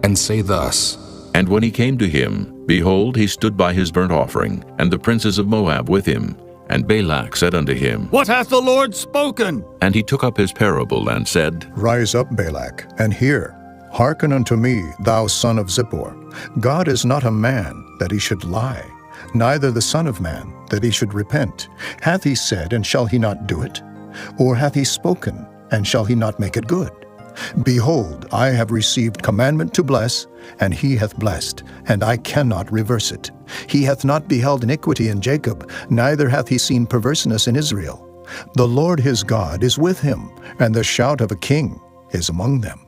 and say thus. And when he came to him, behold, he stood by his burnt offering, and the princes of Moab with him. And Balak said unto him, What hath the Lord spoken? And he took up his parable, and said, Rise up, Balak, and hear. Hearken unto me, thou son of Zippor. God is not a man, that he should lie, neither the Son of Man, that he should repent. Hath he said, and shall he not do it? Or hath he spoken, and shall he not make it good? Behold, I have received commandment to bless, and he hath blessed, and I cannot reverse it. He hath not beheld iniquity in Jacob, neither hath he seen perverseness in Israel. The Lord his God is with him, and the shout of a king is among them.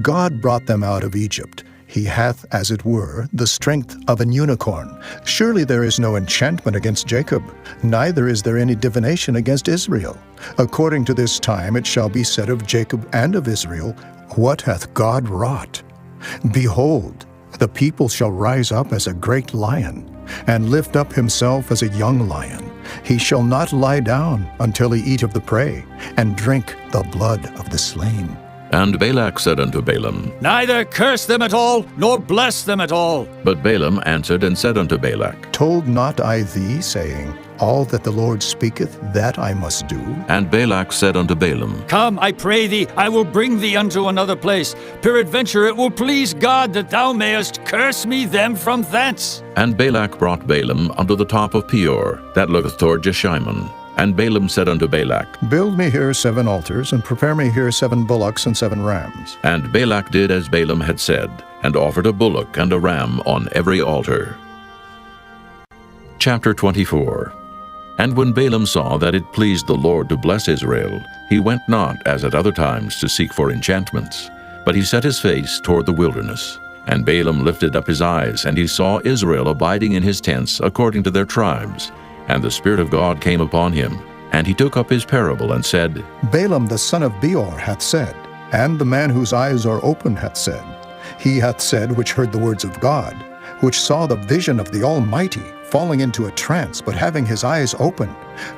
God brought them out of Egypt. He hath, as it were, the strength of an unicorn. Surely there is no enchantment against Jacob, neither is there any divination against Israel. According to this time it shall be said of Jacob and of Israel, What hath God wrought? Behold, the people shall rise up as a great lion, and lift up himself as a young lion. He shall not lie down until he eat of the prey, and drink the blood of the slain. And Balak said unto Balaam, Neither curse them at all, nor bless them at all. But Balaam answered and said unto Balak, Told not I thee, saying, All that the Lord speaketh, that I must do? And Balak said unto Balaam, Come, I pray thee, I will bring thee unto another place. Peradventure it will please God that thou mayest curse me them from thence. And Balak brought Balaam unto the top of Peor, that looketh toward Jeshimon. And Balaam said unto Balak, Build me here 7 altars, and prepare me here 7 bullocks and 7 rams. And Balak did as Balaam had said, and offered a bullock and a ram on every altar. Chapter 24. And when Balaam saw that it pleased the Lord to bless Israel, he went not, as at other times, to seek for enchantments, but he set his face toward the wilderness. And Balaam lifted up his eyes, and he saw Israel abiding in his tents according to their tribes. And the Spirit of God came upon him, and he took up his parable and said, Balaam the son of Beor hath said, and the man whose eyes are open hath said, He hath said which heard the words of God, which saw the vision of the Almighty, falling into a trance, but having his eyes open.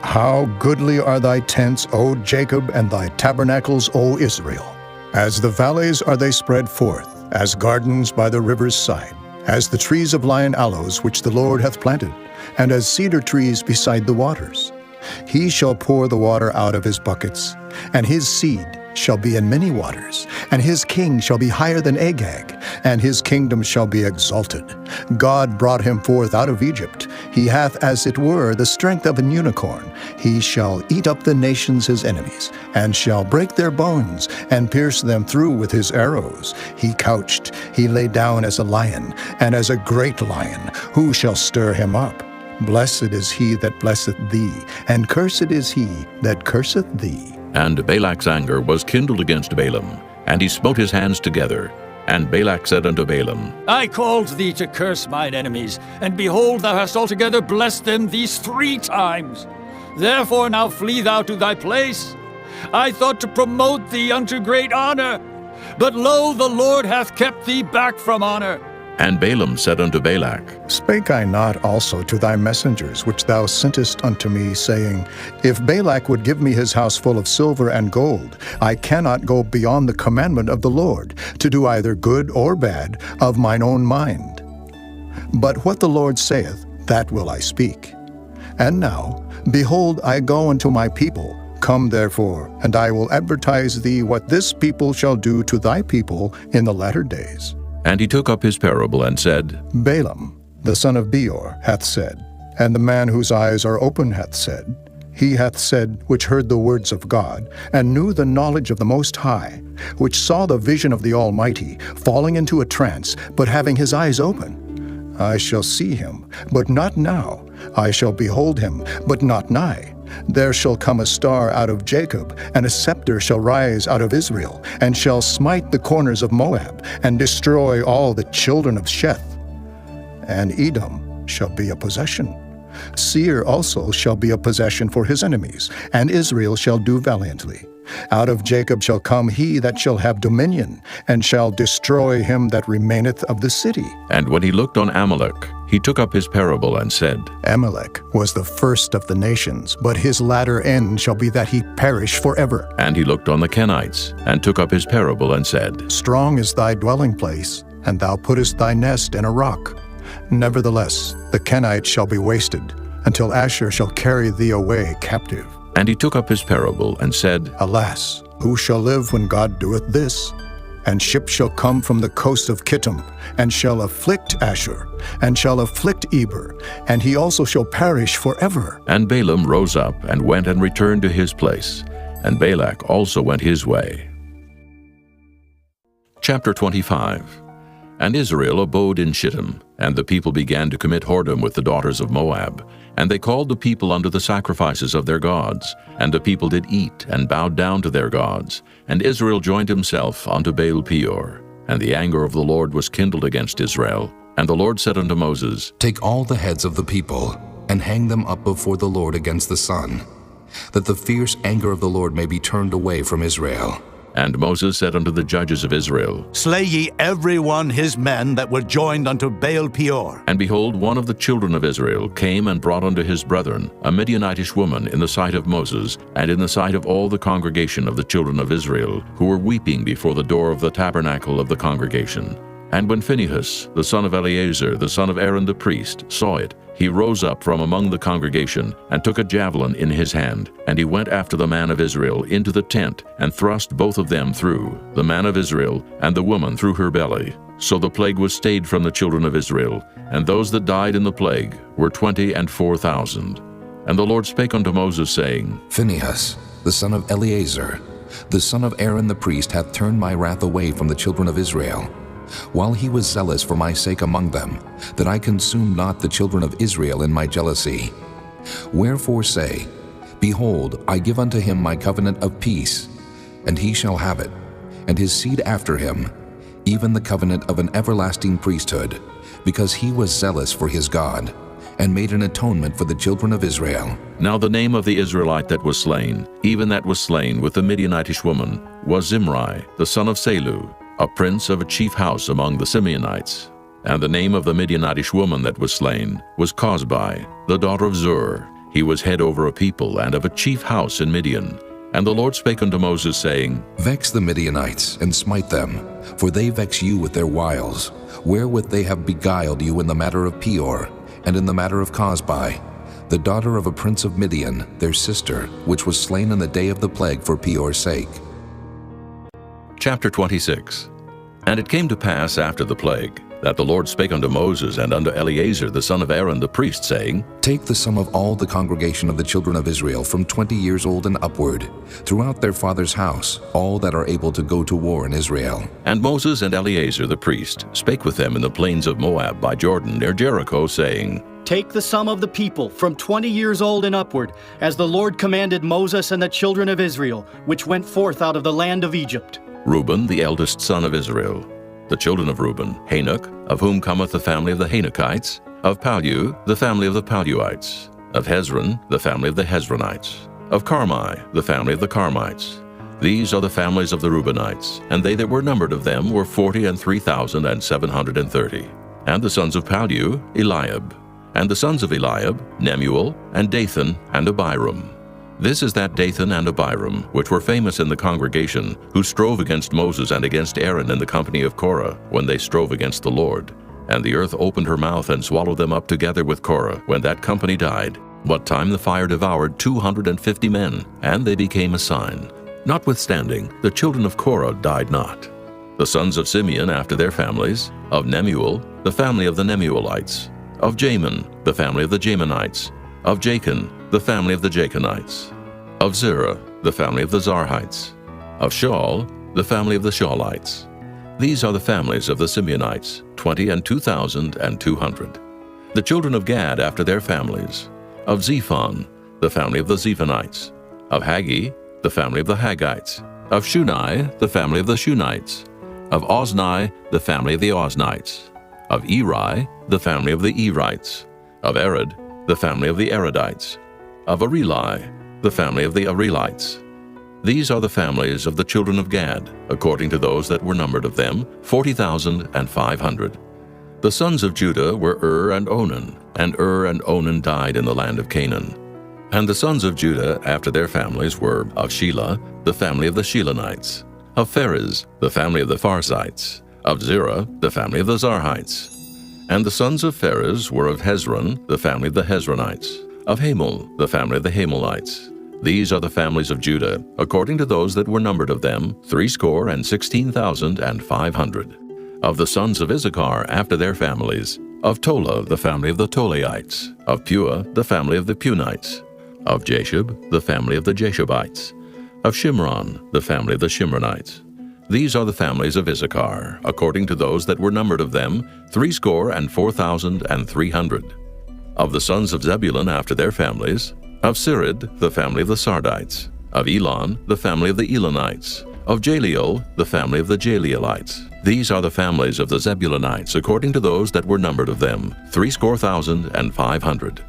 How goodly are thy tents, O Jacob, and thy tabernacles, O Israel! As the valleys are they spread forth, as gardens by the river's side, as the trees of lion aloes which the Lord hath planted, and as cedar trees beside the waters. He shall pour the water out of his buckets, and his seed shall be in many waters, and his king shall be higher than Agag, and his kingdom shall be exalted. God brought him forth out of Egypt. He hath as it were the strength of an unicorn. He shall eat up the nations his enemies, and shall break their bones, and pierce them through with his arrows. He couched, he lay down as a lion, and as a great lion. Who shall stir him up? Blessed is he that blesseth thee, and cursed is he that curseth thee. And Balak's anger was kindled against Balaam, and he smote his hands together. And Balak said unto Balaam, I called thee to curse mine enemies, and behold, thou hast altogether blessed them these 3 times. Therefore now flee thou to thy place. I thought to promote thee unto great honor, but lo, the Lord hath kept thee back from honor. And Balaam said unto Balak, Spake I not also to thy messengers which thou sentest unto me, saying, If Balak would give me his house full of silver and gold, I cannot go beyond the commandment of the Lord, to do either good or bad of mine own mind. But what the Lord saith, that will I speak. And now, behold, I go unto my people. Come therefore, and I will advertise thee what this people shall do to thy people in the latter days. And he took up his parable and said, Balaam, the son of Beor, hath said, and the man whose eyes are open hath said, He hath said, which heard the words of God, and knew the knowledge of the Most High, which saw the vision of the Almighty, falling into a trance, but having his eyes open. I shall see him, but not now. I shall behold him, but not nigh. There shall come a star out of Jacob, and a scepter shall rise out of Israel, and shall smite the corners of Moab, and destroy all the children of Sheth. And Edom shall be a possession. Seir also shall be a possession for his enemies, and Israel shall do valiantly. Out of Jacob shall come he that shall have dominion, and shall destroy him that remaineth of the city. And when he looked on Amalek, he took up his parable and said, Amalek was the first of the nations, but his latter end shall be that he perish forever. And he looked on the Kenites, and took up his parable and said, Strong is thy dwelling place, and thou puttest thy nest in a rock. Nevertheless, the Kenites shall be wasted, until Asher shall carry thee away captive. And he took up his parable and said, Alas, who shall live when God doeth this? And ships shall come from the coast of Kittim, and shall afflict Asher, and shall afflict Eber, and he also shall perish forever. And Balaam rose up and went and returned to his place, and Balak also went his way. Chapter 25. And Israel abode in Shittim, and the people began to commit whoredom with the daughters of Moab. And they called the people unto the sacrifices of their gods. And the people did eat, and bowed down to their gods. And Israel joined himself unto Baal Peor. And the anger of the Lord was kindled against Israel. And the Lord said unto Moses, Take all the heads of the people, and hang them up before the Lord against the sun, that the fierce anger of the Lord may be turned away from Israel. And Moses said unto the judges of Israel, Slay ye every one his men that were joined unto Baal Peor. And behold, one of the children of Israel came and brought unto his brethren a Midianitish woman in the sight of Moses, and in the sight of all the congregation of the children of Israel, who were weeping before the door of the tabernacle of the congregation. And when Phinehas, the son of Eleazar, the son of Aaron the priest, saw it, he rose up from among the congregation, and took a javelin in his hand, and he went after the man of Israel into the tent, and thrust both of them through, the man of Israel and the woman through her belly. So the plague was stayed from the children of Israel, and those that died in the plague were 24,000. And the Lord spake unto Moses, saying, Phinehas, the son of Eleazar, the son of Aaron the priest, hath turned my wrath away from the children of Israel, while he was zealous for my sake among them, that I consumed not the children of Israel in my jealousy. Wherefore say, Behold, I give unto him my covenant of peace, and he shall have it, and his seed after him, even the covenant of an everlasting priesthood, because he was zealous for his God, and made an atonement for the children of Israel. Now the name of the Israelite that was slain, even that was slain with the Midianitish woman, was Zimri, the son of Salu, a prince of a chief house among the Simeonites. And the name of the Midianitish woman that was slain was Cosbi, the daughter of Zur. He was head over a people and of a chief house in Midian. And the Lord spake unto Moses, saying, Vex the Midianites, and smite them, for they vex you with their wiles, wherewith they have beguiled you in the matter of Peor, and in the matter of Cosbi, the daughter of a prince of Midian, their sister, which was slain in the day of the plague for Peor's sake. Chapter 26. And it came to pass after the plague, that the Lord spake unto Moses and unto Eleazar the son of Aaron the priest, saying, Take the sum of all the congregation of the children of Israel from 20 years old and upward, throughout their father's house, all that are able to go to war in Israel. And Moses and Eleazar the priest spake with them in the plains of Moab by Jordan near Jericho, saying, Take the sum of the people from 20 years old and upward, as the Lord commanded Moses and the children of Israel, which went forth out of the land of Egypt. Reuben, the eldest son of Israel. The children of Reuben, Hanok, of whom cometh the family of the Hanokites. Of Pallu, the family of the Palluites. Of Hezron, the family of the Hezronites. Of Carmi, the family of the Carmites. These are the families of the Reubenites, and they that were numbered of them were 43,730. And the sons of Pallu, Eliab. And the sons of Eliab, Nemuel, and Dathan, and Abiram. This is that Dathan and Abiram, which were famous in the congregation, who strove against Moses and against Aaron in the company of Korah, when they strove against the Lord. And the earth opened her mouth and swallowed them up together with Korah, when that company died, what time the fire devoured 250 men, and they became a sign. Notwithstanding, the children of Korah died not. The sons of Simeon after their families, of Nemuel, the family of the Nemuelites, of Jamin, the family of the Jaminites, of Jachin, the family of the Jachinites, of Zerah, the family of the Zarhites, of Shaul, the family of the Shaulites. These are the families of the Simeonites, 22,200. The children of Gad after their families, of Zephon, the family of the Zephonites, of Haggi, the family of the Haggites, of Shunai, the family of the Shunites, of Ozni, the family of the Oznites, of Eri, the family of the Erites, of Arad, the family of the Aradites, of Areli, the family of the Arelites. These are the families of the children of Gad, according to those that were numbered of them, 40,500. The sons of Judah were and Onan died in the land of Canaan. And the sons of Judah after their families were of Shelah, the family of the Shelonites, of Pharez, the family of the Pharzites, of Zerah, the family of the Zarhites. And the sons of Pharez were of Hezron, the family of the Hezronites, of Hamul, the family of the Hamulites. These are the families of Judah, according to those that were numbered of them, 16,500. Of the sons of Issachar after their families, of Tola, the family of the Tolaites, of Pua, the family of the Punites, of Jashub, the family of the Jashubites, of Shimron, the family of the Shimronites. These are the families of Issachar, according to those that were numbered of them, 64,300. Of the sons of Zebulun after their families, of Sirid, the family of the Sardites, of Elon, the family of the Elonites, of Jaleel, the family of the Jaleelites. These are the families of the Zebulunites, according to those that were numbered of them, 64,500.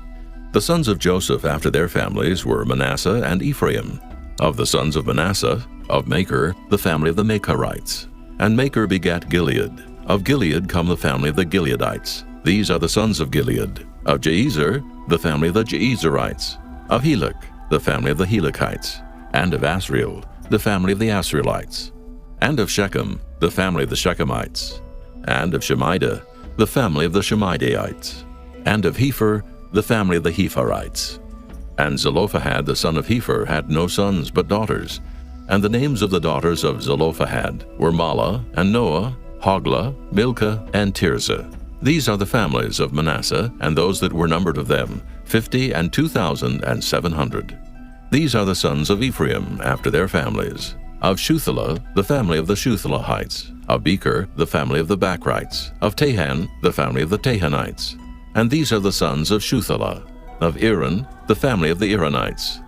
The sons of Joseph after their families were Manasseh and Ephraim. Of the sons of Manasseh, Of Maker, the family of the Makerites. And Maker begat Gilead. Of Gilead come the family of the Gileadites. These are the sons of Gilead. Of Jeezer, the family of the Jeezerites. Of Helek, the family of the Helekites. And of Asriel, the family of the Asrielites. And of Shechem, the family of the Shechemites. And of Shemida, the family of the Shemidaites. And of Hepher, the family of the Hepherites. And Zelophehad the son of Hepher had no sons but daughters. And the names of the daughters of Zelophehad were Mahlah, and Noah, Hoglah, Milcah, and Tirzah. These are the families of Manasseh, and those that were numbered of them, 50 and 2,700. These are the sons of Ephraim after their families. Of Shuthelah, the family of the Shuthelahites. Of Becher, the family of the Bachrites. Of Tahan, the family of the Tahanites. And these are the sons of Shuthelah. Of Aaron, the family of the Aaronites.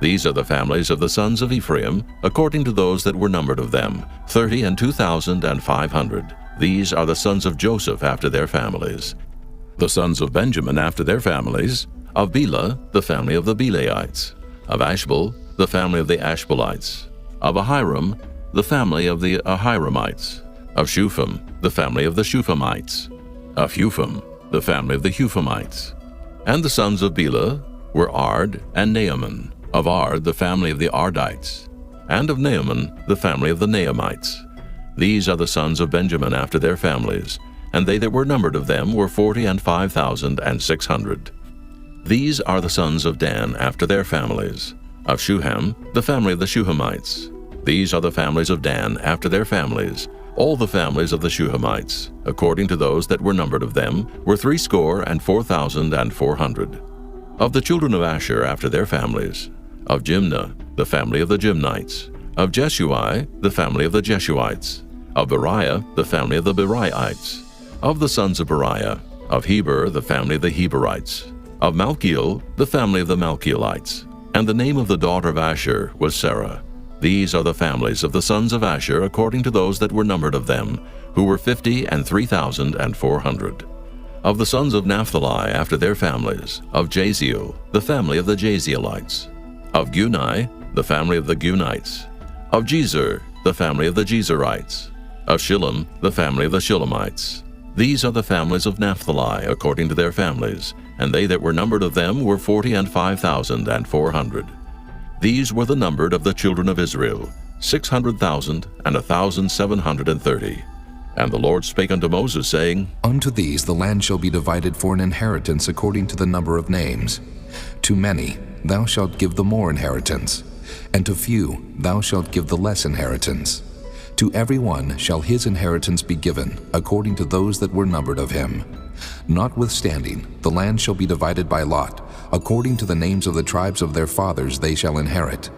These are the families of the sons of Ephraim, according to those that were numbered of them, 30 and 2,500. These are the sons of Joseph after their families. The sons of Benjamin after their families. Of Bela, the family of the Belaites. Of Ashbel, the family of the Ashbelites. Of Ahiram, the family of the Ahiramites. Of Shupham, the family of the Shuphamites. Of Hupham, the family of the Huphamites. And the sons of Bela were Ard and Naaman. Of Ard, the family of the Ardites. And of Naaman, the family of the Naamites. These are the sons of Benjamin after their families, and they that were numbered of them were 40 and 5,600. These are the sons of Dan after their families. Of Shuham, the family of the Shuhamites. These are the families of Dan after their families. All the families of the Shuhamites, according to those that were numbered of them, were 64,400. Of the children of Asher after their families. Of Jimnah, the family of the Jimnites. Of Jeshui, the family of the Jeshuites. Of Beriah, the family of the Beriaites. Of the sons of Beriah. Of Heber, the family of the Heberites. Of Malchiel, the family of the Malchielites. And the name of the daughter of Asher was Sarah. These are the families of the sons of Asher according to those that were numbered of them, who were 50 and 3,400. Of the sons of Naphtali after their families. Of Jaziel, the family of the Jazielites. Of Gunai, the family of the Gunites. Of Jezer, the family of the Jezerites. Of Shillem, the family of the Shillemites. These are the families of Naphtali according to their families, and they that were numbered of them were 40 and 5,400. These were the numbered of the children of Israel, 600,000 and 1,730. And the Lord spake unto Moses, saying, Unto these the land shall be divided for an inheritance according to the number of names. To many thou shalt give the more inheritance, and to few thou shalt give the less inheritance. To every one shall his inheritance be given, according to those that were numbered of him. Notwithstanding, the land shall be divided by lot, according to the names of the tribes of their fathers they shall inherit.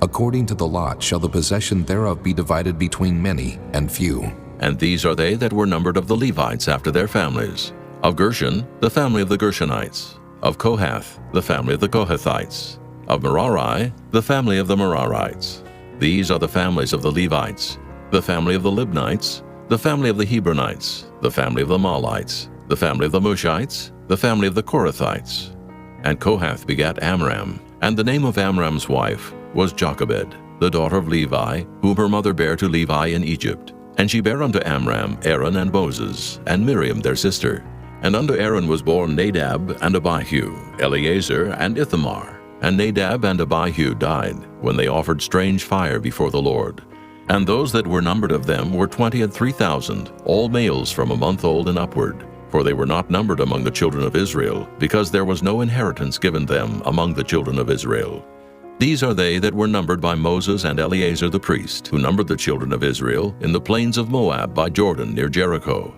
According to the lot shall the possession thereof be divided between many and few. And these are they that were numbered of the Levites after their families. Of Gershon, the family of the Gershonites. Of Kohath, the family of the Kohathites. Of Merari, the family of the Merarites. These are the families of the Levites. The family of the Libnites, the family of the Hebronites, the family of the Mahlites, the family of the Mushites, the family of the Korathites. And Kohath begat Amram, and the name of Amram's wife was Jochebed, the daughter of Levi, whom her mother bare to Levi in Egypt. And she bare unto Amram Aaron and Moses, and Miriam their sister. And unto Aaron was born Nadab and Abihu, Eleazar and Ithamar. And Nadab and Abihu died, when they offered strange fire before the Lord. And those that were numbered of them were 23,000, all males from a month old and upward. For they were not numbered among the children of Israel, because there was no inheritance given them among the children of Israel. These are they that were numbered by Moses and Eleazar the priest, who numbered the children of Israel in the plains of Moab by Jordan near Jericho.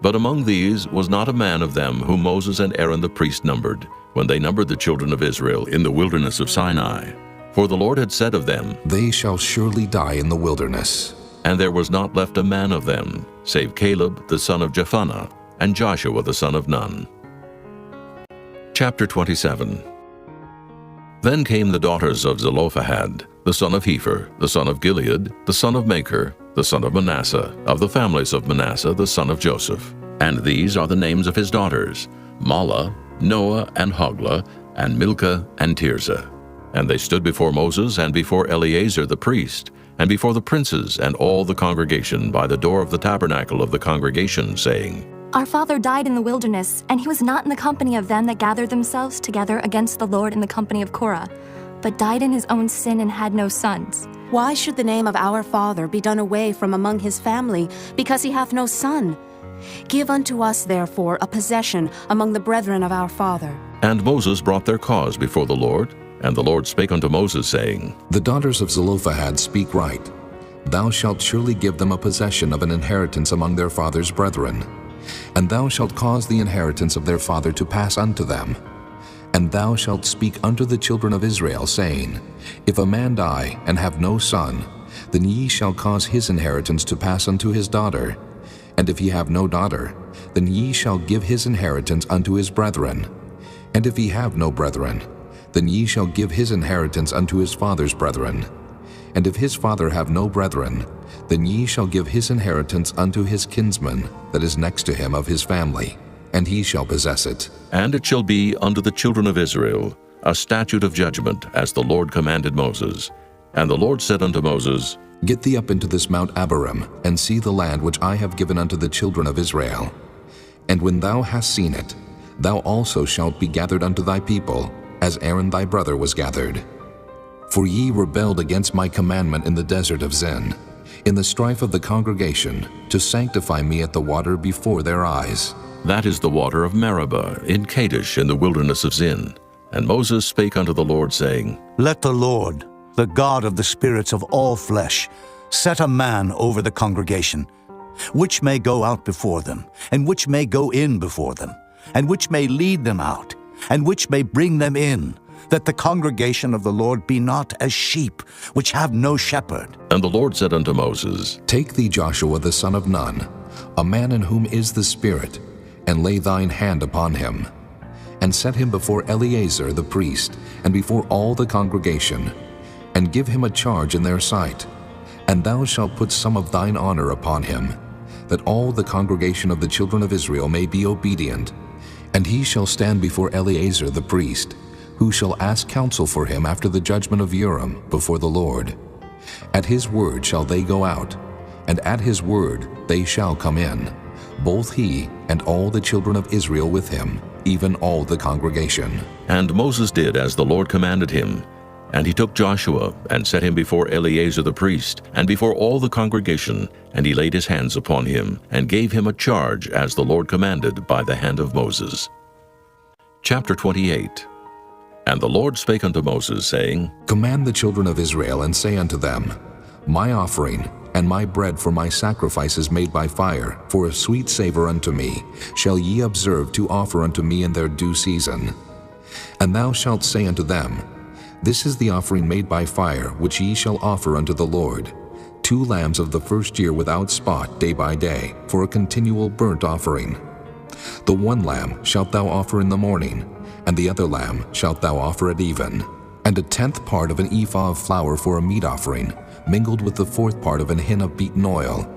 But among these was not a man of them whom Moses and Aaron the priest numbered, when they numbered the children of Israel in the wilderness of Sinai. For the Lord had said of them, They shall surely die in the wilderness. And there was not left a man of them, save Caleb the son of Jephunneh, and Joshua the son of Nun. Chapter 27. Then came the daughters of Zelophehad, the son of Hepher, the son of Gilead, the son of Maker, the son of Manasseh, of the families of Manasseh, the son of Joseph. And these are the names of his daughters, Mahlah, Noah, and Hoglah, and Milcah, and Tirzah. And they stood before Moses and before Eleazar the priest, and before the princes and all the congregation by the door of the tabernacle of the congregation, saying, Our father died in the wilderness, and he was not in the company of them that gathered themselves together against the Lord in the company of Korah, but died in his own sin and had no sons. Why should the name of our father be done away from among his family, because he hath no son? Give unto us, therefore, a possession among the brethren of our father. And Moses brought their cause before the Lord, and the Lord spake unto Moses, saying, The daughters of Zelophehad speak right. Thou shalt surely give them a possession of an inheritance among their father's brethren. And thou shalt cause the inheritance of their father to pass unto them. And thou shalt speak unto the children of Israel, saying, If a man die and have no son, then ye shall cause his inheritance to pass unto his daughter. And if he have no daughter, then ye shall give his inheritance unto his brethren. And if he have no brethren, then ye shall give his inheritance unto his father's brethren. And if his father have no brethren, then ye shall give his inheritance unto his kinsman that is next to him of his family, and he shall possess it. And it shall be unto the children of Israel a statute of judgment, as the Lord commanded Moses. And the Lord said unto Moses, Get thee up into this Mount Abarim, and see the land which I have given unto the children of Israel. And when thou hast seen it, thou also shalt be gathered unto thy people, as Aaron thy brother was gathered. For ye rebelled against my commandment in the desert of Zin, in the strife of the congregation, to sanctify me at the water before their eyes. That is the water of Meribah in Kadesh in the wilderness of Zin. And Moses spake unto the Lord, saying, Let the Lord, the God of the spirits of all flesh, set a man over the congregation, which may go out before them, and which may go in before them, and which may lead them out, and which may bring them in, that the congregation of the Lord be not as sheep, which have no shepherd. And the Lord said unto Moses, Take thee Joshua the son of Nun, a man in whom is the Spirit, and lay thine hand upon him, and set him before Eleazar the priest, and before all the congregation, and give him a charge in their sight. And thou shalt put some of thine honor upon him, that all the congregation of the children of Israel may be obedient. And he shall stand before Eleazar the priest, who shall ask counsel for him after the judgment of Urim before the Lord. At his word shall they go out, and at his word they shall come in, both he and all the children of Israel with him, even all the congregation. And Moses did as the Lord commanded him. And he took Joshua, and set him before Eleazar the priest, and before all the congregation, and he laid his hands upon him, and gave him a charge as the Lord commanded by the hand of Moses. Chapter 28. And the Lord spake unto Moses, saying, Command the children of Israel, and say unto them, My offering and my bread for my sacrifices made by fire, for a sweet savor unto me, shall ye observe to offer unto me in their due season. And thou shalt say unto them, This is the offering made by fire, which ye shall offer unto the Lord, 2 lambs of the first year without spot day by day, for a continual burnt offering. The 1 lamb shalt thou offer in the morning, and the other lamb shalt thou offer at even. And a 10th part of an ephah of flour for a meat offering, mingled with the 4th part of an hin of beaten oil.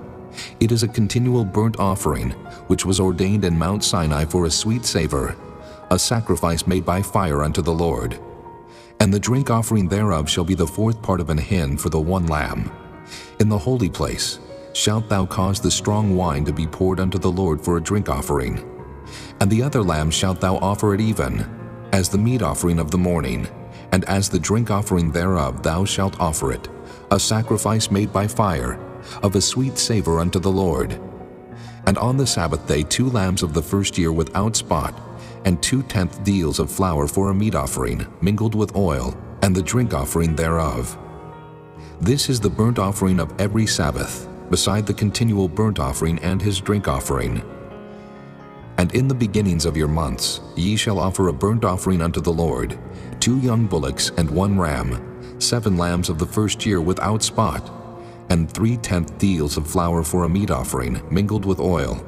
It is a continual burnt offering, which was ordained in Mount Sinai for a sweet savor, a sacrifice made by fire unto the Lord. And the drink offering thereof shall be the 4th part of an hin for the 1 lamb. In the holy place shalt thou cause the strong wine to be poured unto the Lord for a drink offering. And the other lamb shalt thou offer at even, as the meat offering of the morning, and as the drink offering thereof thou shalt offer it, a sacrifice made by fire, of a sweet savor unto the Lord. And on the Sabbath day 2 lambs of the first year without spot, and 2/10 deals of flour for a meat offering, mingled with oil, and the drink offering thereof. This is the burnt offering of every Sabbath, beside the continual burnt offering and his drink offering. And in the beginnings of your months ye shall offer a burnt offering unto the Lord, 2 young bullocks and 1 ram, 7 lambs of the first year without spot, and 3/10 deals of flour for a meat offering, mingled with oil,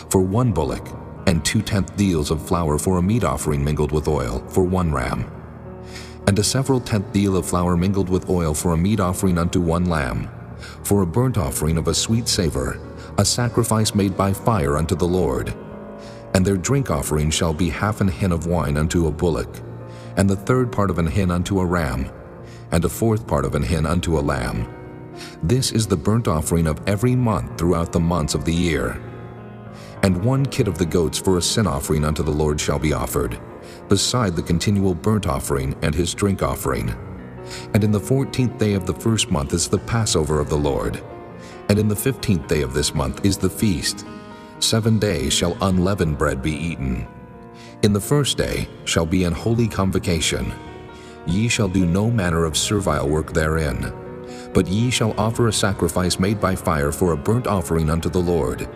for 1 bullock, and 2/10 deals of flour for a meat offering mingled with oil, for 1 ram. And a several 10th deal of flour mingled with oil for a meat offering unto 1 lamb, for a burnt offering of a sweet savor, a sacrifice made by fire unto the Lord. And their drink offering shall be 1/2 an hin of wine unto a bullock, and the 3rd part of an hin unto a ram, and a 4th part of an hin unto a lamb. This is the burnt offering of every month throughout the months of the year. And 1 kid of the goats for a sin offering unto the Lord shall be offered, beside the continual burnt offering and his drink offering. And in the 14th day of the first month is the Passover of the Lord. And in the 15th day of this month is the feast. 7 days shall unleavened bread be eaten. In the first day shall be an holy convocation. Ye shall do no manner of servile work therein. But ye shall offer a sacrifice made by fire for a burnt offering unto the Lord,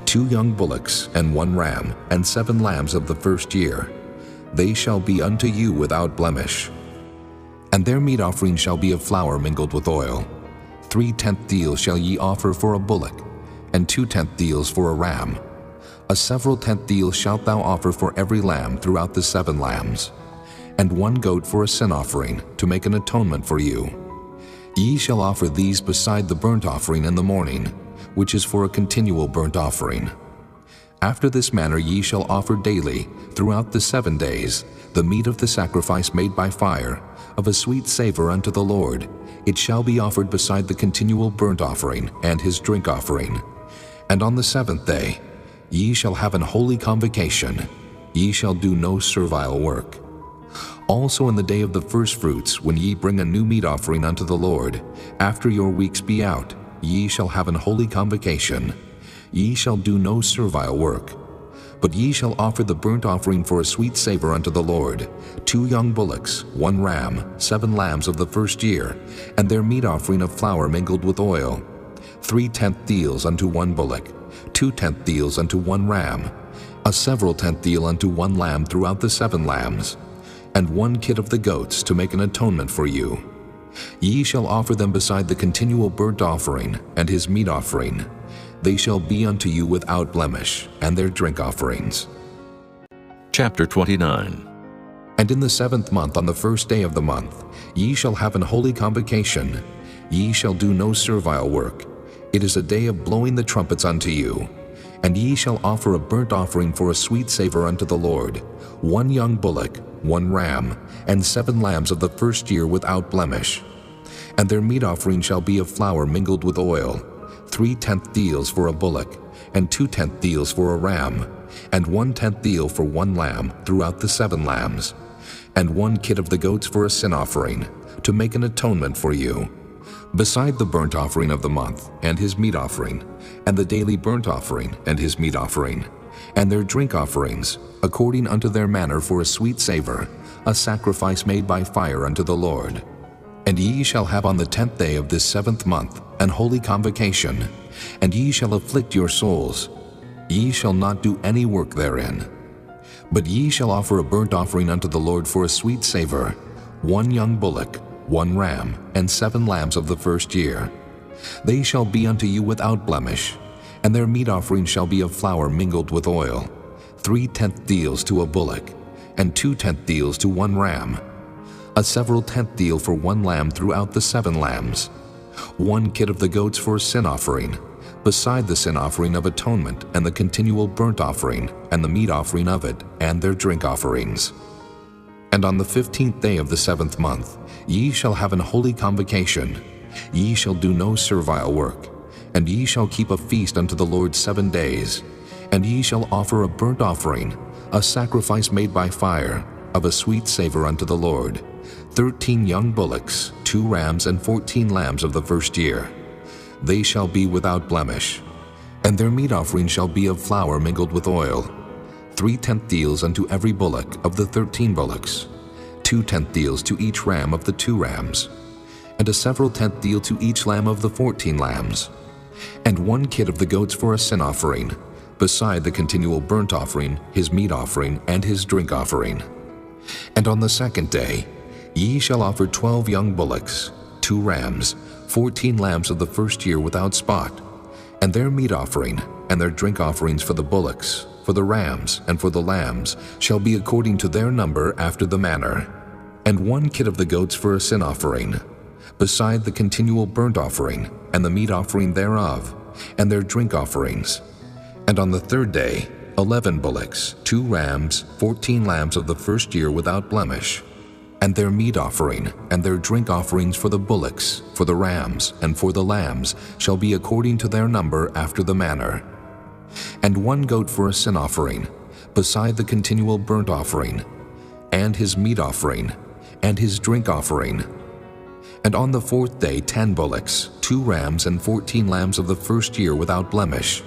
2 young bullocks and 1 ram, and 7 lambs of the first year. They shall be unto you without blemish. And their meat offering shall be of flour mingled with oil. 3/10 deals shall ye offer for a bullock, and 2/10 deals for a ram. A several 10th deal shalt thou offer for every lamb throughout the 7 lambs, and 1 goat for a sin offering, to make an atonement for you. Ye shall offer these beside the burnt offering in the morning, which is for a continual burnt offering. After this manner ye shall offer daily, throughout the 7 days, the meat of the sacrifice made by fire, of a sweet savor unto the Lord. It shall be offered beside the continual burnt offering and his drink offering. And on the 7th day ye shall have an holy convocation. Ye shall do no servile work. Also in the day of the firstfruits, when ye bring a new meat offering unto the Lord, after your weeks be out, ye shall have an holy convocation. Ye shall do no servile work. But ye shall offer the burnt offering for a sweet savor unto the Lord, 2 young bullocks, 1 ram, 7 lambs of the first year, and their meat offering of flour mingled with oil, 3/10 deals unto 1 bullock, 2/10 deals unto 1 ram, a several 10th deal unto 1 lamb throughout the 7 lambs, and 1 kid of the goats to make an atonement for you. Ye shall offer them beside the continual burnt offering and his meat offering. They shall be unto you without blemish, and their drink offerings. Chapter 29. And in the 7th month, on the 1st day of the month, ye shall have an holy convocation. Ye shall do no servile work. It is a day of blowing the trumpets unto you. And ye shall offer a burnt offering for a sweet savor unto the Lord, 1 young bullock, 1 ram, and 7 lambs of the first year without blemish. And their meat offering shall be of flour mingled with oil, 3/10 deals for a bullock, and 2/10 deals for a ram, and 1/10 deal for 1 lamb throughout the 7 lambs, and 1 kid of the goats for a sin offering, to make an atonement for you, beside the burnt offering of the month, and his meat offering, and the daily burnt offering, and his meat offering, and their drink offerings, according unto their manner for a sweet savor, a sacrifice made by fire unto the Lord. And ye shall have on the 10th day of this 7th month an holy convocation, and ye shall afflict your souls. Ye shall not do any work therein. But ye shall offer a burnt offering unto the Lord for a sweet savor, 1 young bullock, 1 ram, and 7 lambs of the first year. They shall be unto you without blemish, and their meat offering shall be of flour mingled with oil, 3/10 deals to a bullock, and 2/10 deals to 1 ram, a several 10th deal for 1 lamb throughout the 7 lambs, 1 kid of the goats for a sin offering, beside the sin offering of atonement and the continual burnt offering and the meat offering of it and their drink offerings. And on the 15th day of the 7th month ye shall have an holy convocation. Ye shall do no servile work, and ye shall keep a feast unto the Lord 7 days, and ye shall offer a burnt offering, a sacrifice made by fire, of a sweet savor unto the Lord, 13 young bullocks, 2 rams, and 14 lambs of the first year. They shall be without blemish. And their meat offering shall be of flour mingled with oil, 3/10 deals unto every bullock of the 13 bullocks, 2/10 deals to each ram of the 2 rams, and a several 10th deal to each lamb of the 14 lambs, and 1 kid of the goats for a sin offering, beside the continual burnt offering, his meat offering, and his drink offering. And on the 2nd day ye shall offer 12 young bullocks, 2 rams, 14 lambs of the first year without spot, and their meat offering and their drink offerings for the bullocks, for the rams, and for the lambs shall be according to their number after the manner, and 1 kid of the goats for a sin offering, beside the continual burnt offering and the meat offering thereof, and their drink offerings. And on the 3rd day 11 bullocks, 2 rams, 14 lambs of the first year without blemish, And their meat offering and their drink offerings for the bullocks, for the rams, and for the lambs shall be according to their number after the manner. And 1 goat for a sin offering, beside the continual burnt offering, and his meat offering, and his drink offering. And on the 4th day 10 bullocks, 2 rams, and 14 lambs of the first year without blemish.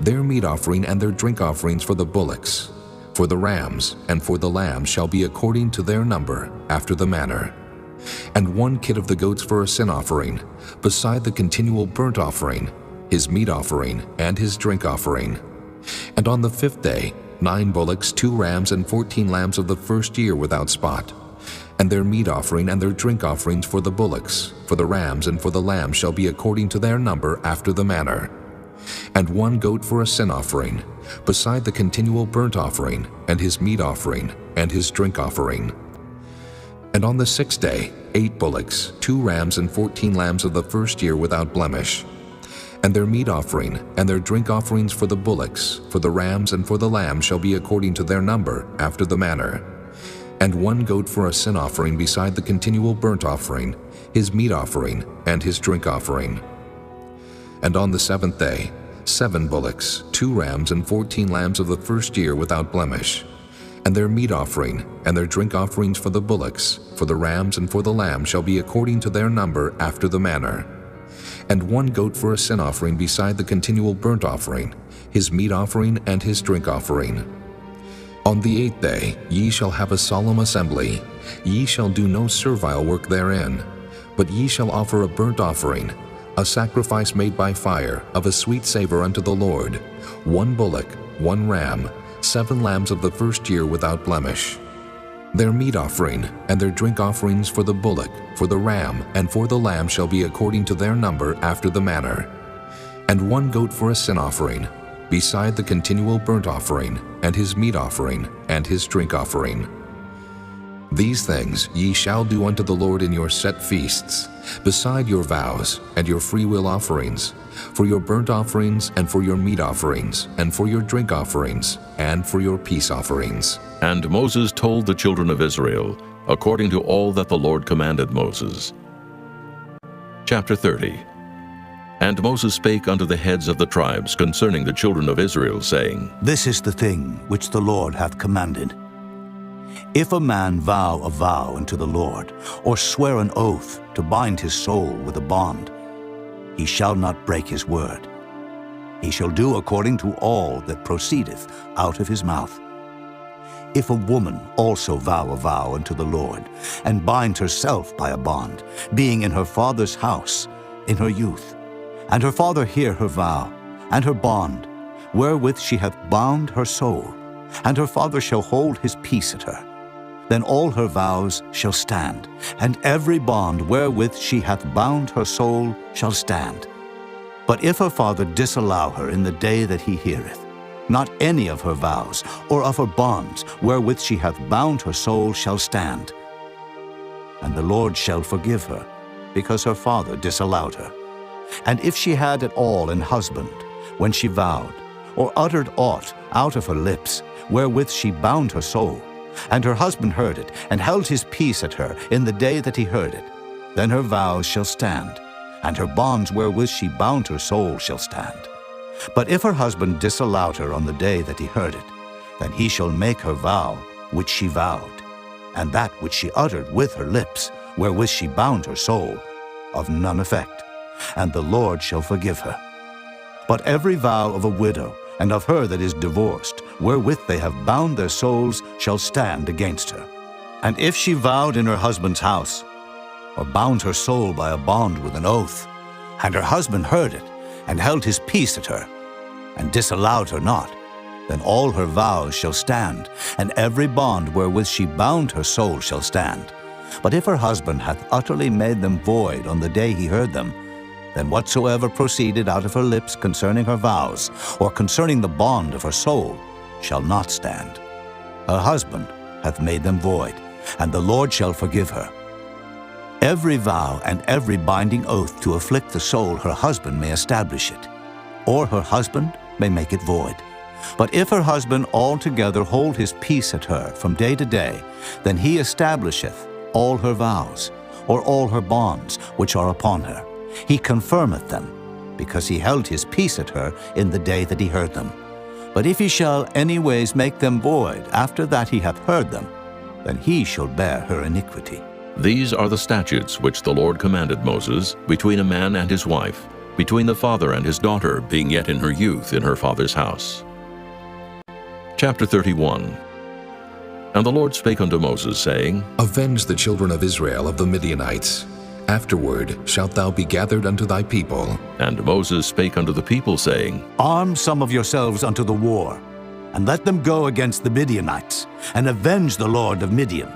Their meat offering and their drink offerings for the bullocks, for the rams, and for the lambs shall be according to their number, after the manner. And 1 kid of the goats for a sin offering, beside the continual burnt offering, his meat offering, and his drink offering. And on the 5th day 9 bullocks, 2 rams, and 14 lambs of the first year without spot. And their meat offering and their drink offerings for the bullocks, for the rams, and for the lambs shall be according to their number, after the manner. And 1 goat for a sin offering, beside the continual burnt offering, and his meat offering, and his drink offering. And on the 6th day 8 bullocks, 2 rams, and 14 lambs of the first year without blemish. And their meat offering and their drink offerings for the bullocks, for the rams, and for the lambs shall be according to their number, after the manner. And 1 goat for a sin offering beside the continual burnt offering, his meat offering, and his drink offering. And on the 7th day 7 bullocks, 2 rams, and 14 lambs of the first year without blemish. And their meat offering and their drink offerings for the bullocks, for the rams, and for the lambs shall be according to their number, after the manner. And 1 goat for a sin offering beside the continual burnt offering, his meat offering, and his drink offering. On the 8th day ye shall have a solemn assembly. Ye shall do no servile work therein, but ye shall offer a burnt offering, a sacrifice made by fire, of a sweet savor unto the Lord, 1 bullock, 1 ram, 7 lambs of the first year without blemish. Their meat offering and their drink offerings for the bullock, for the ram, and for the lamb shall be according to their number, after the manner. And 1 goat for a sin offering, beside the continual burnt offering, and his meat offering, and his drink offering. These things ye shall do unto the Lord in your set feasts, beside your vows and your freewill offerings, for your burnt offerings, and for your meat offerings, and for your drink offerings, and for your peace offerings. And Moses told the children of Israel, according to all that the Lord commanded Moses. Chapter 30. And Moses spake unto the heads of the tribes concerning the children of Israel, saying, This is the thing which the Lord hath commanded. If a man vow a vow unto the Lord, or swear an oath to bind his soul with a bond, he shall not break his word. He shall do according to all that proceedeth out of his mouth. If a woman also vow a vow unto the Lord, and bind herself by a bond, being in her father's house in her youth, and her father hear her vow, and her bond, wherewith she hath bound her soul, and her father shall hold his peace at her, then all her vows shall stand, and every bond wherewith she hath bound her soul shall stand. But if her father disallow her in the day that he heareth, not any of her vows or of her bonds wherewith she hath bound her soul shall stand. And the Lord shall forgive her, because her father disallowed her. And if she had at all an husband, when she vowed, or uttered aught out of her lips, wherewith she bound her soul, and her husband heard it, and held his peace at her in the day that he heard it, then her vows shall stand, and her bonds wherewith she bound her soul shall stand. But if her husband disallowed her on the day that he heard it, then he shall make her vow which she vowed, and that which she uttered with her lips, wherewith she bound her soul, of none effect, and the Lord shall forgive her. But every vow of a widow, and of her that is divorced, wherewith they have bound their souls, shall stand against her. And if she vowed in her husband's house, or bound her soul by a bond with an oath, and her husband heard it, and held his peace at her, and disallowed her not, then all her vows shall stand, and every bond wherewith she bound her soul shall stand. But if her husband hath utterly made them void on the day he heard them, then whatsoever proceeded out of her lips concerning her vows, or concerning the bond of her soul, shall not stand. Her husband hath made them void, and the Lord shall forgive her. Every vow and every binding oath to afflict the soul her husband may establish it, or her husband may make it void. But if her husband altogether hold his peace at her from day to day, then he establisheth all her vows, or all her bonds which are upon her. He confirmeth them, because he held his peace at her in the day that he heard them. But if he shall any ways make them void after that he hath heard them, then he shall bear her iniquity. These are the statutes which the Lord commanded Moses between a man and his wife, between the father and his daughter, being yet in her youth in her father's house. Chapter 31. And the Lord spake unto Moses, saying, Avenge the children of Israel of the Midianites. Afterward shalt thou be gathered unto thy people. And Moses spake unto the people, saying, Arm some of yourselves unto the war, and let them go against the Midianites, and avenge the Lord of Midian.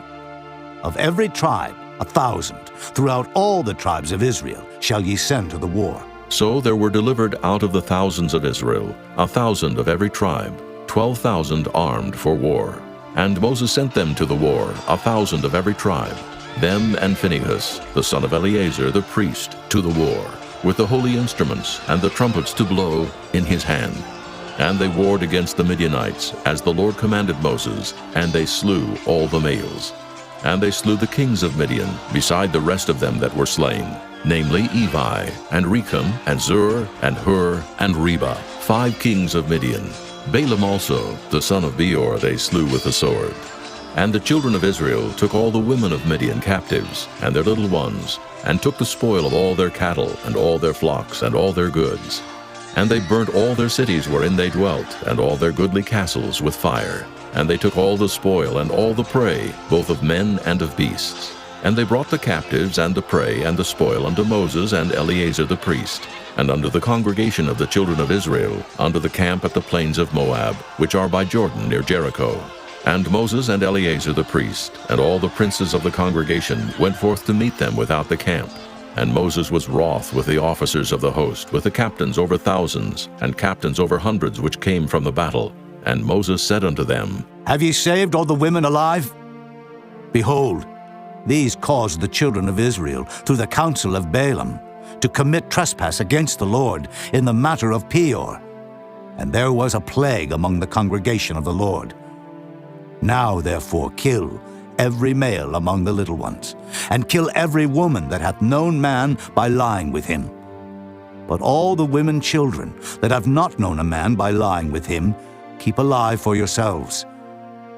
Of every tribe 1,000, throughout all the tribes of Israel, shall ye send to the war. So there were delivered out of the thousands of Israel 1,000 of every tribe, 12,000 armed for war. And Moses sent them to the war, 1,000 of every tribe, them and Phinehas, the son of Eleazar the priest, to the war, with the holy instruments and the trumpets to blow in his hand. And they warred against the Midianites, as the Lord commanded Moses, and they slew all the males. And they slew the kings of Midian, beside the rest of them that were slain, namely Evi, and Recham, and Zur, and Hur, and Reba, 5 kings of Midian. Balaam also, the son of Beor, they slew with the sword. And the children of Israel took all the women of Midian captives, and their little ones, and took the spoil of all their cattle, and all their flocks, and all their goods. And they burnt all their cities wherein they dwelt, and all their goodly castles with fire. And they took all the spoil, and all the prey, both of men and of beasts. And they brought the captives, and the prey, and the spoil unto Moses and Eleazar the priest, and unto the congregation of the children of Israel, unto the camp at the plains of Moab, which are by Jordan near Jericho. And Moses and Eleazar the priest, and all the princes of the congregation, went forth to meet them without the camp. And Moses was wroth with the officers of the host, with the captains over thousands, and captains over hundreds which came from the battle. And Moses said unto them, Have ye saved all the women alive? Behold, these caused the children of Israel, through the counsel of Balaam, to commit trespass against the Lord in the matter of Peor. And there was a plague among the congregation of the Lord. Now therefore kill every male among the little ones, and kill every woman that hath known man by lying with him. But all the women children that have not known a man by lying with him, keep alive for yourselves.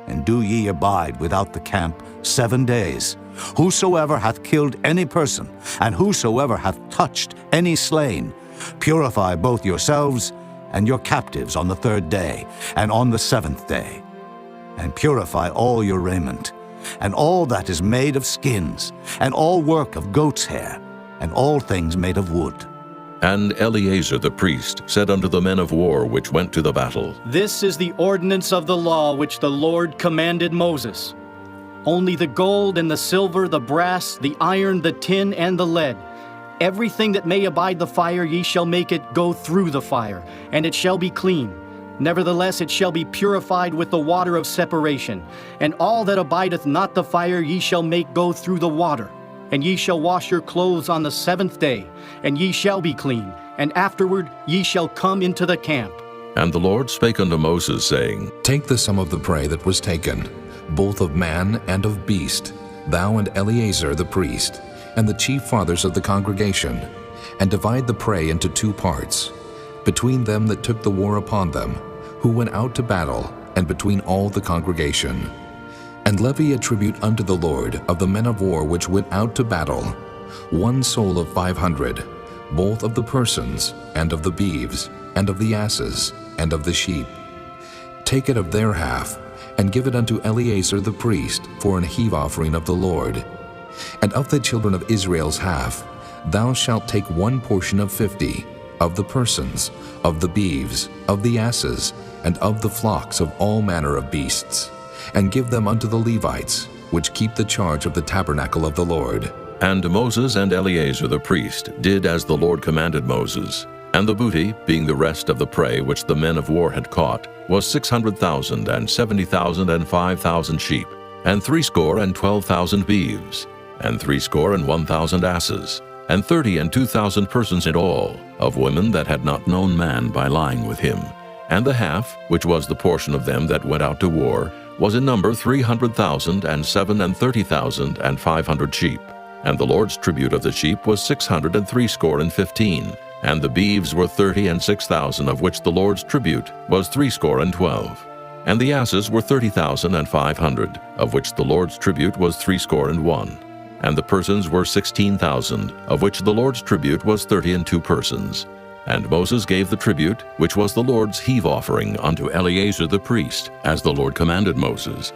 And do ye abide without the camp 7 days. Whosoever hath killed any person, and whosoever hath touched any slain, purify both yourselves and your captives on the 3rd day, and on the 7th day. And purify all your raiment, and all that is made of skins, and all work of goat's hair, and all things made of wood. And Eleazar the priest said unto the men of war which went to the battle, This is the ordinance of the law which the Lord commanded Moses. Only the gold and the silver, the brass, the iron, the tin, and the lead, everything that may abide the fire, ye shall make it go through the fire, and it shall be clean. Nevertheless it shall be purified with the water of separation. And all that abideth not the fire ye shall make go through the water. And ye shall wash your clothes on the 7th day, and ye shall be clean, and afterward ye shall come into the camp. And the Lord spake unto Moses, saying, Take the sum of the prey that was taken, both of man and of beast, thou and Eleazar the priest, and the chief fathers of the congregation, and divide the prey into 2 parts, between them that took the war upon them, who went out to battle, and between all the congregation. And levy a tribute unto the Lord of the men of war which went out to battle, 1 soul of 500, both of the persons, and of the beeves, and of the asses, and of the sheep. Take it of their half, and give it unto Eleazar the priest for an heave offering of the Lord. And of the children of Israel's half, thou shalt take 1 portion of 50, of the persons, of the beeves, of the asses, and of the flocks of all manner of beasts, and give them unto the Levites, which keep the charge of the tabernacle of the Lord. And Moses and Eleazar the priest did as the Lord commanded Moses. And the booty, being the rest of the prey which the men of war had caught, was 600,000, and 70,000, and 5,000 sheep, and 12,000 beeves, and 1,000 asses, and 30 and 2,000 persons in all, of women that had not known man by lying with him. And the half, which was the portion of them that went out to war, was in number 300,000, and 30,500 sheep. And the Lord's tribute of the sheep was 615, and the beeves were 30 and 6,000, of which the Lord's tribute was 12. And the asses were 30,500, of which the Lord's tribute was 61. And the persons were 16,000, of which the Lord's tribute was 32 persons. And Moses gave the tribute, which was the Lord's heave offering, unto Eleazar the priest, as the Lord commanded Moses.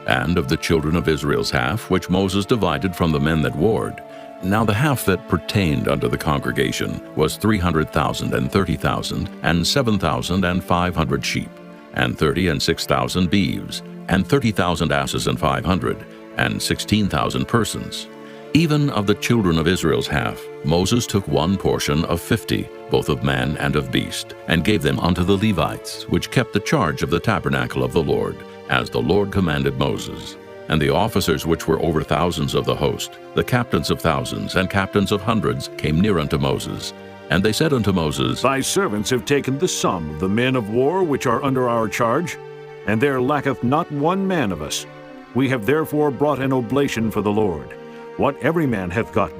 And of the children of Israel's half, which Moses divided from the men that warred, now the half that pertained unto the congregation was 300,000 and 30,000, and 7,500 sheep, and 30 and 6,000 beeves, and 30,000 asses and 500, and 16,000 persons. Even of the children of Israel's half, Moses took one portion of 50, both of man and of beast, and gave them unto the Levites, which kept the charge of the tabernacle of the Lord, as the Lord commanded Moses. And the officers which were over thousands of the host, the captains of thousands and captains of hundreds, came near unto Moses. And they said unto Moses, Thy servants have taken the sum of the men of war which are under our charge, and there lacketh not one man of us. We have therefore brought an oblation for the Lord, what every man hath gotten,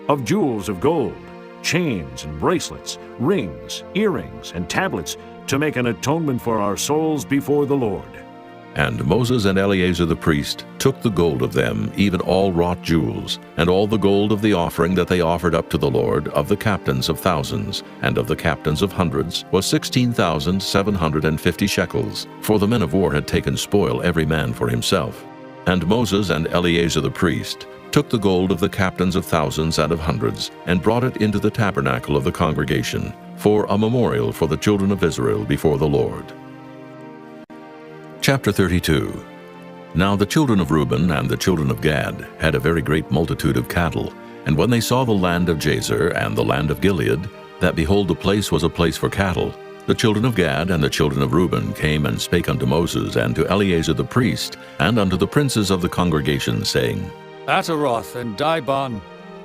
of jewels of gold, chains and bracelets, rings, earrings, and tablets, to make an atonement for our souls before the Lord. And Moses and Eleazar the priest took the gold of them, even all wrought jewels, and all the gold of the offering that they offered up to the Lord, of the captains of thousands, and of the captains of hundreds, was 16,750 shekels, for the men of war had taken spoil every man for himself. And Moses and Eleazar the priest took the gold of the captains of thousands and of hundreds, and brought it into the tabernacle of the congregation, for a memorial for the children of Israel before the Lord. Chapter 32. Now the children of Reuben and the children of Gad had a very great multitude of cattle, and when they saw the land of Jazer and the land of Gilead, that behold the place was a place for cattle, the children of Gad and the children of Reuben came and spake unto Moses and to Eleazar the priest, and unto the princes of the congregation, saying, Ataroth and Dibon,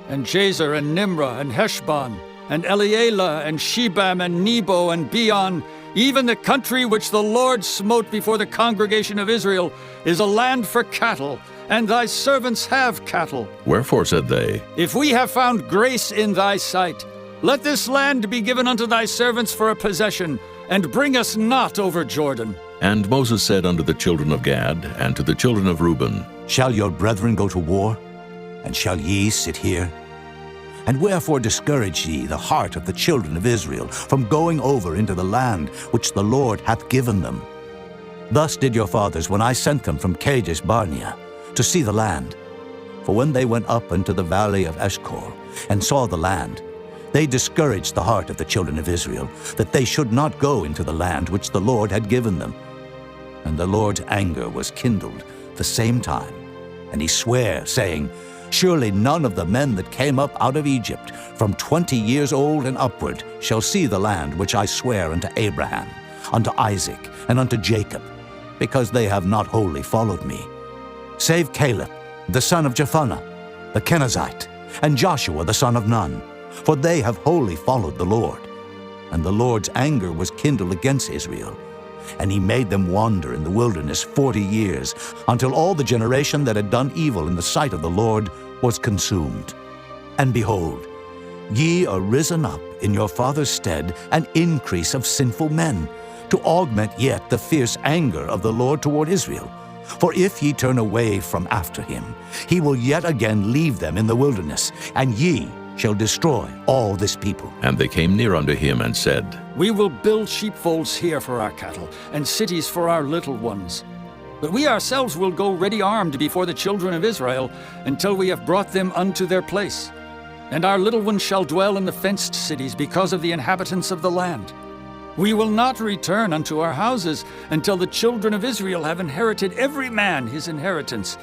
and Jazer and Nimrah and Heshbon, and Elealeh and Shebam and Nebo and Beon, even the country which the Lord smote before the congregation of Israel, is a land for cattle, and thy servants have cattle. Wherefore said they, If we have found grace in thy sight, let this land be given unto thy servants for a possession, and bring us not over Jordan. And Moses said unto the children of Gad and to the children of Reuben, Shall your brethren go to war? And shall ye sit here? And wherefore discourage ye the heart of the children of Israel from going over into the land which the Lord hath given them? Thus did your fathers when I sent them from Kadesh Barnea to see the land. For when they went up into the valley of Eshcol and saw the land, they discouraged the heart of the children of Israel, that they should not go into the land which the Lord had given them. And the Lord's anger was kindled the same time, and he sware, saying, Surely none of the men that came up out of Egypt from 20 years old and upward shall see the land which I swear unto Abraham, unto Isaac, and unto Jacob, because they have not wholly followed me, save Caleb, the son of Jephunneh, the Kenizzite, and Joshua the son of Nun, for they have wholly followed the Lord. And the Lord's anger was kindled against Israel, and he made them wander in the wilderness 40 years, until all the generation that had done evil in the sight of the Lord was consumed. And behold, ye are risen up in your father's stead an increase of sinful men, to augment yet the fierce anger of the Lord toward Israel. For if ye turn away from after him, he will yet again leave them in the wilderness, and ye shall destroy all this people. And they came near unto him and said, We will build sheepfolds here for our cattle, and cities for our little ones. But we ourselves will go ready armed before the children of Israel, until we have brought them unto their place. And our little ones shall dwell in the fenced cities because of the inhabitants of the land. We will not return unto our houses until the children of Israel have inherited every man his inheritance.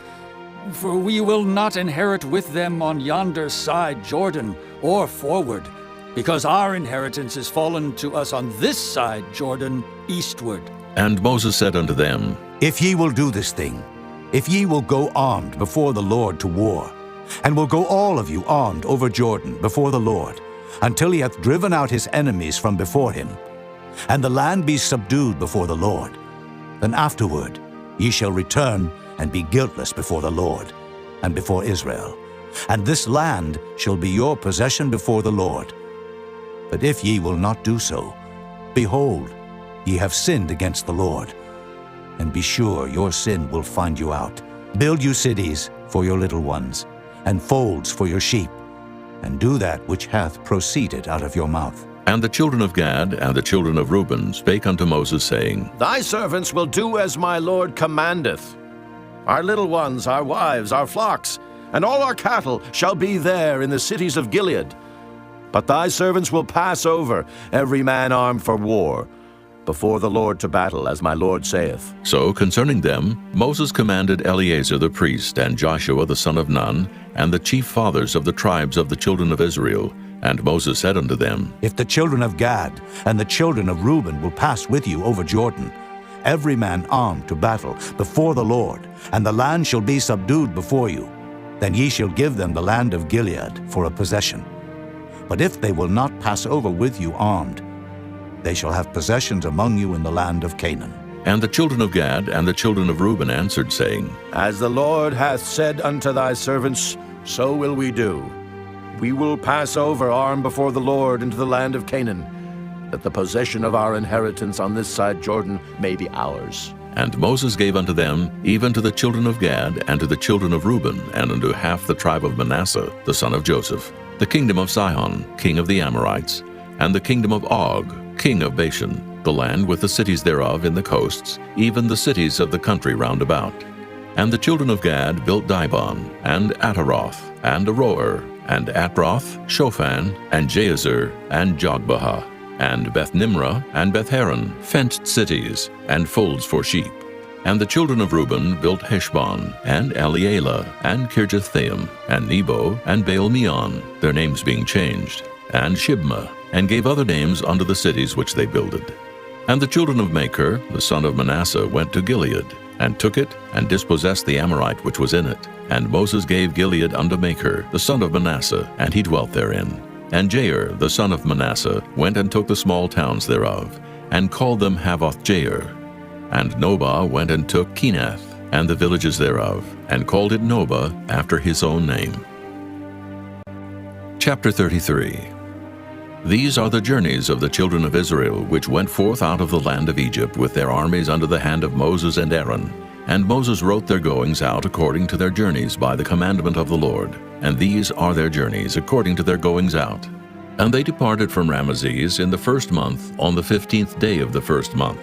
For we will not inherit with them on yonder side Jordan, or forward, because our inheritance is fallen to us on this side Jordan, eastward. And Moses said unto them, If ye will do this thing, if ye will go armed before the Lord to war, and will go all of you armed over Jordan before the Lord, until he hath driven out his enemies from before him, and the land be subdued before the Lord, then afterward ye shall return and be guiltless before the Lord and before Israel. And this land shall be your possession before the Lord. But if ye will not do so, behold, ye have sinned against the Lord. And be sure your sin will find you out. Build you cities for your little ones, and folds for your sheep, and do that which hath proceeded out of your mouth. And the children of Gad and the children of Reuben spake unto Moses, saying, Thy servants will do as my Lord commandeth. Our little ones, our wives, our flocks, and all our cattle shall be there in the cities of Gilead. But thy servants will pass over, every man armed for war, before the Lord to battle, as my Lord saith. So concerning them Moses commanded Eleazar the priest, and Joshua the son of Nun, and the chief fathers of the tribes of the children of Israel. And Moses said unto them, If the children of Gad and the children of Reuben will pass with you over Jordan, every man armed to battle before the Lord, and the land shall be subdued before you, then ye shall give them the land of Gilead for a possession. But if they will not pass over with you armed, they shall have possessions among you in the land of Canaan. And the children of Gad and the children of Reuben answered, saying, As the Lord hath said unto thy servants, so will we do. We will pass over armed before the Lord into the land of Canaan, that the possession of our inheritance on this side Jordan may be ours. And Moses gave unto them, even to the children of Gad, and to the children of Reuben, and unto half the tribe of Manasseh, the son of Joseph, the kingdom of Sihon, king of the Amorites, and the kingdom of Og, king of Bashan, the land with the cities thereof in the coasts, even the cities of the country round about. And the children of Gad built Dibon, and Ataroth, and Aroer, and Atroth, Shophan, and Jazer, and Jogbehah, and Beth-Nimrah, and Beth-Haran, fenced cities, and folds for sheep. And the children of Reuben built Heshbon, and Elealeh, and Kirjathaim, and Nebo, and Baal-meon, their names being changed, and Shibmah, and gave other names unto the cities which they builded. And the children of Machir, the son of Manasseh, went to Gilead, and took it, and dispossessed the Amorite which was in it. And Moses gave Gilead unto Machir, the son of Manasseh, and he dwelt therein. And Jair, the son of Manasseh, went and took the small towns thereof, and called them Havoth-Jair. And Nobah went and took Kenath, and the villages thereof, and called it Nobah after his own name. Chapter 33. These are the journeys of the children of Israel, which went forth out of the land of Egypt with their armies under the hand of Moses and Aaron. And Moses wrote their goings out according to their journeys by the commandment of the Lord. And these are their journeys according to their goings out. And they departed from Ramesses in the first month, on the 15th day of the first month.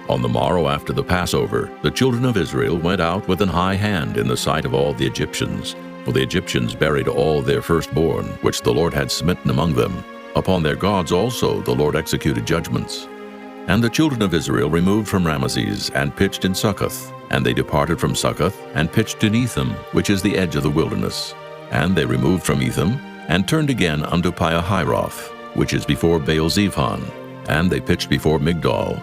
On the morrow after the Passover, the children of Israel went out with an high hand in the sight of all the Egyptians. For the Egyptians buried all their firstborn, which the Lord had smitten among them. Upon their gods also the Lord executed judgments. And the children of Israel removed from Ramesses, and pitched in Succoth. And they departed from Succoth, and pitched in Etham, which is the edge of the wilderness. And they removed from Etham, and turned again unto Piahiroth, which is before Baal-zephon. And they pitched before Migdol.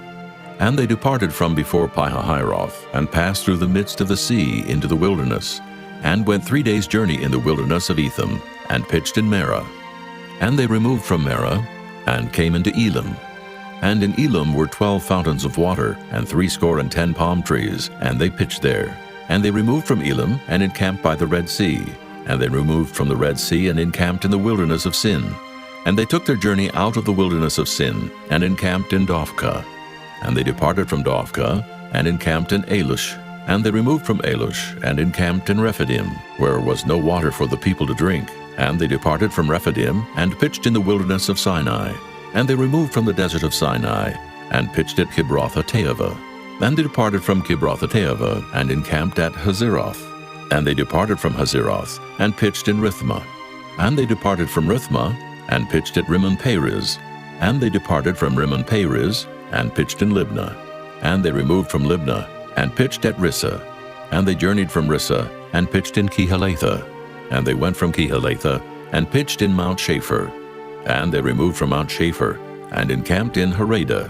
And they departed from before Piahiroth, and passed through the midst of the sea into the wilderness, and went 3 days' journey in the wilderness of Etham, and pitched in Marah. And they removed from Marah, and came into Elim. And in Elim were 12 fountains of water, and 70 palm trees, and they pitched there. And they removed from Elim, and encamped by the Red Sea. And they removed from the Red Sea, and encamped in the wilderness of Sin. And they took their journey out of the wilderness of Sin, and encamped in Dophkah. And they departed from Dophkah, and encamped in Alush. And they removed from Alush, and encamped in Rephidim, where was no water for the people to drink. And they departed from Rephidim, and pitched in the wilderness of Sinai. And they removed from the desert of Sinai, and pitched at Kibroth-hattaavah. And they departed from Kibroth-hattaavah, and encamped at Hazeroth. And they departed from Hazeroth, and pitched in Rithmah. And they departed from Rithmah, and pitched at Rimmon-Perez. And they departed from Rimmon-Perez, and pitched in Libnah. And they removed from Libnah, and pitched at Rissah. And they journeyed from Rissah, and pitched in Kehelathah. And they went from Kehelathah, and pitched in Mount Shapher. And they removed from Mount Shapher, and encamped in Haradah.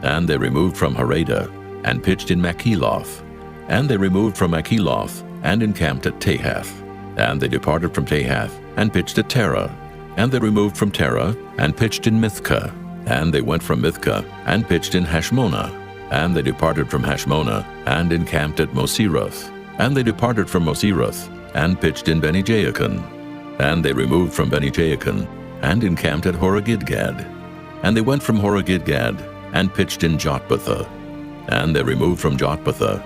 And they removed from Haradah, and pitched in Makheloth. And they removed from Makheloth, and encamped at Tahath. And they departed from Tahath, and pitched at Terah. And they removed from Terah, and pitched in Mithkah. And they went from Mithkah, and pitched in Hashmonah. And they departed from Hashmonah, and encamped at Moseroth. And they departed from Moseroth, and pitched in Beni-Jaakan. And they removed from Beni-Jaakan, and encamped at Horogidgad. And they went from Horogidgad, and pitched in Jotbathah. And they removed from Jotbathah,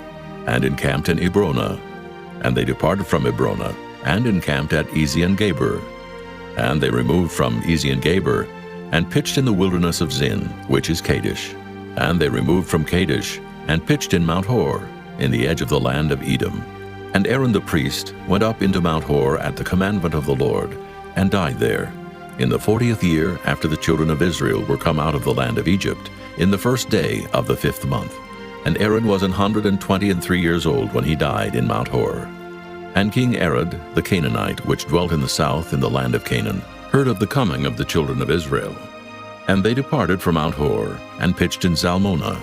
and encamped in Ebrona. And they departed from Ebrona, and encamped at Ezion-Geber. And they removed from Ezion-Geber, and pitched in the wilderness of Zin, which is Kadesh. And they removed from Kadesh, and pitched in Mount Hor, in the edge of the land of Edom. And Aaron the priest went up into Mount Hor at the commandment of the Lord, and died there, in the 40th year after the children of Israel were come out of the land of Egypt, in the first day of the 5th month. And Aaron was 123 years old when he died in Mount Hor. And King Arad the Canaanite, which dwelt in the south in the land of Canaan, heard of the coming of the children of Israel. And they departed from Mount Hor, and pitched in Zalmonah.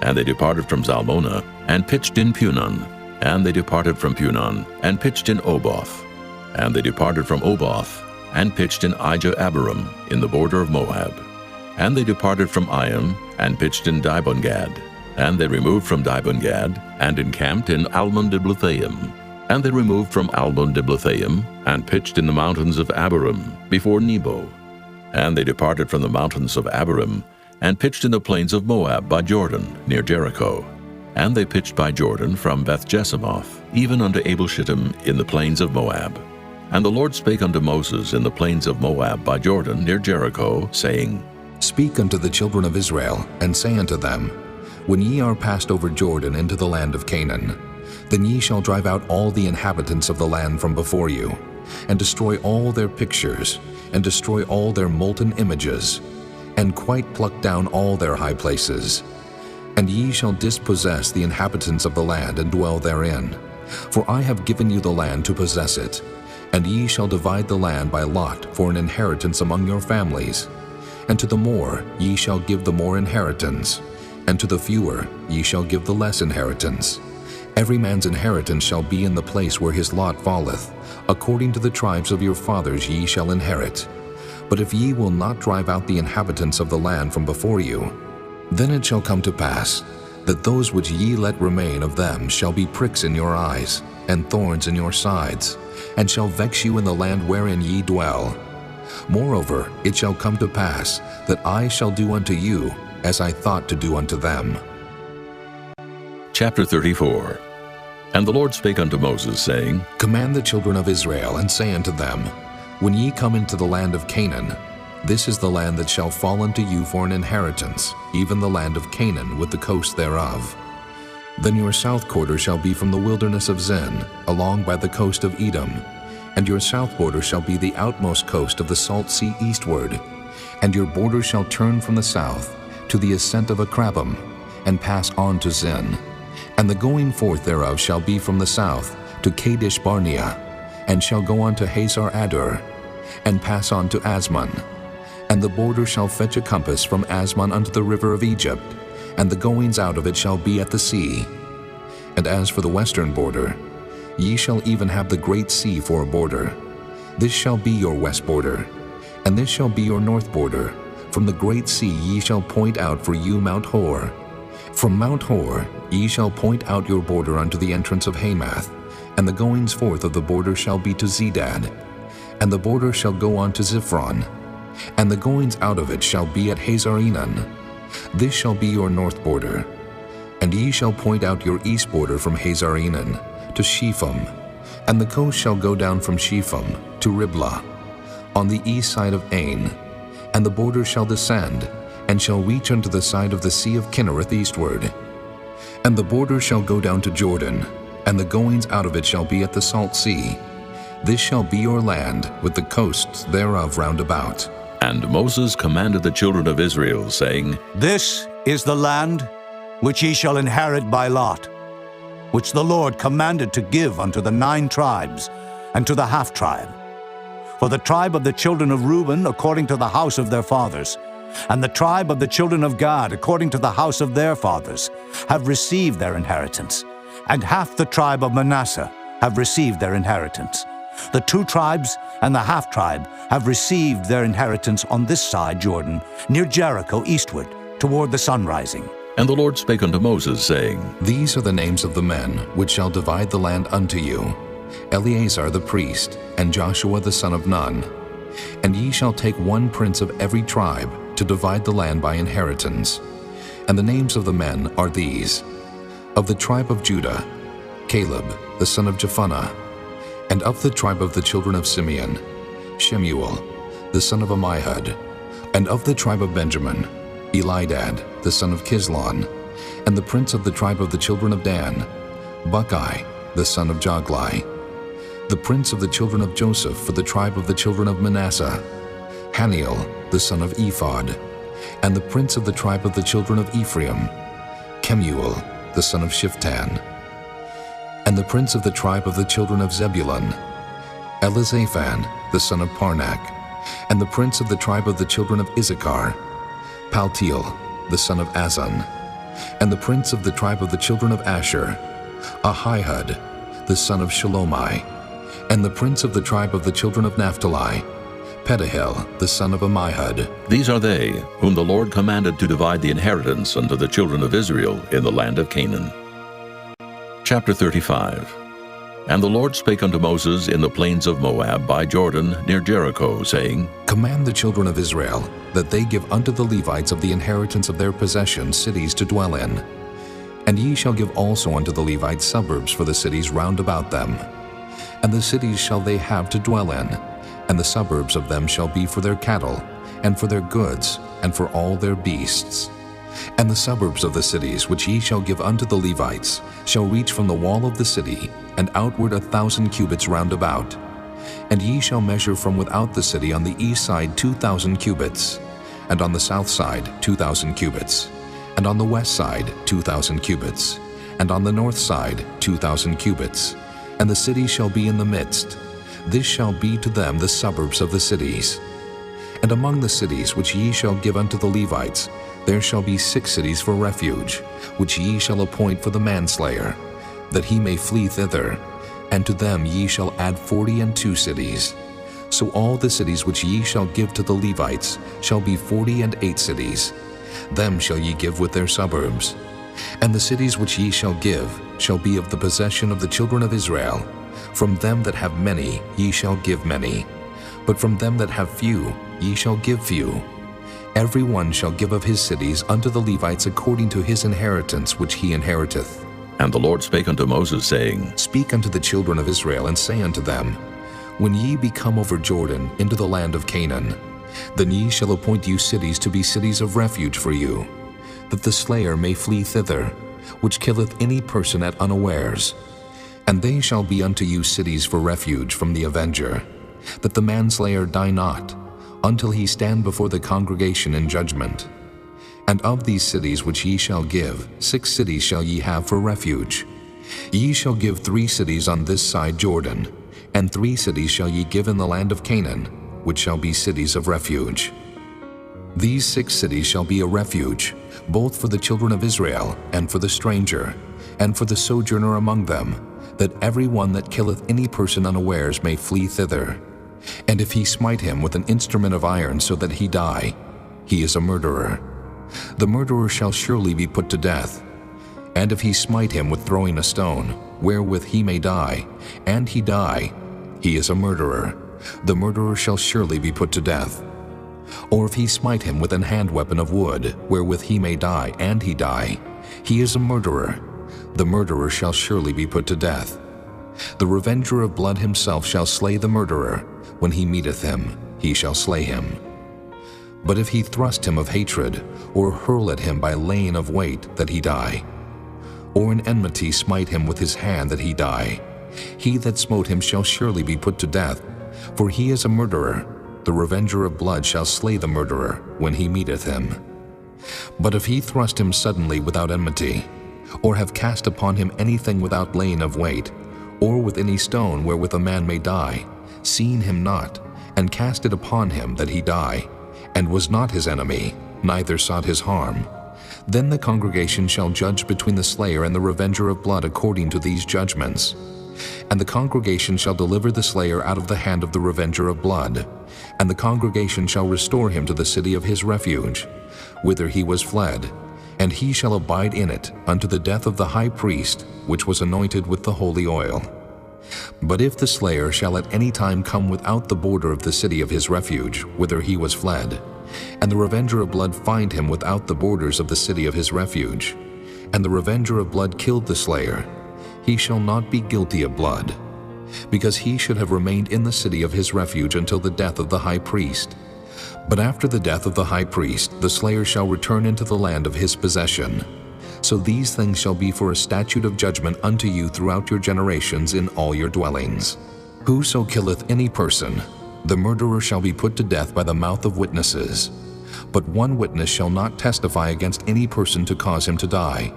And they departed from Zalmonah, and pitched in Punon. And they departed from Punon, and pitched in Oboth. And they departed from Oboth, and pitched in Ijah-Abarim, in the border of Moab. And they departed from Iam, and pitched in Dibon-Gad. And they removed from Dibon-Gad, and encamped in Almon-Diblathaim. And they removed from Almon-Diblathaim, and pitched in the mountains of Abarim, before Nebo. And they departed from the mountains of Abarim, and pitched in the plains of Moab by Jordan, near Jericho. And they pitched by Jordan from Beth-Jesimoth, even unto Abel-Shittim in the plains of Moab. And the Lord spake unto Moses in the plains of Moab by Jordan, near Jericho, saying, Speak unto the children of Israel, and say unto them, When ye are passed over Jordan into the land of Canaan, then ye shall drive out all the inhabitants of the land from before you, and destroy all their pictures, and destroy all their molten images, and quite pluck down all their high places. And ye shall dispossess the inhabitants of the land, and dwell therein. For I have given you the land to possess it, and ye shall divide the land by lot for an inheritance among your families. And to the more ye shall give the more inheritance, and to the fewer ye shall give the less inheritance. Every man's inheritance shall be in the place where his lot falleth. According to the tribes of your fathers ye shall inherit. But if ye will not drive out the inhabitants of the land from before you, then it shall come to pass that those which ye let remain of them shall be pricks in your eyes, and thorns in your sides, and shall vex you in the land wherein ye dwell. Moreover, it shall come to pass that I shall do unto you as I thought to do unto them. Chapter 34. And the Lord spake unto Moses, saying, Command the children of Israel, and say unto them, When ye come into the land of Canaan, this is the land that shall fall unto you for an inheritance, even the land of Canaan with the coast thereof. Then your south quarter shall be from the wilderness of Zin, along by the coast of Edom, and your south border shall be the outmost coast of the salt sea eastward, and your border shall turn from the south to the ascent of Akrabim, and pass on to Zin. And the going forth thereof shall be from the south to Kadesh Barnea, and shall go on to Hazar Adur, and pass on to Asmon. And the border shall fetch a compass from Asmon unto the river of Egypt, and the goings out of it shall be at the sea. And as for the western border, ye shall even have the great sea for a border. This shall be your west border, and this shall be your north border. From the great sea ye shall point out for you Mount Hor. From Mount Hor ye shall point out your border unto the entrance of Hamath, and the goings forth of the border shall be to Zedad. And the border shall go on to Ziphron, and the goings out of it shall be at Hazar-Enan. This shall be your north border. And ye shall point out your east border from Hazar-Enan to Shepham, and the coast shall go down from Shepham to Riblah, on the east side of Ain, and the border shall descend, and shall reach unto the side of the sea of Kinnereth eastward. And the border shall go down to Jordan, and the goings out of it shall be at the salt sea. This shall be your land, with the coasts thereof round about. And Moses commanded the children of Israel, saying, This is the land which ye shall inherit by lot, which the Lord commanded to give unto the 9 tribes, and to the half-tribe. For the tribe of the children of Reuben according to the house of their fathers, and the tribe of the children of Gad according to the house of their fathers, have received their inheritance, and half the tribe of Manasseh have received their inheritance. The 2 tribes and the half-tribe have received their inheritance on this side Jordan, near Jericho eastward, toward the sun rising. And the Lord spake unto Moses, saying, These are the names of the men which shall divide the land unto you, Eleazar the priest, and Joshua the son of Nun. And ye shall take one prince of every tribe to divide the land by inheritance. And the names of the men are these: of the tribe of Judah, Caleb the son of Jephunneh; and of the tribe of the children of Simeon, Shemuel the son of Ammihud; and of the tribe of Benjamin, Elidad the son of Kislon; and the prince of the tribe of the children of Dan, Buckai the son of Joglai; the prince of the children of Joseph for the tribe of the children of Manasseh, Haniel the son of Ephod; and the prince of the tribe of the children of Ephraim, Kemuel the son of Shiftan; and the prince of the tribe of the children of Zebulun, Elizaphan the son of Parnak; and the prince of the tribe of the children of Issachar, Paltiel the son of Azan; and the prince of the tribe of the children of Asher, Ahihud the son of Shalomai; and the prince of the tribe of the children of Naphtali, Pedahel the son of Ammihud. These are they whom the Lord commanded to divide the inheritance unto the children of Israel in the land of Canaan. Chapter 35. And the Lord spake unto Moses in the plains of Moab by Jordan near Jericho, saying, Command the children of Israel that they give unto the Levites of the inheritance of their possession cities to dwell in. And ye shall give also unto the Levites suburbs for the cities round about them. And the cities shall they have to dwell in, and the suburbs of them shall be for their cattle, and for their goods, and for all their beasts. And the suburbs of the cities which ye shall give unto the Levites shall reach from the wall of the city, and outward 1,000 cubits round about. And ye shall measure from without the city on the east side 2,000 cubits, and on the south side 2,000 cubits, and on the west side 2,000 cubits, and on the north side 2,000 cubits. And the city shall be in the midst. This shall be to them the suburbs of the cities. And among the cities which ye shall give unto the Levites, there shall be 6 cities for refuge, which ye shall appoint for the manslayer, that he may flee thither, and to them ye shall add 42 cities. So all the cities which ye shall give to the Levites shall be 48 cities. Them shall ye give with their suburbs. And the cities which ye shall give shall be of the possession of the children of Israel. From them that have many ye shall give many, but from them that have few ye shall give few. Every one shall give of his cities unto the Levites according to his inheritance which he inheriteth. And the Lord spake unto Moses, saying, Speak unto the children of Israel, and say unto them, When ye be come over Jordan into the land of Canaan, then ye shall appoint you cities to be cities of refuge for you, that the slayer may flee thither, which killeth any person at unawares. And they shall be unto you cities for refuge from the avenger, that the manslayer die not, until he stand before the congregation in judgment. And of these cities which ye shall give, 6 cities shall ye have for refuge. Ye shall give 3 cities on this side Jordan, and 3 cities shall ye give in the land of Canaan, which shall be cities of refuge. These 6 cities shall be a refuge, both for the children of Israel, and for the stranger, and for the sojourner among them, that every one that killeth any person unawares may flee thither. And if he smite him with an instrument of iron so that he die, he is a murderer. The murderer shall surely be put to death. And if he smite him with throwing a stone, wherewith he may die, and he die, he is a murderer. The murderer shall surely be put to death. Or if he smite him with an hand weapon of wood, wherewith he may die, and he die, he is a murderer. The murderer shall surely be put to death. The revenger of blood himself shall slay the murderer. When he meeteth him, he shall slay him. But if he thrust him of hatred, or hurl at him by laying of weight, that he die, or in enmity smite him with his hand, that he die, he that smote him shall surely be put to death, for he is a murderer. The revenger of blood shall slay the murderer when he meeteth him. But if he thrust him suddenly without enmity, or have cast upon him anything without laying of weight, or with any stone wherewith a man may die, seeing him not, and cast it upon him that he die, and was not his enemy, neither sought his harm, then the congregation shall judge between the slayer and the revenger of blood according to these judgments. And the congregation shall deliver the slayer out of the hand of the revenger of blood, and the congregation shall restore him to the city of his refuge, whither he was fled, and he shall abide in it unto the death of the high priest, which was anointed with the holy oil. But if the slayer shall at any time come without the border of the city of his refuge, whither he was fled, and the revenger of blood find him without the borders of the city of his refuge, and the revenger of blood killed the slayer, he shall not be guilty of blood, because he should have remained in the city of his refuge until the death of the high priest. But after the death of the high priest, the slayer shall return into the land of his possession. So these things shall be for a statute of judgment unto you throughout your generations in all your dwellings. Whoso killeth any person, the murderer shall be put to death by the mouth of witnesses. But one witness shall not testify against any person to cause him to die.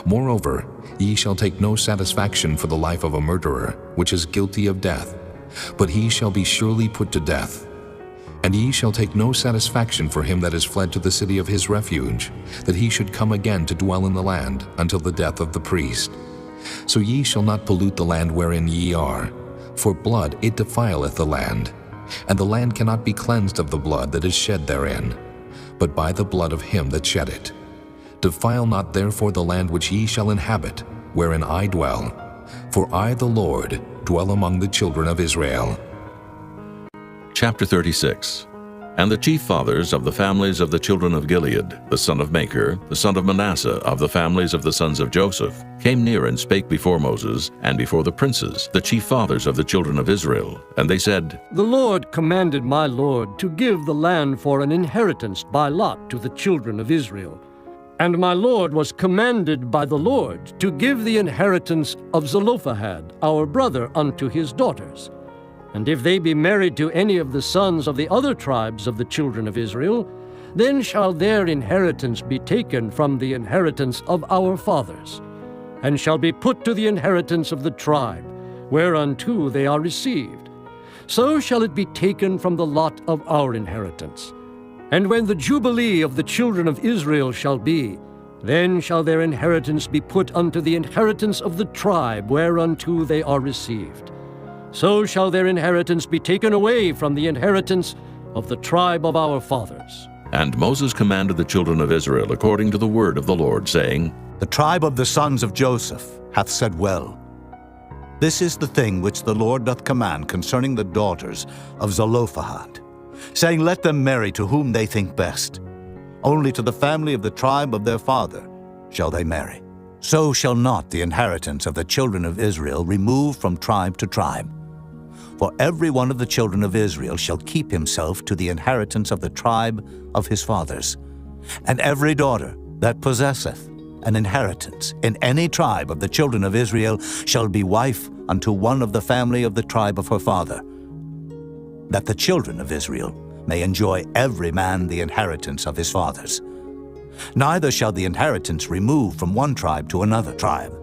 Moreover, ye shall take no satisfaction for the life of a murderer, which is guilty of death, but he shall be surely put to death. And ye shall take no satisfaction for him that is fled to the city of his refuge, that he should come again to dwell in the land until the death of the priest. So ye shall not pollute the land wherein ye are, for blood it defileth the land, and the land cannot be cleansed of the blood that is shed therein, but by the blood of him that shed it. Defile not therefore the land which ye shall inhabit, wherein I dwell, for I the Lord dwell among the children of Israel. Chapter 36. And the chief fathers of the families of the children of Gilead, the son of Machir, the son of Manasseh, of the families of the sons of Joseph, came near and spake before Moses, and before the princes, the chief fathers of the children of Israel. And they said, The Lord commanded my Lord to give the land for an inheritance by lot to the children of Israel. And my Lord was commanded by the Lord to give the inheritance of Zelophehad, our brother, unto his daughters. And if they be married to any of the sons of the other tribes of the children of Israel, then shall their inheritance be taken from the inheritance of our fathers, and shall be put to the inheritance of the tribe, whereunto they are received. So shall it be taken from the lot of our inheritance. And when the jubilee of the children of Israel shall be, then shall their inheritance be put unto the inheritance of the tribe, whereunto they are received. So shall their inheritance be taken away from the inheritance of the tribe of our fathers. And Moses commanded the children of Israel according to the word of the Lord, saying, The tribe of the sons of Joseph hath said well. This is the thing which the Lord doth command concerning the daughters of Zelophehad, saying, Let them marry to whom they think best. Only to the family of the tribe of their father shall they marry. So shall not the inheritance of the children of Israel remove from tribe to tribe. For every one of the children of Israel shall keep himself to the inheritance of the tribe of his fathers. And every daughter that possesseth an inheritance in any tribe of the children of Israel shall be wife unto one of the family of the tribe of her father, that the children of Israel may enjoy every man the inheritance of his fathers. Neither shall the inheritance remove from one tribe to another tribe,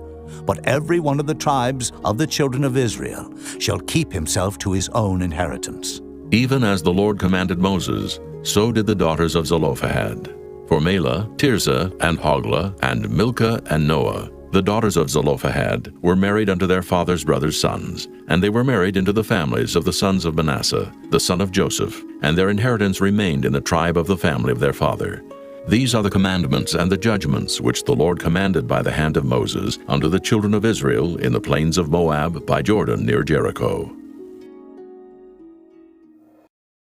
but every one of the tribes of the children of Israel shall keep himself to his own inheritance. Even as the Lord commanded Moses, so did the daughters of Zelophehad. For Mahlah, Tirzah, and Hoglah, and Milcah, and Noah, the daughters of Zelophehad, were married unto their father's brothers' sons, and they were married into the families of the sons of Manasseh, the son of Joseph, and their inheritance remained in the tribe of the family of their father. These are the commandments and the judgments which the Lord commanded by the hand of Moses unto the children of Israel in the plains of Moab by Jordan near Jericho.